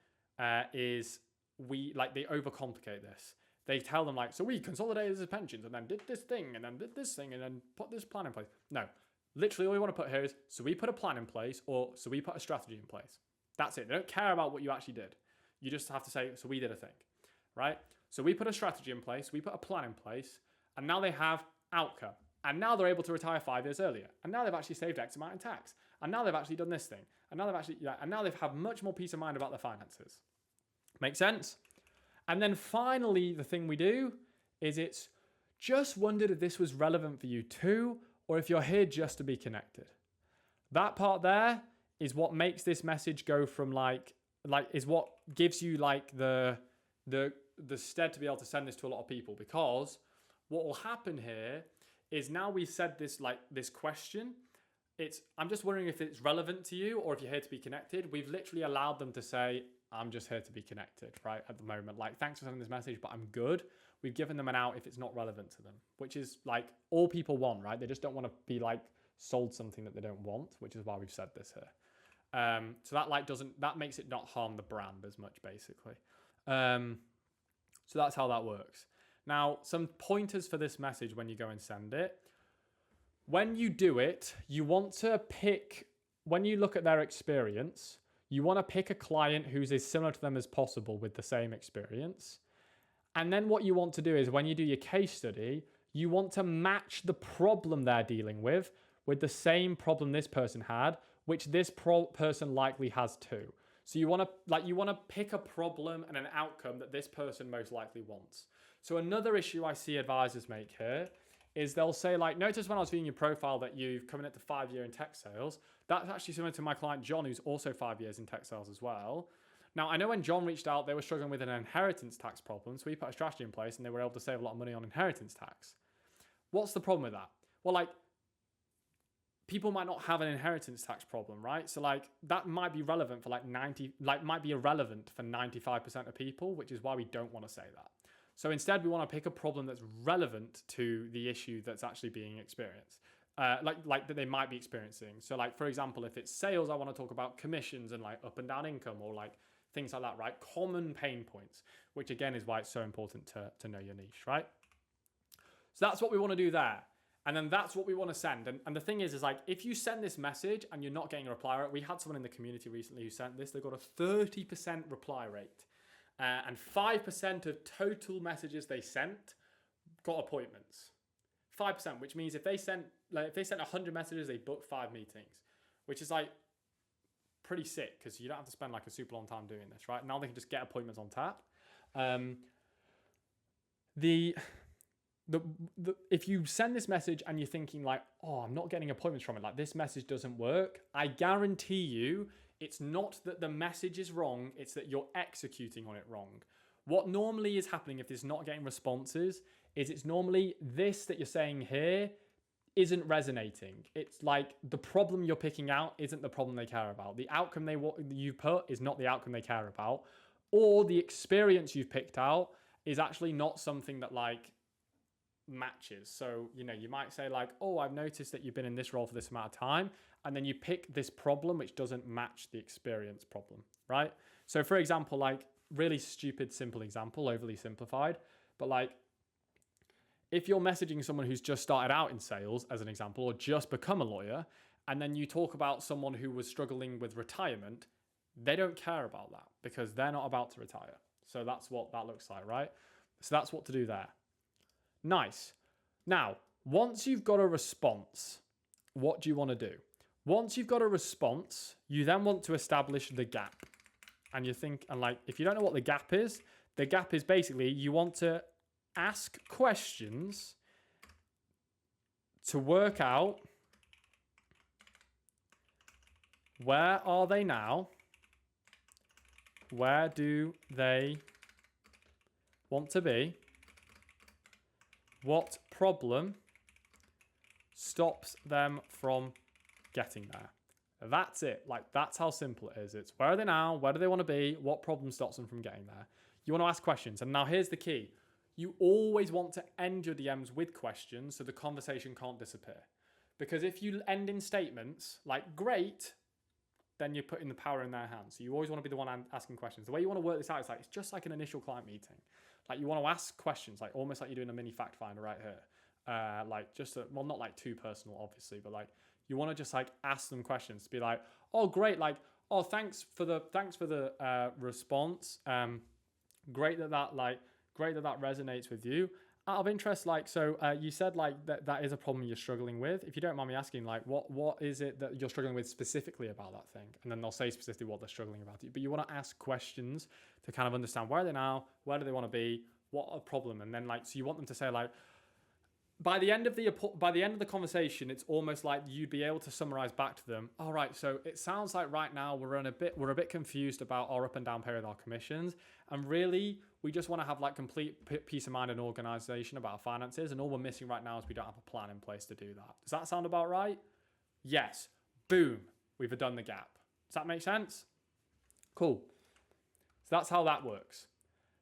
is they overcomplicate this. They tell them so we consolidated his pensions and then did this thing and then did this thing and then put this plan in place. No, literally all we want to put here is, so we put a plan in place, or so we put a strategy in place. That's it. They don't care about what you actually did. You just have to say, so we did a thing, right? So we put a strategy in place, we put a plan in place, and now they have outcome. And now they're able to retire 5 years earlier. And now they've actually saved X amount in tax. And now they've actually done this thing. And now they've had much more peace of mind about their finances. Make sense? And then finally, the thing we do is it's just wondered if this was relevant for you too, or if you're here just to be connected. That part there is what makes this message go from is what gives you the stead to be able to send this to a lot of people, because what will happen here is now we've said this this question. I'm just wondering if it's relevant to you or if you're here to be connected. We've literally allowed them to say, I'm just here to be connected, right? At the moment, thanks for sending this message, but I'm good. We've given them an out if it's not relevant to them, which is all people want, right? They just don't want to be sold something that they don't want, which is why we've said this here. So that makes it not harm the brand as much, basically. So that's how that works. Now, some pointers for this message when you go and send it. When you do it, you want to pick, when you look at their experience, you want to pick a client who's as similar to them as possible with the same experience. And then what you want to do is when you do your case study, you want to match the problem they're dealing with the same problem this person had, which this person likely has too. So you want to pick a problem and an outcome that this person most likely wants. So another issue I see advisors make here is they'll say like, notice when I was viewing your profile that you've come in at the 5 year in tech sales. That's actually similar to my client John, who's also 5 years in tech sales as well. Now, I know when John reached out, they were struggling with an inheritance tax problem. So we put a strategy in place and they were able to save a lot of money on inheritance tax. What's the problem with that? Well, like, people might not have an inheritance tax problem, right? So like that might be relevant for might be irrelevant for 95% of people, which is why we don't want to say that. So instead we want to pick a problem that's relevant to the issue that's actually being experienced, like that they might be experiencing. So like, for example, if it's sales, I want to talk about commissions and like up and down income or like things like that, right? Common pain points, which again is why it's so important to know your niche, right? So that's what we want to do there. And then that's what we want to send. And the thing is like, if you send this message and you're not getting a reply rate, we had someone in the community recently who sent this, they got a 30% reply rate. And 5% of total messages they sent got appointments. 5%, which means if they sent 100 messages, they booked 5 meetings, which is like pretty sick because you don't have to spend like a super long time doing this, right? Now they can just get appointments on tap. If you send this message and you're thinking like, oh, I'm not getting appointments from it, like this message doesn't work, I guarantee you it's not that the message is wrong, it's that you're executing on it wrong. What normally is happening if it's not getting responses is it's normally this that you're saying here isn't resonating. It's like the problem you're picking out isn't the problem they care about. The outcome you put is not the outcome they care about, or the experience you've picked out is actually not something that like matches. So, you know, you might say like, oh, I've noticed that you've been in this role for this amount of time. And then you pick this problem, which doesn't match the experience problem, right? So for example, like really stupid, simple example, overly simplified, but like if you're messaging someone who's just started out in sales as an example, or just become a lawyer, and then you talk about someone who was struggling with retirement, they don't care about that because they're not about to retire. So that's what that looks like, right? So that's what to do there. Nice. Now, once you've got a response, what do you want to do? Once you've got a response, you then want to establish the gap. And you think, and like, if you don't know what the gap is basically you want to ask questions to work out where are they now? Where do they want to be? What problem stops them from getting there? That's it. Like, that's how simple it is. It's where are they now? Where do they want to be? What problem stops them from getting there? You want to ask questions. And now here's the key. You always want to end your DMs with questions so the conversation can't disappear. Because if you end in statements like great, then you're putting the power in their hands. So you always want to be the one asking questions. The way you want to work this out is like, it's just like an initial client meeting. Like you want to ask questions, like almost like you're doing a mini fact finder right here. Like just, well, not like too personal, obviously, but like you want to just like ask them questions to be like, oh, great. Like, oh, thanks for the response. Great that resonates with you. Out of interest, like, so you said like that is a problem you're struggling with. If you don't mind me asking, like, what is it that you're struggling with specifically about that thing? And then they'll say specifically what they're struggling about. But you want to ask questions to kind of understand where are they now, where do they want to be, what a problem, and then like, so you want them to say like, by the end of the conversation, it's almost like you'd be able to summarize back to them. All right, so it sounds like right now we're a bit confused about our up and down pay with our commissions, and really we just want to have like complete peace of mind and organization about our finances, and all we're missing right now is we don't have a plan in place to do that. Does that sound about right? Yes. Boom. We've done the gap. Does that make sense? Cool. So that's how that works.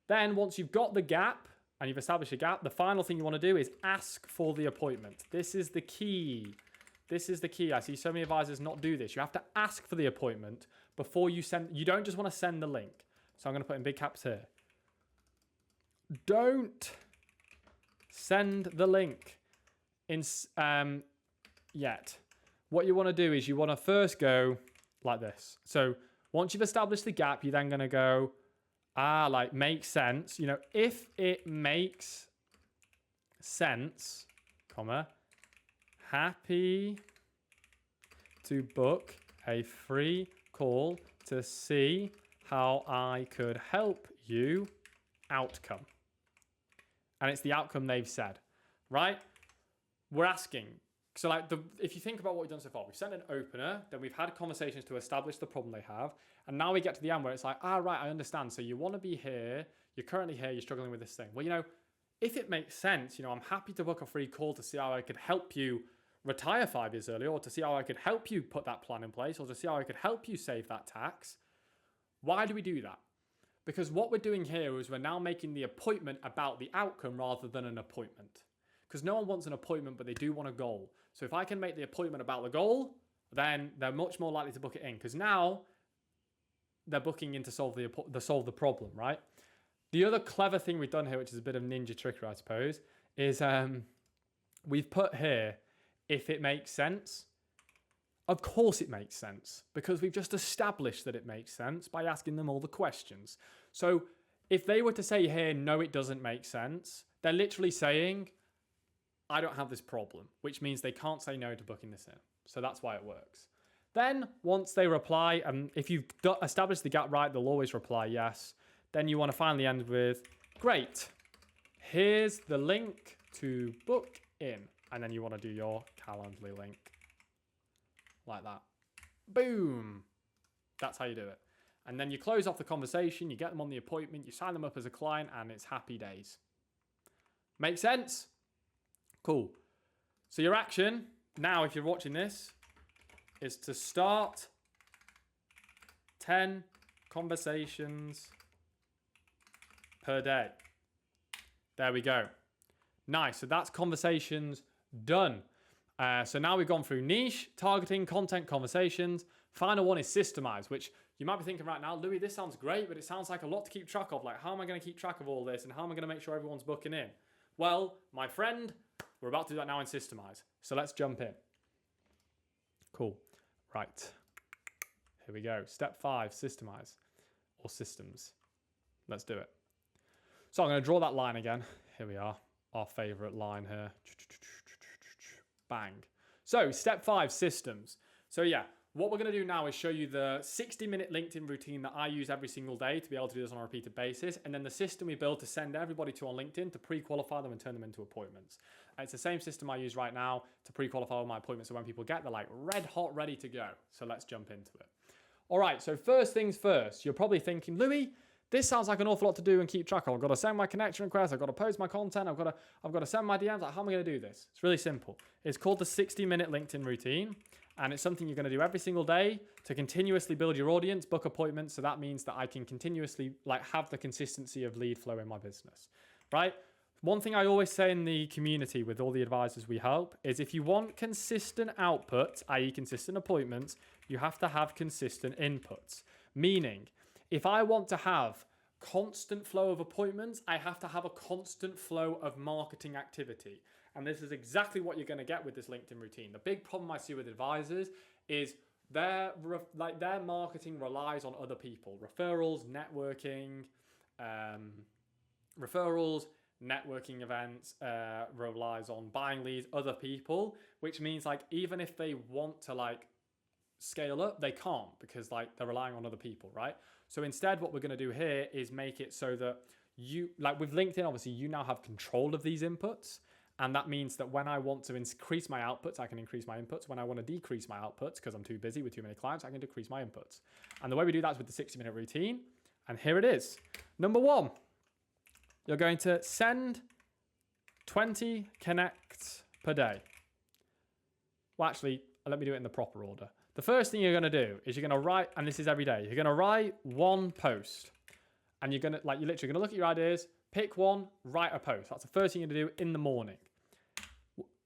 Then once you've got the gap, and you've established a gap, the final thing you want to do is ask for the appointment. This is the key. This is the key. I see so many advisors not do this. You have to ask for the appointment before you send. You don't just want to send the link. So I'm going to put in big caps here. Don't send the link in yet. What you want to do is you want to first go like this. So once you've established the gap, you're then going to go, Like makes sense. You know, if it makes sense, comma, happy to book a free call to see how I could help you, outcome. And it's the outcome they've said, right? We're asking. So like if you think about what we've done so far, we've sent an opener, then we've had conversations to establish the problem they have. And now we get to the end where it's like, right, I understand. So you want to be here, you're currently here, you're struggling with this thing. Well, you know, if it makes sense, you know, I'm happy to book a free call to see how I could help you retire 5 years earlier, or to see how I could help you put that plan in place, or to see how I could help you save that tax. Why do we do that? Because what we're doing here is we're now making the appointment about the outcome rather than an appointment. Because no one wants an appointment, but they do want a goal. So if I can make the appointment about the goal, then they're much more likely to book it in. Because now they're booking in to solve the problem, right? The other clever thing we've done here, which is a bit of ninja trickery, I suppose, is we've put here, if it makes sense. Of course it makes sense, because we've just established that it makes sense by asking them all the questions. So if they were to say here, no, it doesn't make sense, they're literally saying, I don't have this problem, which means they can't say no to booking this in. So that's why it works. Then once they reply, and if you've established the gap right, they'll always reply yes. Then you want to finally end with, great, here's the link to book in. And then you want to do your Calendly link. Like that. Boom. That's how you do it. And then you close off the conversation, you get them on the appointment, you sign them up as a client, and it's happy days. Make sense? Cool. So your action, now if you're watching this, is to start 10 conversations per day. There we go. Nice. So that's conversations done. So now we've gone through niche, targeting, content, conversations. Final one is systemize, which you might be thinking right now, Louis, this sounds great, but it sounds like a lot to keep track of. Like, how am I going to keep track of all this? And how am I going to make sure everyone's booking in? Well, my friend, we're about to do that now in systemize. So let's jump in. Cool. Right. Here we go. Step 5, systemize or systems. Let's do it. So I'm going to draw that line again. Here we are. Our favorite line here. Bang. So step 5, systems. So yeah, what we're going to do now is show you the 60-minute LinkedIn routine that I use every single day to be able to do this on a repeated basis. And then the system we build to send everybody to on LinkedIn to pre-qualify them and turn them into appointments. And it's the same system I use right now to pre-qualify all my appointments. So when people get, they're like red hot, ready to go. So let's jump into it. All right. So first things first, you're probably thinking, Louis, this sounds like an awful lot to do and keep track of. I've got to send my connection requests. I've got to post my content. I've got to send my DMs. Like, how am I going to do this? It's really simple. It's called the 60-minute LinkedIn routine. And it's something you're going to do every single day to continuously build your audience, book appointments. So that means that I can continuously have the consistency of lead flow in my business, right? One thing I always say in the community with all the advisors we help is if you want consistent output, i.e. consistent appointments, you have to have consistent inputs. Meaning, if I want to have constant flow of appointments, I have to have a constant flow of marketing activity. And this is exactly what you're going to get with this LinkedIn routine. The big problem I see with advisors is their marketing relies on other people. Referrals, networking events, relies on buying leads, other people, which means even if they want to scale up, they can't because they're relying on other people, right? So instead, what we're going to do here is make it so that you, with LinkedIn, obviously you now have control of these inputs. And that means that when I want to increase my outputs, I can increase my inputs. When I want to decrease my outputs, because I'm too busy with too many clients, I can decrease my inputs. And the way we do that is with the 60-minute routine. And here it is. Number 1, you're going to send 20 connects per day. Well, actually, let me do it in the proper order. The first thing you're going to do is you're going to write, and this is every day, you're going to write one post. And you're going to, you're literally going to look at your ideas, pick one, write a post. That's the first thing you're going to do in the morning.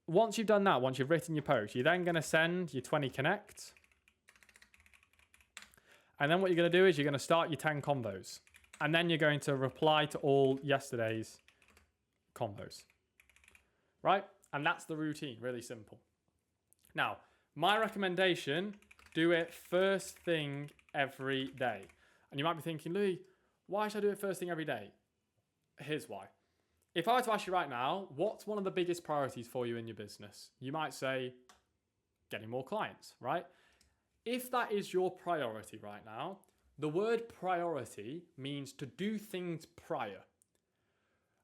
Once you've done that, once you've written your post, you're then going to send your 20 connects. And then what you're going to do is you're going to start your 10 convos. And then you're going to reply to all yesterday's convos. Right? And that's the routine, really simple. Now, my recommendation, do it first thing every day. And you might be thinking, Louis, Why should I do it first thing every day? Here's why. If I were to ask you right now, what's one of the biggest priorities for you in your business? You might say, getting more clients, right? If that is your priority right now, the word priority means to do things prior.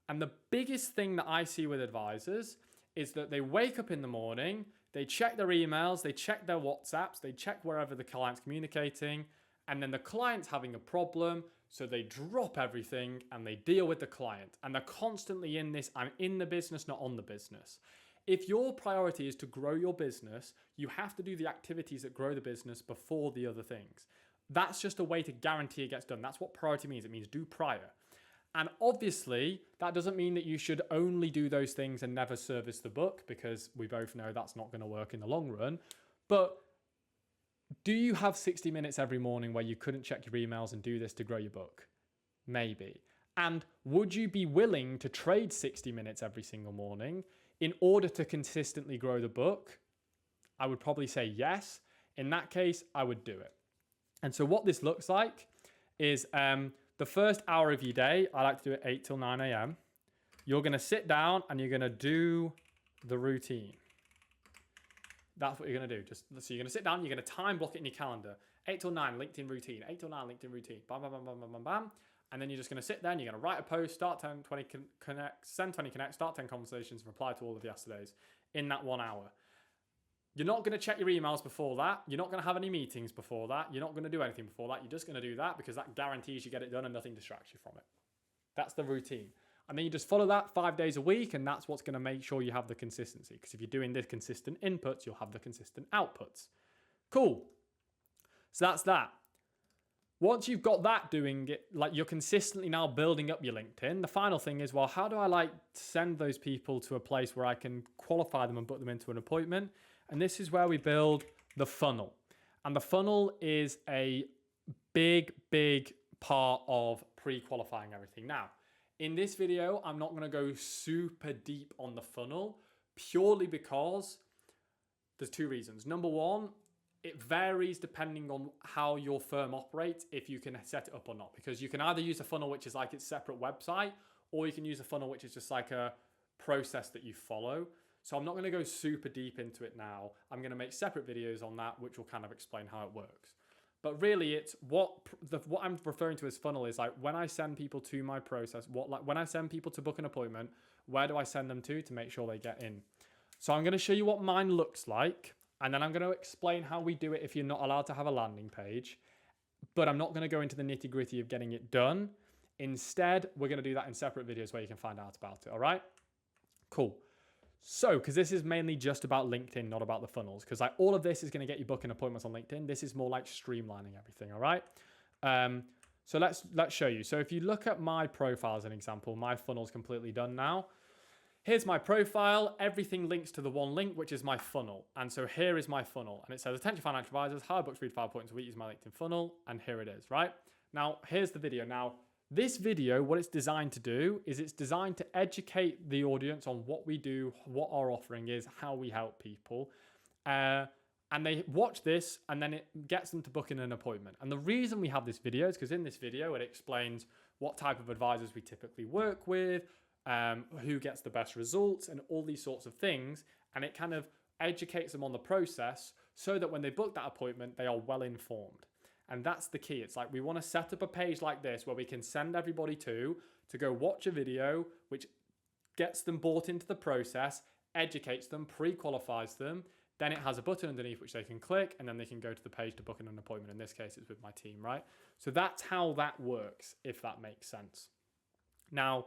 And the biggest thing that I see with advisors is that they wake up in the morning, they check their emails, they check their WhatsApps, they check wherever the client's communicating, and then the client's having a problem, so they drop everything and they deal with the client. And they're constantly in this, I'm in the business, not on the business. If your priority is to grow your business, you have to do the activities that grow the business before the other things. That's just a way to guarantee it gets done. That's what priority means. It means do prior. And obviously, that doesn't mean that you should only do those things and never service the book, because we both know that's not going to work in the long run. But do you have 60 minutes every morning where you couldn't check your emails and do this to grow your book? Maybe. And would you be willing to trade 60 minutes every single morning in order to consistently grow the book? I would probably say yes. In that case, I would do it. And so what this looks like is the first hour of your day, I like to do it 8 till 9 a.m. You're going to sit down and you're going to do the routine. That's what you're going to do. So you're going to sit down, you're going to time block it in your calendar. 8 till 9, LinkedIn routine. 8 till 9, LinkedIn routine. Bam, bam, bam, bam, bam, bam, bam. And then you're just going to sit there and you're going to write a post, start 10, 20 connect, send 20 connects, start 10 conversations, and reply to all of yesterday's in that 1 hour. You're not going to check your emails before that. You're not going to have any meetings before that. You're not going to do anything before that. You're just going to do that because that guarantees you get it done and nothing distracts you from it. That's the routine. And then you just follow that 5 days a week, and that's what's going to make sure you have the consistency. Because if you're doing the consistent inputs, you'll have the consistent outputs. Cool. So that's that. Once you've got that doing it, like you're consistently now building up your LinkedIn, the final thing is, well, how do I send those people to a place where I can qualify them and put them into an appointment? And this is where we build the funnel. And the funnel is a big, big part of pre-qualifying everything. Now, in this video, I'm not going to go super deep on the funnel purely because there's two reasons. Number one, it varies depending on how your firm operates, if you can set it up or not. Because you can either use a funnel which is like its separate website, or you can use a funnel which is just like a process that you follow. So I'm not going to go super deep into it now. I'm going to make separate videos on that, which will kind of explain how it works. But really, it's what I'm referring to as funnel is like when I send people to my process, when I send people to book an appointment, where do I send them to make sure they get in? So I'm going to show you what mine looks like, and then I'm going to explain how we do it if you're not allowed to have a landing page. But I'm not going to go into the nitty gritty of getting it done. Instead, we're going to do that in separate videos where you can find out about it. All right? Cool. So, because this is mainly just about LinkedIn, not about the funnels, because all of this is going to get you booking appointments on LinkedIn. This is more like streamlining everything, all right? So let's show you. So if you look at my profile as an example, my funnel's completely done now. Here's my profile. Everything links to the one link, which is my funnel. And so here is my funnel. And it says, attention financial advisors, how I book 3 to 5 appointments a week, use my LinkedIn funnel. And here it is, right? Now, here's the video. Now, this video, what it's designed to do is it's designed to educate the audience on what we do, what our offering is, how we help people. And they watch this and then it gets them to book in an appointment. And the reason we have this video is because in this video, it explains what type of advisors we typically work with, who gets the best results and all these sorts of things. And it kind of educates them on the process so that when they book that appointment, they are well informed. And that's the key. It's like we want to set up a page like this where we can send everybody to go watch a video, which gets them bought into the process, educates them, pre-qualifies them. Then it has a button underneath which they can click, and then they can go to the page to book an appointment. In this case, it's with my team, right? So that's how that works, if that makes sense. Now,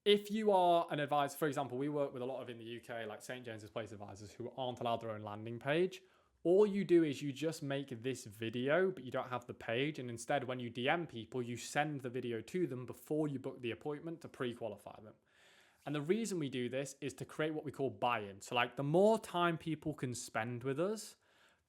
if you are an advisor, for example, we work with a lot of in the UK, like St. James's Place advisors who aren't allowed their own landing page. All you do is you just make this video, but you don't have the page. And instead, when you DM people, you send the video to them before you book the appointment to pre-qualify them. And the reason we do this is to create what we call buy-in. So like the more time people can spend with us,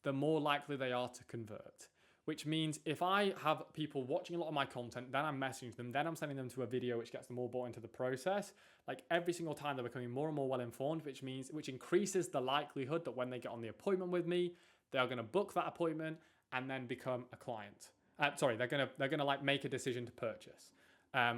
the more likely they are to convert. Which means if I have people watching a lot of my content, then I'm messaging them, then I'm sending them to a video which gets them all bought into the process. Like every single time they're becoming more and more well-informed, which increases the likelihood that when they get on the appointment with me, they are going to book that appointment and then become a client. They're gonna like make a decision to purchase,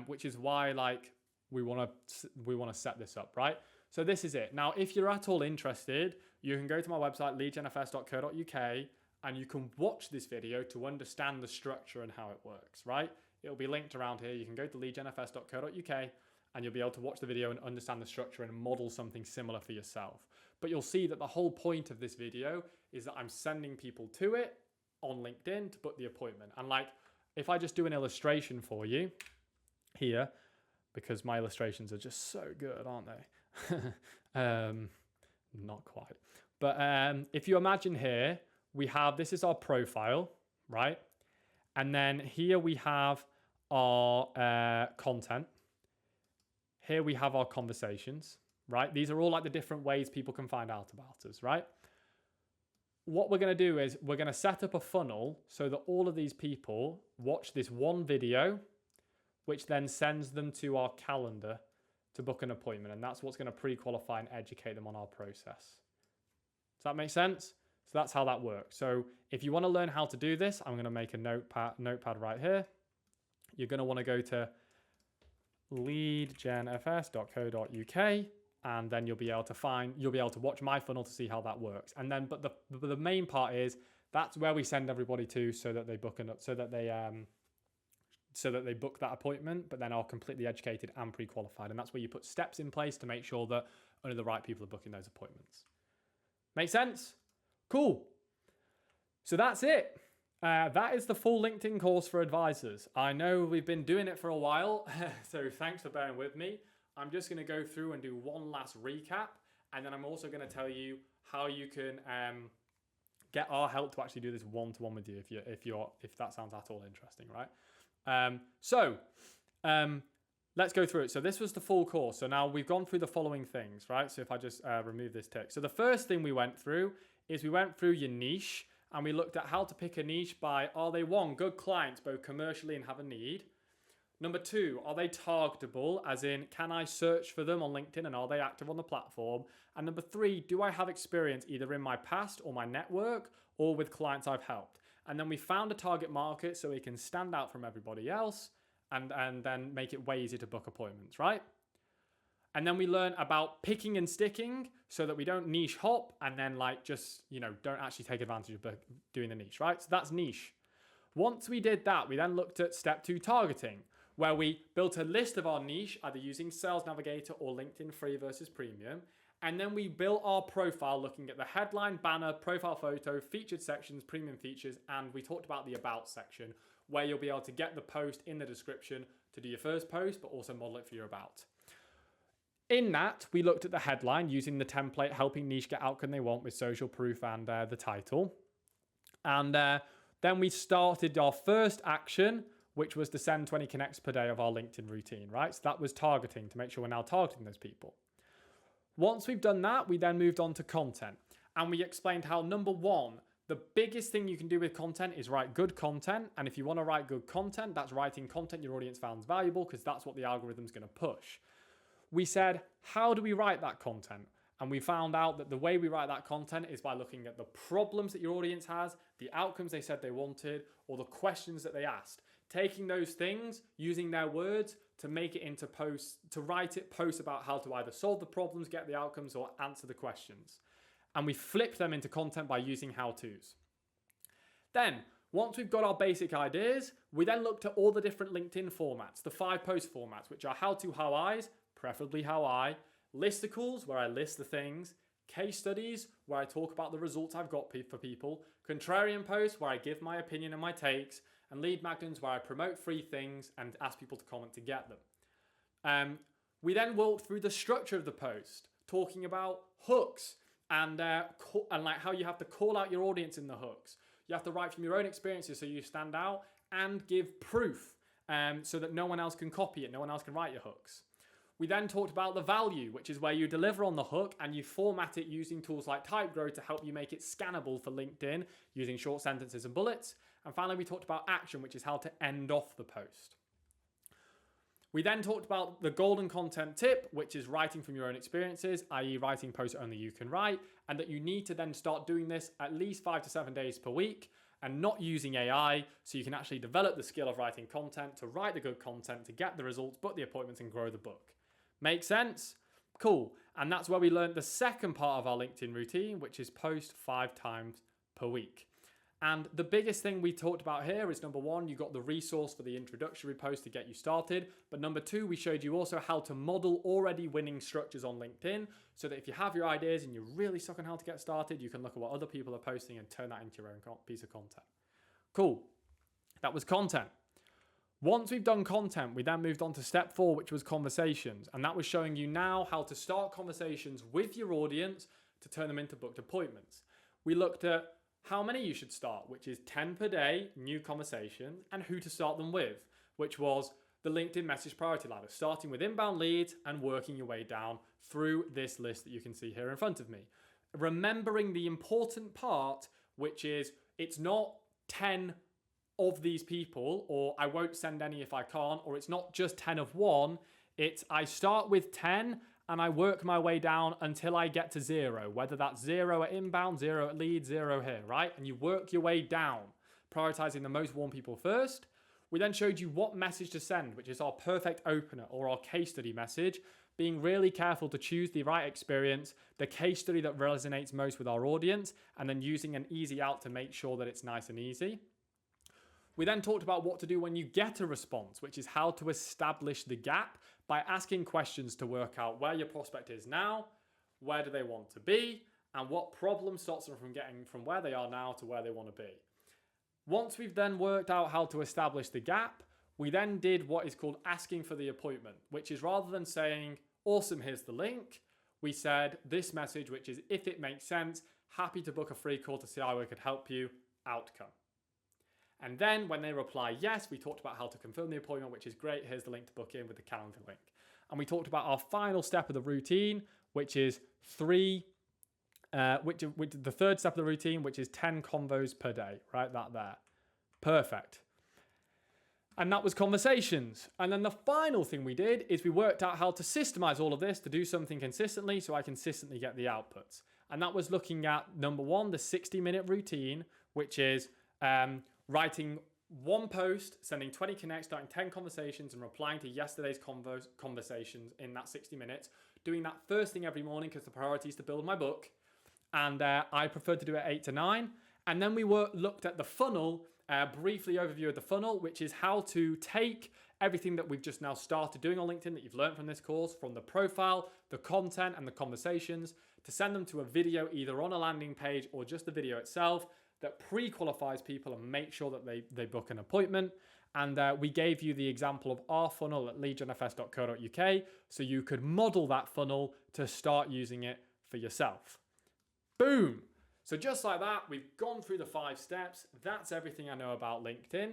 which is why like we want to set this up, right? So this is it. Now, if you're at all interested, you can go to my website, leadgenfs.co.uk, and you can watch this video to understand the structure and how it works, right? It'll be linked around here. You can go to leadgenfs.co.uk and you'll be able to watch the video and understand the structure and model something similar for yourself. But you'll see that the whole point of this video is that I'm sending people to it on LinkedIn to book the appointment. And like, if I just do an illustration for you here, because my illustrations are just so good, aren't they? Not quite. But if you imagine here, we have, this is our profile, right? And then here we have our content. Here we have our conversations, right? These are all like the different ways people can find out about us, right? What we're going to do is we're going to set up a funnel so that all of these people watch this one video, which then sends them to our calendar to book an appointment. And that's what's going to pre-qualify and educate them on our process. Does that make sense? So that's how that works. So if you want to learn how to do this, I'm going to make a notepad right here. You're going to want to go to leadgenfs.co.uk, and then you'll be able to watch my funnel to see how that works. And then, but the main part is that's where we send everybody to so that they book that appointment, but then are completely educated and pre-qualified. And that's where you put steps in place to make sure that only the right people are booking those appointments. Make sense? Cool. So that's it. That is the full LinkedIn course for advisors. I know we've been doing it for a while, so thanks for bearing with me. I'm just going to go through and do one last recap, and then I'm also going to tell you how you can get our help to actually do this one-to-one with you if that sounds at all interesting, right? Let's go through it. So this was the full course. So now we've gone through the following things, right? So if I just remove this tick. So the first thing we went through is we went through your niche, and we looked at how to pick a niche by, are they one, good clients, both commercially and have a need? Number two, are they targetable, as in, can I search for them on LinkedIn and are they active on the platform? And number three, do I have experience either in my past or my network or with clients I've helped? And then we found a target market so we can stand out from everybody else and then make it way easier to book appointments, right? And then we learn about picking and sticking so that we don't niche hop and then like just, don't actually take advantage of doing the niche, right? So that's niche. Once we did that, we then looked at step 2, targeting, where we built a list of our niche, either using Sales Navigator or LinkedIn free versus premium. And then we built our profile looking at the headline, banner, profile photo, featured sections, premium features, and we talked about the about section, where you'll be able to get the post in the description to do your first post, but also model it for your about. In that, we looked at the headline using the template, helping niche get outcome they want with social proof and the title. And then we started our first action, which was to send 20 connects per day of our LinkedIn routine, right? So that was targeting to make sure we're now targeting those people. Once we've done that, we then moved on to content. And we explained how, number one, the biggest thing you can do with content is write good content. And if you want to write good content, that's writing content your audience finds valuable, because that's what the algorithm's going to push. We said, how do we write that content? And we found out that the way we write that content is by looking at the problems that your audience has, the outcomes they said they wanted, or the questions that they asked. Taking those things, using their words to make it into posts, to write posts about how to either solve the problems, get the outcomes, or answer the questions. And we flipped them into content by using how-tos. Then, once we've got our basic ideas, we then looked at all the different LinkedIn formats, the 5 post formats, which are how-to, how-Is, preferably how-I, listicles, where I list the things, case studies, where I talk about the results I've got for people, contrarian posts, where I give my opinion and my takes, and lead magnets, where I promote free things and ask people to comment to get them. We then walked through the structure of the post, talking about hooks and like how you have to call out your audience in the hooks. You have to write from your own experiences so you stand out, and give proof so that no one else can copy it, no one else can write your hooks. We then talked about the value, which is where you deliver on the hook and you format it using tools like TypeGrow to help you make it scannable for LinkedIn using short sentences and bullets. And finally, we talked about action, which is how to end off the post. We then talked about the golden content tip, which is writing from your own experiences, i.e. writing posts only you can write, and that you need to then start doing this at least 5 to 7 days per week. and not using AI, so you can actually develop the skill of writing content, to write the good content, to get the results, book the appointments, and grow the book. Make sense? Cool. And that's where we learned the second part of our LinkedIn routine, which is post 5 times per week. And the biggest thing we talked about here is, number one, you got the resource for the introductory post to get you started. But number two, we showed you also how to model already winning structures on LinkedIn, so that if you have your ideas and you're really stuck on how to get started, you can look at what other people are posting and turn that into your own piece of content. Cool. That was content. Once we've done content, we then moved on to step 4, which was conversations. And that was showing you now how to start conversations with your audience to turn them into booked appointments. We looked at how many you should start, which is 10 per day, new conversation, and who to start them with, which was the LinkedIn message priority ladder, starting with inbound leads and working your way down through this list that you can see here in front of me. Remembering the important part, which is it's not 10 of these people, or I won't send any if I can't, or it's not just 10 of one, it's I start with 10 and I work my way down until I get to 0, whether that's 0 at inbound, 0 at lead, 0 here, right? And you work your way down, prioritizing the most warm people first. We then showed you what message to send, which is our perfect opener or our case study message, being really careful to choose the right experience, the case study that resonates most with our audience, and then using an easy out to make sure that it's nice and easy. We then talked about what to do when you get a response, which is how to establish the gap by asking questions to work out where your prospect is now, where do they want to be, and what problem stops them from getting from where they are now to where they want to be. Once we've then worked out how to establish the gap, we then did what is called asking for the appointment, which is rather than saying, awesome, here's the link, we said this message, which is, if it makes sense, happy to book a free call to see how I could help you, outcome. And then when they reply yes, we talked about how to confirm the appointment, which is great. Here's the link to book in with the calendar link. And we talked about our final step of the routine, which is the third step of the routine, which is 10 convos per day, right? That there. Perfect. And that was conversations. And then the final thing we did is we worked out how to systemize all of this to do something consistently so I consistently get the outputs. And that was looking at, number one, the 60-minute routine, which is writing one post, sending 20 connects, starting 10 conversations, and replying to yesterday's conversations in that 60 minutes. Doing that first thing every morning because the priority is to build my book. And I preferred to do it 8 to 9. And then we looked at the funnel, briefly overview of the funnel, which is how to take everything that we've just now started doing on LinkedIn that you've learned from this course, from the profile, the content, and the conversations, to send them to a video either on a landing page or just the video itself, that pre-qualifies people and make sure that they book an appointment. And we gave you the example of our funnel at leadgenfs.co.uk, so you could model that funnel to start using it for yourself. Boom. So just like that, we've gone through the 5 steps. That's everything I know about LinkedIn.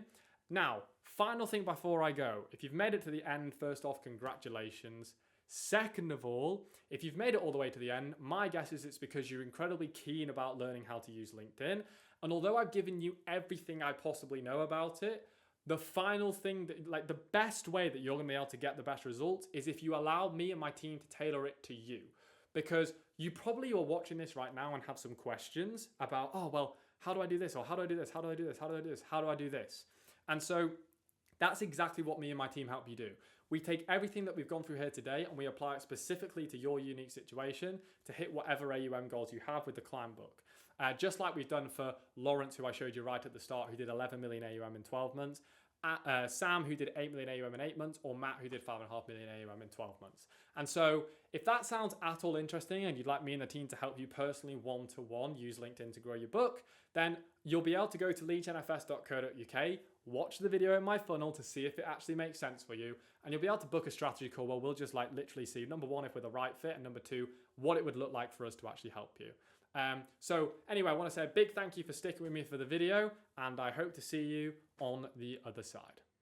Now, final thing before I go, if you've made it to the end, first off, congratulations. Second of all, if you've made it all the way to the end, my guess is it's because you're incredibly keen about learning how to use LinkedIn. And although I've given you everything I possibly know about it, the final thing, the best way that you're going to be able to get the best results is if you allow me and my team to tailor it to you. Because you probably are watching this right now and have some questions about, oh, well, how do I do this? Or how do I do this? How do I do this? How do I do this? How do I do this? And so that's exactly what me and my team help you do. We take everything that we've gone through here today and we apply it specifically to your unique situation to hit whatever AUM goals you have with the Climb book. Just like we've done for Lawrence, who I showed you right at the start, who did 11 million AUM in 12 months, Sam, who did 8 million AUM in 8 months, or Matt, who did 5.5 million AUM in 12 months. And so if that sounds at all interesting and you'd like me and the team to help you personally one-to-one use LinkedIn to grow your book, then you'll be able to go to leadgenfs.co.uk, watch the video in my funnel to see if it actually makes sense for you, and you'll be able to book a strategy call where we'll just literally see, number one, if we're the right fit, and number two, what it would look like for us to actually help you. So anyway, I want to say a big thank you for sticking with me for the video, and I hope to see you on the other side.